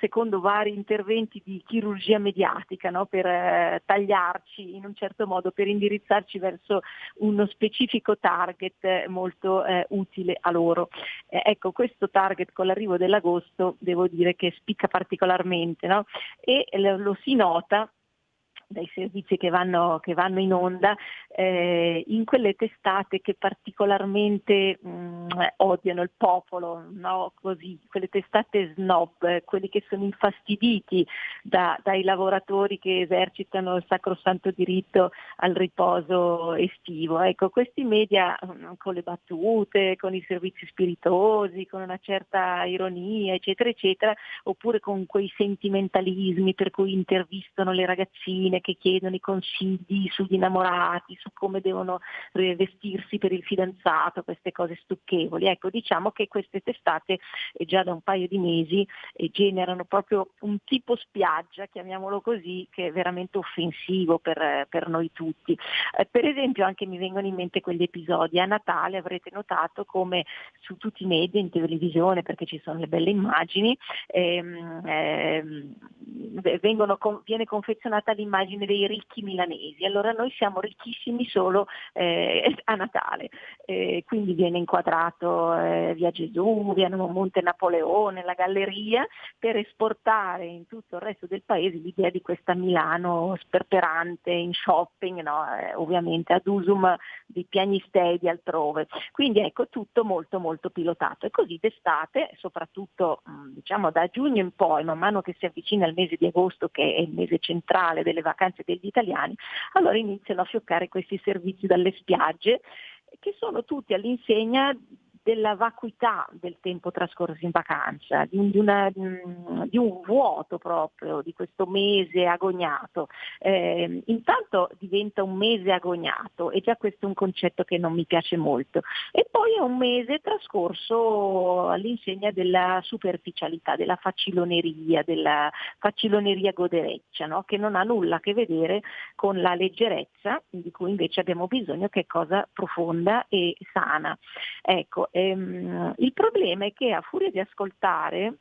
secondo vari interventi di chirurgia mediatica, no? Per tagliarci in un certo modo, per indirizzarci verso uno specifico target molto utile a loro. Ecco, questo target con l'arrivo dell'agosto devo dire che spicca particolarmente, no? E lo si nota dai servizi che vanno in onda in quelle testate che particolarmente odiano il popolo, no? Così, quelle testate snob, quelli che sono infastiditi dai lavoratori che esercitano il sacrosanto diritto al riposo estivo. Ecco, questi media con le battute, con i servizi spiritosi, con una certa ironia, eccetera, eccetera, oppure con quei sentimentalismi per cui intervistano le ragazzine che chiedono i consigli sugli innamorati, su come devono vestirsi per il fidanzato, queste cose stucchevoli. Ecco, diciamo che queste testate già da un paio di mesi generano proprio un tipo spiaggia, chiamiamolo così, che è veramente offensivo per noi tutti. Per esempio anche mi vengono in mente quegli episodi a Natale, avrete notato come su tutti i media, in televisione, perché ci sono le belle immagini, viene confezionata l'immagine dei ricchi milanesi. Allora noi siamo ricchissimi solo a Natale, quindi viene inquadrato via Gesù, via Monte Napoleone, la Galleria, per esportare in tutto il resto del paese l'idea di questa Milano sperperante in shopping, no? Ovviamente ad usum di piagnistei altrove. Quindi ecco, tutto molto molto pilotato. E così d'estate, soprattutto diciamo da giugno in poi, man mano che si avvicina il mese di agosto, che è il mese centrale delle vacanze degli italiani, allora iniziano a fioccare questi servizi dalle spiagge che sono tutti all'insegna della vacuità del tempo trascorso in vacanza, di un vuoto proprio di questo mese agognato. Intanto diventa un mese agognato e già questo è un concetto che non mi piace molto, e poi è un mese trascorso all'insegna della superficialità, della faciloneria godereccia, no? Che non ha nulla a che vedere con la leggerezza di cui invece abbiamo bisogno, che è cosa profonda e sana. Ecco, il problema è che a furia di ascoltare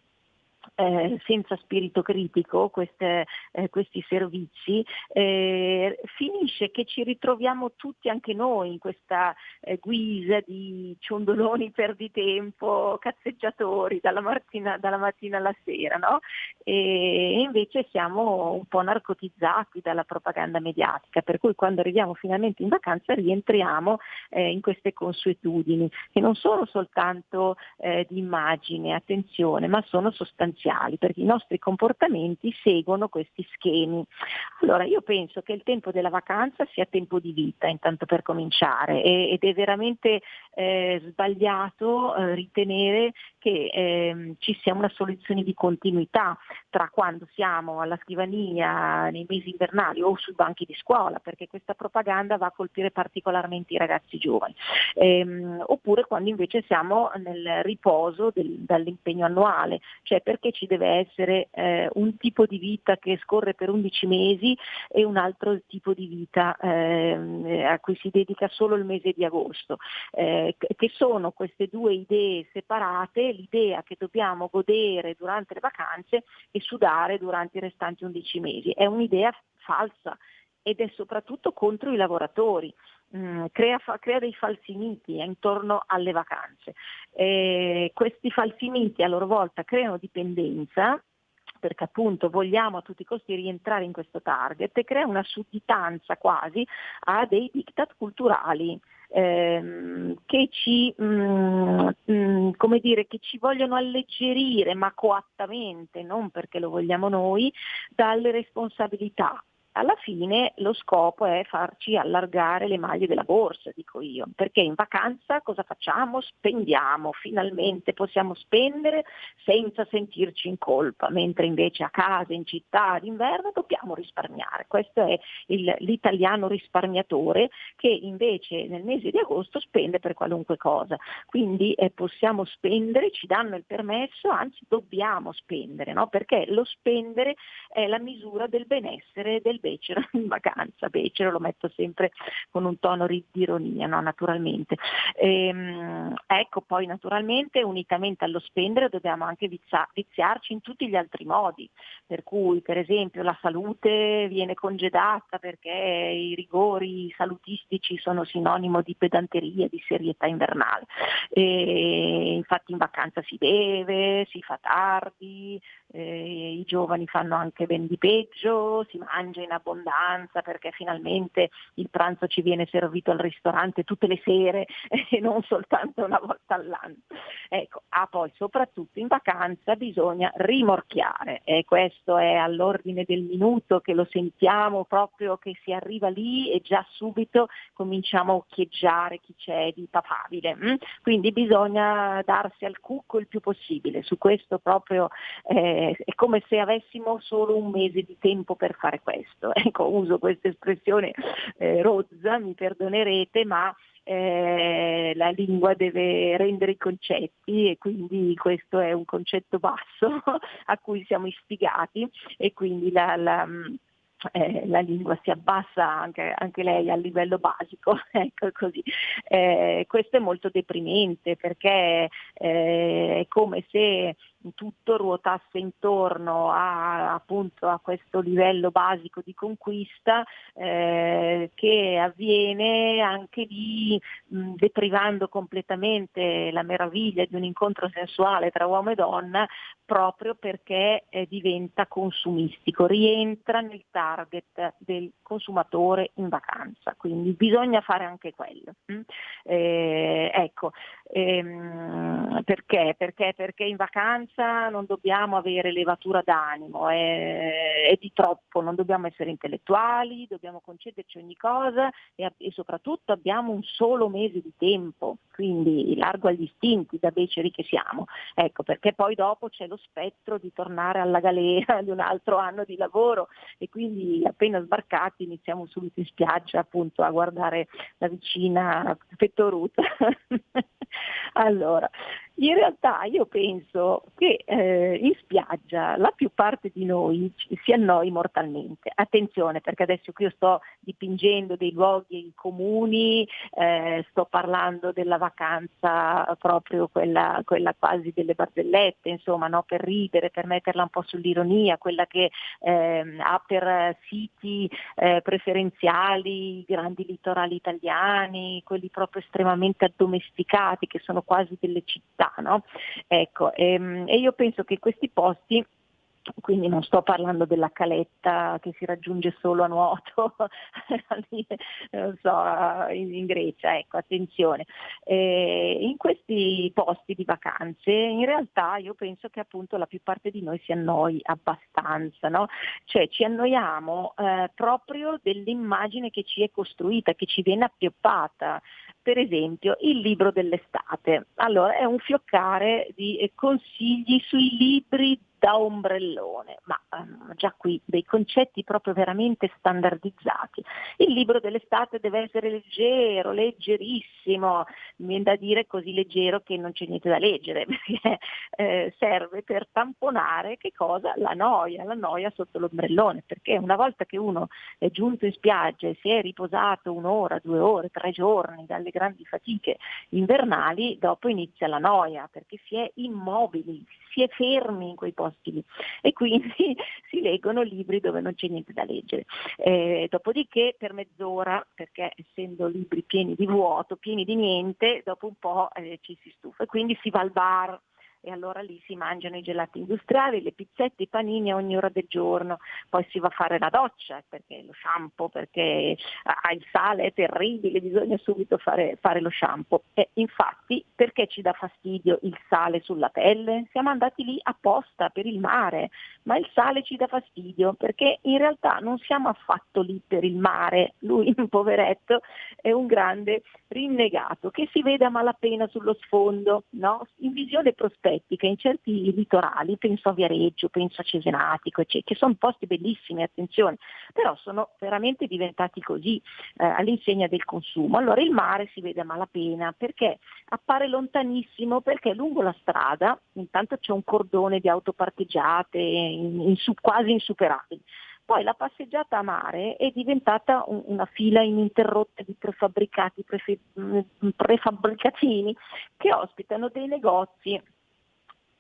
senza spirito critico questi servizi, finisce che ci ritroviamo tutti anche noi in questa guisa di ciondoloni perditempo, cazzeggiatori dalla mattina alla sera, no? E invece siamo un po' narcotizzati dalla propaganda mediatica, per cui quando arriviamo finalmente in vacanza rientriamo in queste consuetudini che non sono soltanto di immagine, attenzione, ma sono sostanziali, perché i nostri comportamenti seguono questi schemi. Allora io penso che il tempo della vacanza sia tempo di vita, intanto per cominciare, ed è veramente sbagliato ritenere che ci sia una soluzione di continuità tra quando siamo alla scrivania nei mesi invernali o sui banchi di scuola, perché questa propaganda va a colpire particolarmente i ragazzi giovani, oppure quando invece siamo nel riposo dall'impegno annuale, cioè perché ci deve essere un tipo di vita che scorre per 11 mesi e un altro tipo di vita a cui si dedica solo il mese di agosto, che sono queste due idee separate, l'idea che dobbiamo godere durante le vacanze e sudare durante i restanti 11 mesi. È un'idea falsa ed è soprattutto contro i lavoratori. Crea dei falsi miti intorno alle vacanze. Questi falsi miti a loro volta creano dipendenza, perché appunto vogliamo a tutti i costi rientrare in questo target, e crea una sudditanza quasi a dei diktat culturali che ci che ci vogliono alleggerire, ma coattamente, non perché lo vogliamo noi, dalle responsabilità. Alla fine lo scopo è farci allargare le maglie della borsa, dico io, perché in vacanza cosa facciamo? Spendiamo, finalmente possiamo spendere senza sentirci in colpa, mentre invece a casa, in città, d'inverno dobbiamo risparmiare. Questo è l'italiano risparmiatore che invece nel mese di agosto spende per qualunque cosa. Quindi possiamo spendere, ci danno il permesso, anzi dobbiamo spendere, no? Perché lo spendere è la misura del benessere del becero in vacanza. Becero lo metto sempre con un tono di ironia, no? Naturalmente. Ecco, poi naturalmente unitamente allo spendere dobbiamo anche viziarci in tutti gli altri modi, per cui per esempio la salute viene congedata perché i rigori salutistici sono sinonimo di pedanteria, di serietà invernale, e infatti in vacanza si beve, si fa tardi, i giovani fanno anche ben di peggio, si mangia in abbondanza perché finalmente il pranzo ci viene servito al ristorante tutte le sere e non soltanto una volta all'anno. Ecco, poi soprattutto in vacanza bisogna rimorchiare, e questo è all'ordine del minuto, che lo sentiamo proprio che si arriva lì e già subito cominciamo a occhieggiare chi c'è di papabile. Quindi bisogna darsi al cucco il più possibile, su questo proprio è come se avessimo solo un mese di tempo per fare questo. Ecco, uso questa espressione rozza, mi perdonerete, ma la lingua deve rendere i concetti, e quindi questo è un concetto basso a cui siamo istigati, e quindi la lingua si abbassa anche lei al livello basico, ecco così. Questo è molto deprimente, perché è come se tutto ruotasse intorno appunto a questo livello basico di conquista che avviene anche lì deprivando completamente la meraviglia di un incontro sensuale tra uomo e donna, proprio perché diventa consumistico, rientra nel target del consumatore in vacanza, quindi bisogna fare anche quello. Ecco, perché in vacanza non dobbiamo avere levatura d'animo, è di troppo, non dobbiamo essere intellettuali, dobbiamo concederci ogni cosa e soprattutto abbiamo un solo mese di tempo, quindi largo agli istinti da beceri che siamo. Ecco, perché poi dopo c'è lo spettro di tornare alla galera di un altro anno di lavoro, e quindi appena sbarcati iniziamo subito in spiaggia appunto a guardare la vicina pettoruta. Allora, In realtà io penso che in spiaggia la più parte di noi si annoi mortalmente. Attenzione, perché adesso qui io sto dipingendo dei luoghi comuni, sto parlando della vacanza proprio quella quasi delle barzellette, insomma, no? Per ridere, per metterla un po' sull'ironia, quella che ha per siti preferenziali i grandi litorali italiani, quelli proprio estremamente addomesticati, che sono quasi delle città. No? Ecco, e io penso che questi posti, quindi non sto parlando della caletta che si raggiunge solo a nuoto non so, in Grecia, ecco, attenzione, in questi posti di vacanze in realtà io penso che appunto la più parte di noi si annoi abbastanza, no? Cioè ci annoiamo proprio dell'immagine che ci è costruita, che ci viene appioppata. Per esempio il libro dell'estate, allora è un fioccare di consigli sui libri da ombrellone, ma già qui dei concetti proprio veramente standardizzati. Il libro dell'estate deve essere leggero, leggerissimo, mi viene da dire così leggero che non c'è niente da leggere, perché serve per tamponare che cosa? La noia sotto l'ombrellone, perché una volta che uno è giunto in spiaggia e si è riposato 1 ora, 2 ore, 3 giorni dalle grandi fatiche invernali, dopo inizia la noia, perché si è immobili, si è fermi in quei posti lì e quindi si leggono libri dove non c'è niente da leggere. Dopodiché per mezz'ora, perché essendo libri pieni di vuoto, pieni di niente, dopo un po' ci si stufa e quindi si va al bar. E allora lì si mangiano i gelati industriali, le pizzette, i panini a ogni ora del giorno, poi si va a fare la doccia, perché lo shampoo, perché il sale è terribile, bisogna subito fare lo shampoo. E infatti perché ci dà fastidio il sale sulla pelle? Siamo andati lì apposta per il mare, ma il sale ci dà fastidio perché in realtà non siamo affatto lì per il mare, lui, un poveretto, è un grande rinnegato che si vede a malapena sullo sfondo, no? In visione prospettica in certi litorali, penso a Viareggio, penso a Cesenatico, che sono posti bellissimi, attenzione, però sono veramente diventati così all'insegna del consumo. Allora il mare si vede a malapena perché appare lontanissimo, perché lungo la strada intanto c'è un cordone di auto parcheggiate quasi insuperabili. Poi la passeggiata a mare è diventata una fila ininterrotta di prefabbricatini che ospitano dei negozi,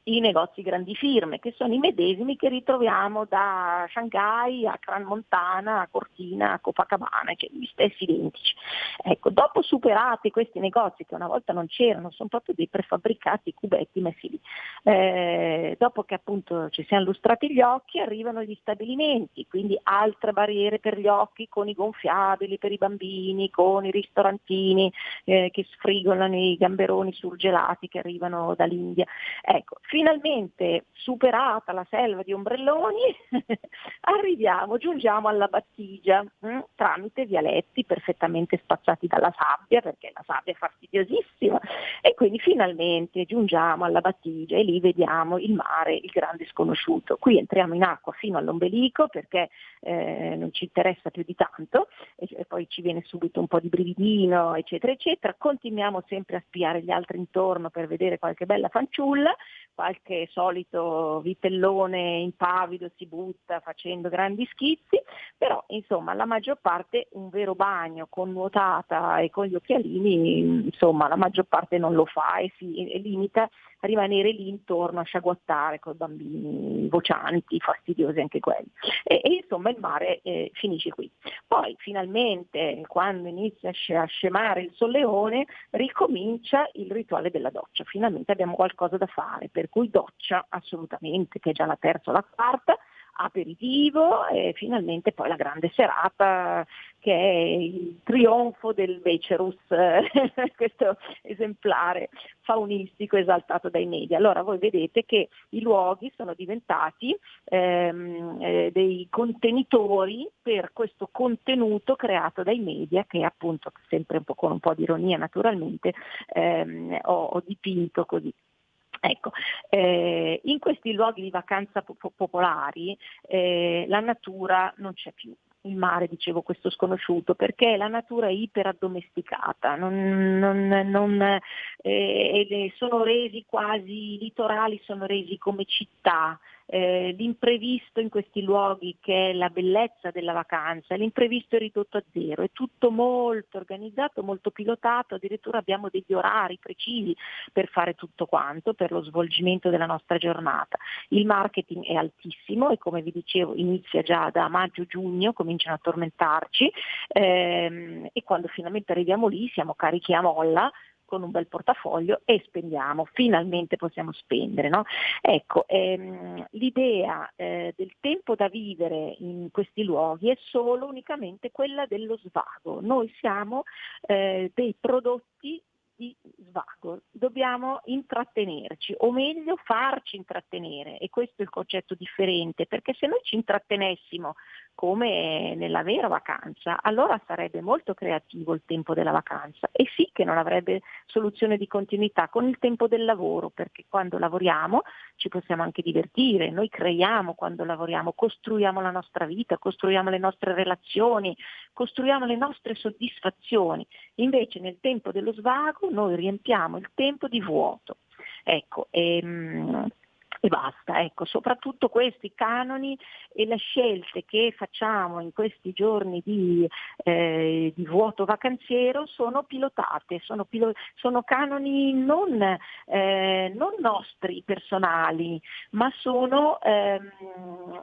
i negozi grandi firme, che sono i medesimi che ritroviamo da Shanghai a Crans-Montana, a Cortina, a Copacabana, cioè gli stessi identici. Ecco, dopo superati questi negozi che una volta non c'erano, sono proprio dei prefabbricati cubetti messi lì. Dopo che appunto ci siamo lustrati gli occhi, arrivano gli stabilimenti, quindi altre barriere per gli occhi con i gonfiabili per i bambini, con i ristorantini che sfrigolano i gamberoni surgelati che arrivano dall'India. Ecco, finalmente superata la selva di ombrelloni giungiamo alla battigia tramite vialetti perfettamente spazzati dalla sabbia, perché la sabbia è fastidiosissima, e quindi finalmente giungiamo alla battigia e lì vediamo il mare, il grande sconosciuto. Qui entriamo in acqua fino all'ombelico perché non ci interessa più di tanto e poi ci viene subito un po' di brividino, eccetera eccetera. Continuiamo sempre a spiare gli altri intorno per vedere qualche bella fanciulla, qualche solito vitellone impavido si butta facendo grandi schizzi, però insomma la maggior parte un vero bagno con nuotata e con gli occhialini, insomma la maggior parte non lo fa e si limita a rimanere lì intorno a sciaguattare con bambini vocianti, fastidiosi anche quelli. E insomma il mare finisce qui. Poi finalmente quando inizia a scemare il solleone ricomincia il rituale della doccia, finalmente abbiamo qualcosa da fare, per cui doccia assolutamente, che è già la terza o la quarta, aperitivo e finalmente poi la grande serata che è il trionfo del Becerus, questo esemplare faunistico esaltato dai media. Allora voi vedete che i luoghi sono diventati dei contenitori per questo contenuto creato dai media che appunto, sempre un po' con un po' di ironia naturalmente, ho dipinto così. Ecco, in questi luoghi di vacanza popolari la natura non c'è più. Il mare, dicevo, questo sconosciuto, perché la natura è iperaddomesticata, non sono resi quasi, i litorali sono resi come città. L'imprevisto in questi luoghi, che è la bellezza della vacanza, l'imprevisto è ridotto a zero, è tutto molto organizzato, molto pilotato, addirittura abbiamo degli orari precisi per fare tutto quanto, per lo svolgimento della nostra giornata. Il marketing è altissimo e, come vi dicevo, inizia già da maggio-giugno, cominciano a tormentarci, e quando finalmente arriviamo lì siamo carichi a molla con un bel portafoglio e spendiamo, finalmente possiamo spendere, no? Ecco, l'idea del tempo da vivere in questi luoghi è solo unicamente quella dello svago. Noi siamo dei prodotti di svago, dobbiamo intrattenerci, o meglio farci intrattenere, e questo è il concetto differente, perché se noi ci intrattenessimo come nella vera vacanza, allora sarebbe molto creativo il tempo della vacanza, e sì che non avrebbe soluzione di continuità con il tempo del lavoro, perché quando lavoriamo ci possiamo anche divertire, noi creiamo quando lavoriamo, costruiamo la nostra vita, costruiamo le nostre relazioni, costruiamo le nostre soddisfazioni. Invece nel tempo dello svago noi riempiamo il tempo di vuoto. Ecco, e basta, ecco, soprattutto questi canoni e le scelte che facciamo in questi giorni di vuoto vacanziero sono pilotate, sono canoni non nostri personali, ma sono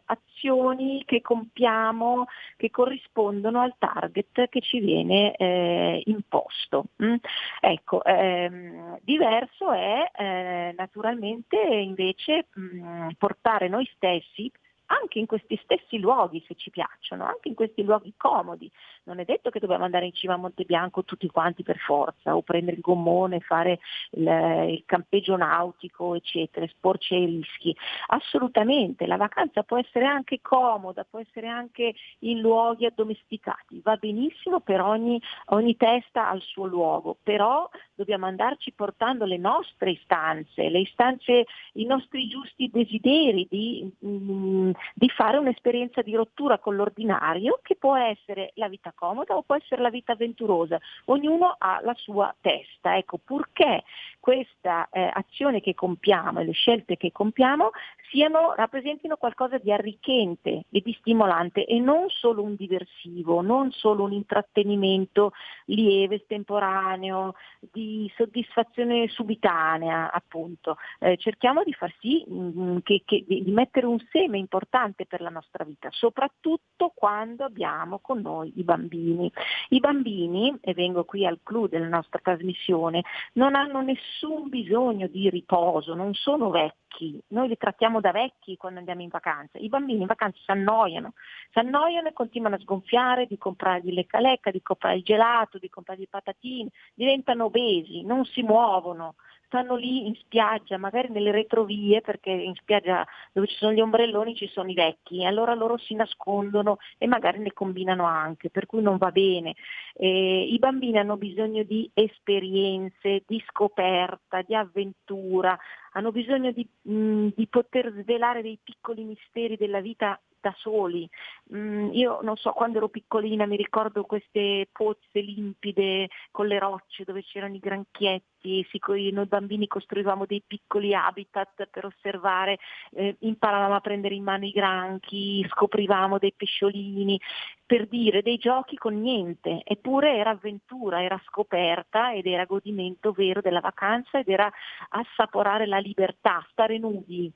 azioni che compiamo, che corrispondono al target che ci viene imposto. Ecco, diverso è naturalmente invece portare noi stessi anche in questi stessi luoghi, se ci piacciono, anche in questi luoghi comodi. Non è detto che dobbiamo andare in cima a Monte Bianco tutti quanti per forza, o prendere il gommone, fare il campeggio nautico, eccetera, esporci ai rischi. Assolutamente, la vacanza può essere anche comoda, può essere anche in luoghi addomesticati, va benissimo, per ogni testa al suo luogo, però dobbiamo andarci portando le nostre istanze, i nostri giusti desideri di fare un'esperienza di rottura con l'ordinario, che può essere la vita comoda o può essere la vita avventurosa. Ognuno ha la sua testa, ecco, purché questa azione che compiamo e le scelte che compiamo rappresentino qualcosa di arricchente e di stimolante, e non solo un diversivo, non solo un intrattenimento lieve, estemporaneo, di soddisfazione subitanea, appunto. Cerchiamo di far sì di mettere un seme importante per la nostra vita, soprattutto quando abbiamo con noi i bambini. I bambini, e vengo qui al clou della nostra trasmissione, non hanno nessun bisogno di riposo, non sono vecchi. Noi li trattiamo da vecchi quando andiamo in vacanza. I bambini in vacanza si annoiano e continuano a sgonfiare, di comprargli lecca, di comprare il gelato, di comprargli le patatine, diventano obesi, non si muovono, stanno lì in spiaggia, magari nelle retrovie, perché in spiaggia dove ci sono gli ombrelloni ci sono i vecchi, e allora loro si nascondono e magari ne combinano anche, per cui non va bene. I bambini hanno bisogno di esperienze, di scoperta, di avventura, hanno bisogno di poter svelare dei piccoli misteri della vita da soli. Io non so, quando ero piccolina mi ricordo queste pozze limpide con le rocce dove c'erano i granchietti, noi bambini costruivamo dei piccoli habitat per osservare, imparavamo a prendere in mano i granchi, scoprivamo dei pesciolini, per dire, dei giochi con niente, eppure era avventura, era scoperta ed era godimento vero della vacanza, ed era assaporare la libertà, stare nudi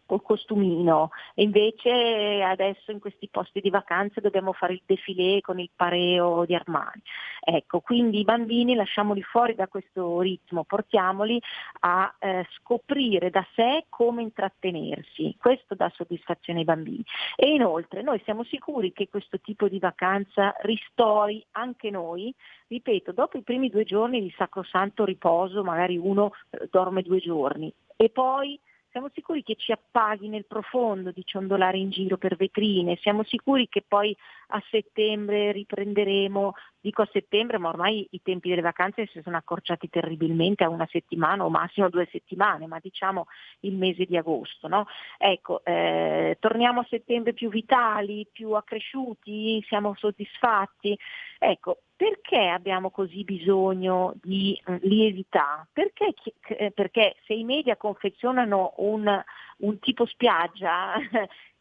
col costumino. E invece adesso in questi posti di vacanza dobbiamo fare il défilé con il pareo di Armani. Ecco, quindi i bambini lasciamoli fuori da questo ritmo, portiamoli a scoprire da sé come intrattenersi. Questo dà soddisfazione ai bambini. E inoltre noi siamo sicuri che questo tipo di vacanza ristori anche noi. Ripeto, dopo i primi 2 giorni di sacrosanto riposo, magari uno dorme 2 giorni, e poi siamo sicuri che ci appaghi nel profondo di ciondolare in giro per vetrine, siamo sicuri che poi a settembre riprenderemo, dico a settembre, ma ormai i tempi delle vacanze si sono accorciati terribilmente a 1 settimana o massimo 2 settimane, ma diciamo il mese di agosto, no? Ecco, torniamo a settembre più vitali, più accresciuti, siamo soddisfatti. Ecco, perché abbiamo così bisogno di lievità? Perché se i media confezionano un tipo spiaggia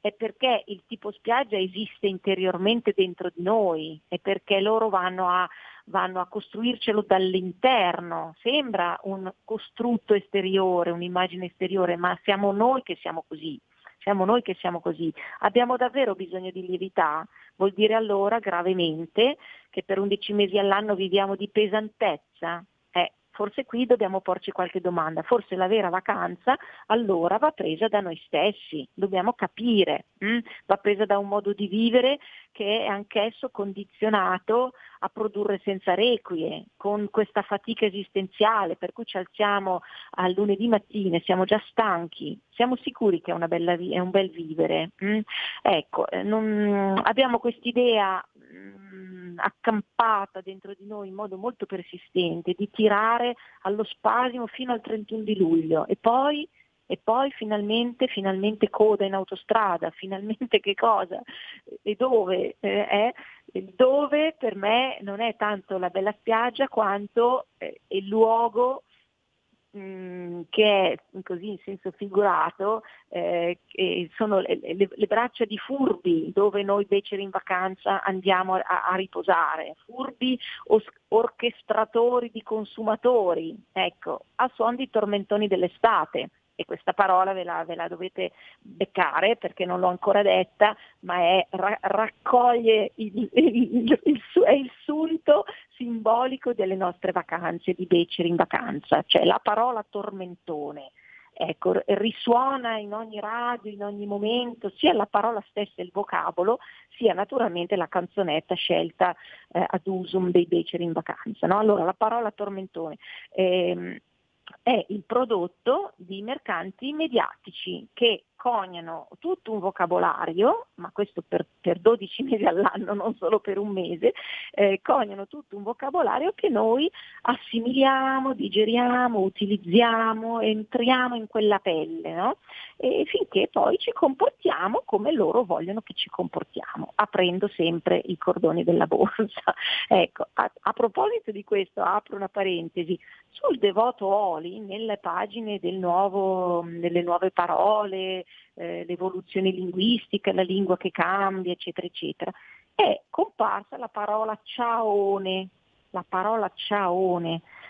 è perché il tipo spiaggia esiste interiormente dentro di noi, è perché loro vanno a costruircelo dall'interno. Sembra un costrutto esteriore, un'immagine esteriore, ma siamo noi che siamo così. Siamo noi che siamo così. Abbiamo davvero bisogno di lievità? Vuol dire allora gravemente che per 11 mesi all'anno viviamo di pesantezza? Forse qui dobbiamo porci qualche domanda. Forse la vera vacanza allora va presa da noi stessi, dobbiamo capire, va presa da un modo di vivere che è anch'esso condizionato a produrre senza requie, con questa fatica esistenziale per cui ci alziamo al lunedì mattina e siamo già stanchi. Siamo sicuri che è un bel vivere? Ecco, abbiamo quest'idea accampata dentro di noi in modo molto persistente di tirare allo spasimo fino al 31 di luglio e poi finalmente coda in autostrada, finalmente che cosa? E dove? Il dove per me non è tanto la bella spiaggia quanto il luogo che è così in senso figurato, sono le braccia di furbi dove noi beceri in vacanza andiamo a riposare, furbi orchestratori di consumatori, ecco, a suon di tormentoni dell'estate. E questa parola ve la dovete beccare perché non l'ho ancora detta, ma raccoglie è il sunto simbolico delle nostre vacanze, di beceri in vacanza, cioè la parola tormentone. Ecco, risuona in ogni radio, in ogni momento, sia la parola stessa, il vocabolo, sia naturalmente la canzonetta scelta ad usum dei beceri in vacanza, no? Allora la parola tormentone è il prodotto di mercanti mediatici che coniano tutto un vocabolario, ma questo per 12 mesi all'anno, non solo per un mese, coniano tutto un vocabolario che noi assimiliamo, digeriamo, utilizziamo, entriamo in quella pelle, no? E finché poi ci comportiamo come loro vogliono che ci comportiamo, aprendo sempre i cordoni della borsa. Ecco, a proposito di questo apro una parentesi, sul Devoto Oli, nelle pagine delle nuove parole, l'evoluzione linguistica, la lingua che cambia, eccetera, eccetera, è comparsa la parola ciaone,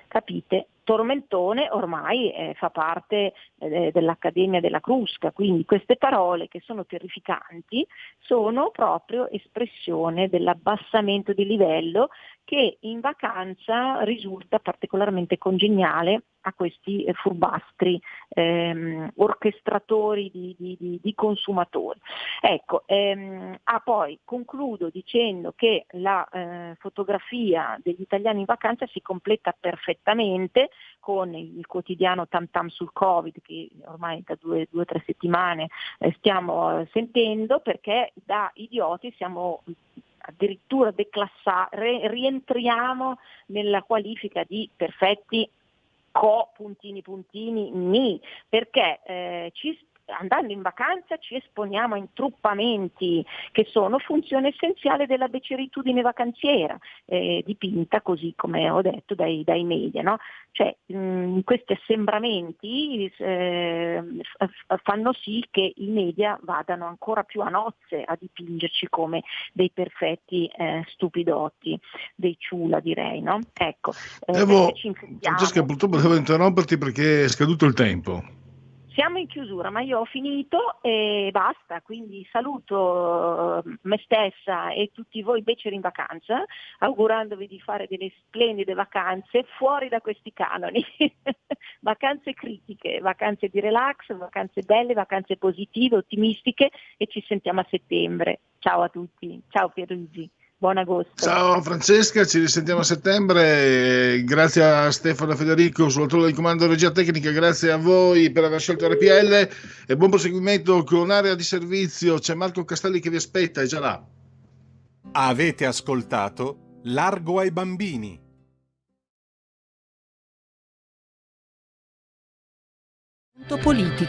capite? Tormentone ormai fa parte dell'Accademia della Crusca, quindi queste parole che sono terrificanti sono proprio espressione dell'abbassamento di livello che in vacanza risulta particolarmente congeniale a questi furbastri orchestratori di consumatori. Ecco, poi concludo dicendo che la fotografia degli italiani in vacanza si completa perfettamente con il quotidiano Tam Tam sul Covid che ormai da 2 o 3 settimane stiamo sentendo, perché da idioti siamo addirittura rientriamo nella qualifica di perfetti puntini, perché andando in vacanza ci esponiamo a intruppamenti che sono funzione essenziale della beceritudine vacanziera, dipinta così come ho detto dai media, no? Cioè questi assembramenti fanno sì che i media vadano ancora più a nozze a dipingerci come dei perfetti stupidotti, dei ciula direi, no? Ecco, Francesca, purtroppo devo interromperti perché è scaduto il tempo. Siamo in chiusura, ma io ho finito e basta, quindi saluto me stessa e tutti voi beceri in vacanza, augurandovi di fare delle splendide vacanze fuori da questi canoni, vacanze critiche, vacanze di relax, vacanze belle, vacanze positive, ottimistiche, e ci sentiamo a settembre. Ciao a tutti, ciao Pierluigi. Buon agosto. Ciao Francesca, ci risentiamo a settembre. Grazie a Stefano Federico sulla torre di comando regia tecnica, grazie a voi per aver scelto RPL e buon proseguimento con Area di Servizio. C'è Marco Castelli che vi aspetta, è già là. Avete ascoltato Largo ai bambini. Politico.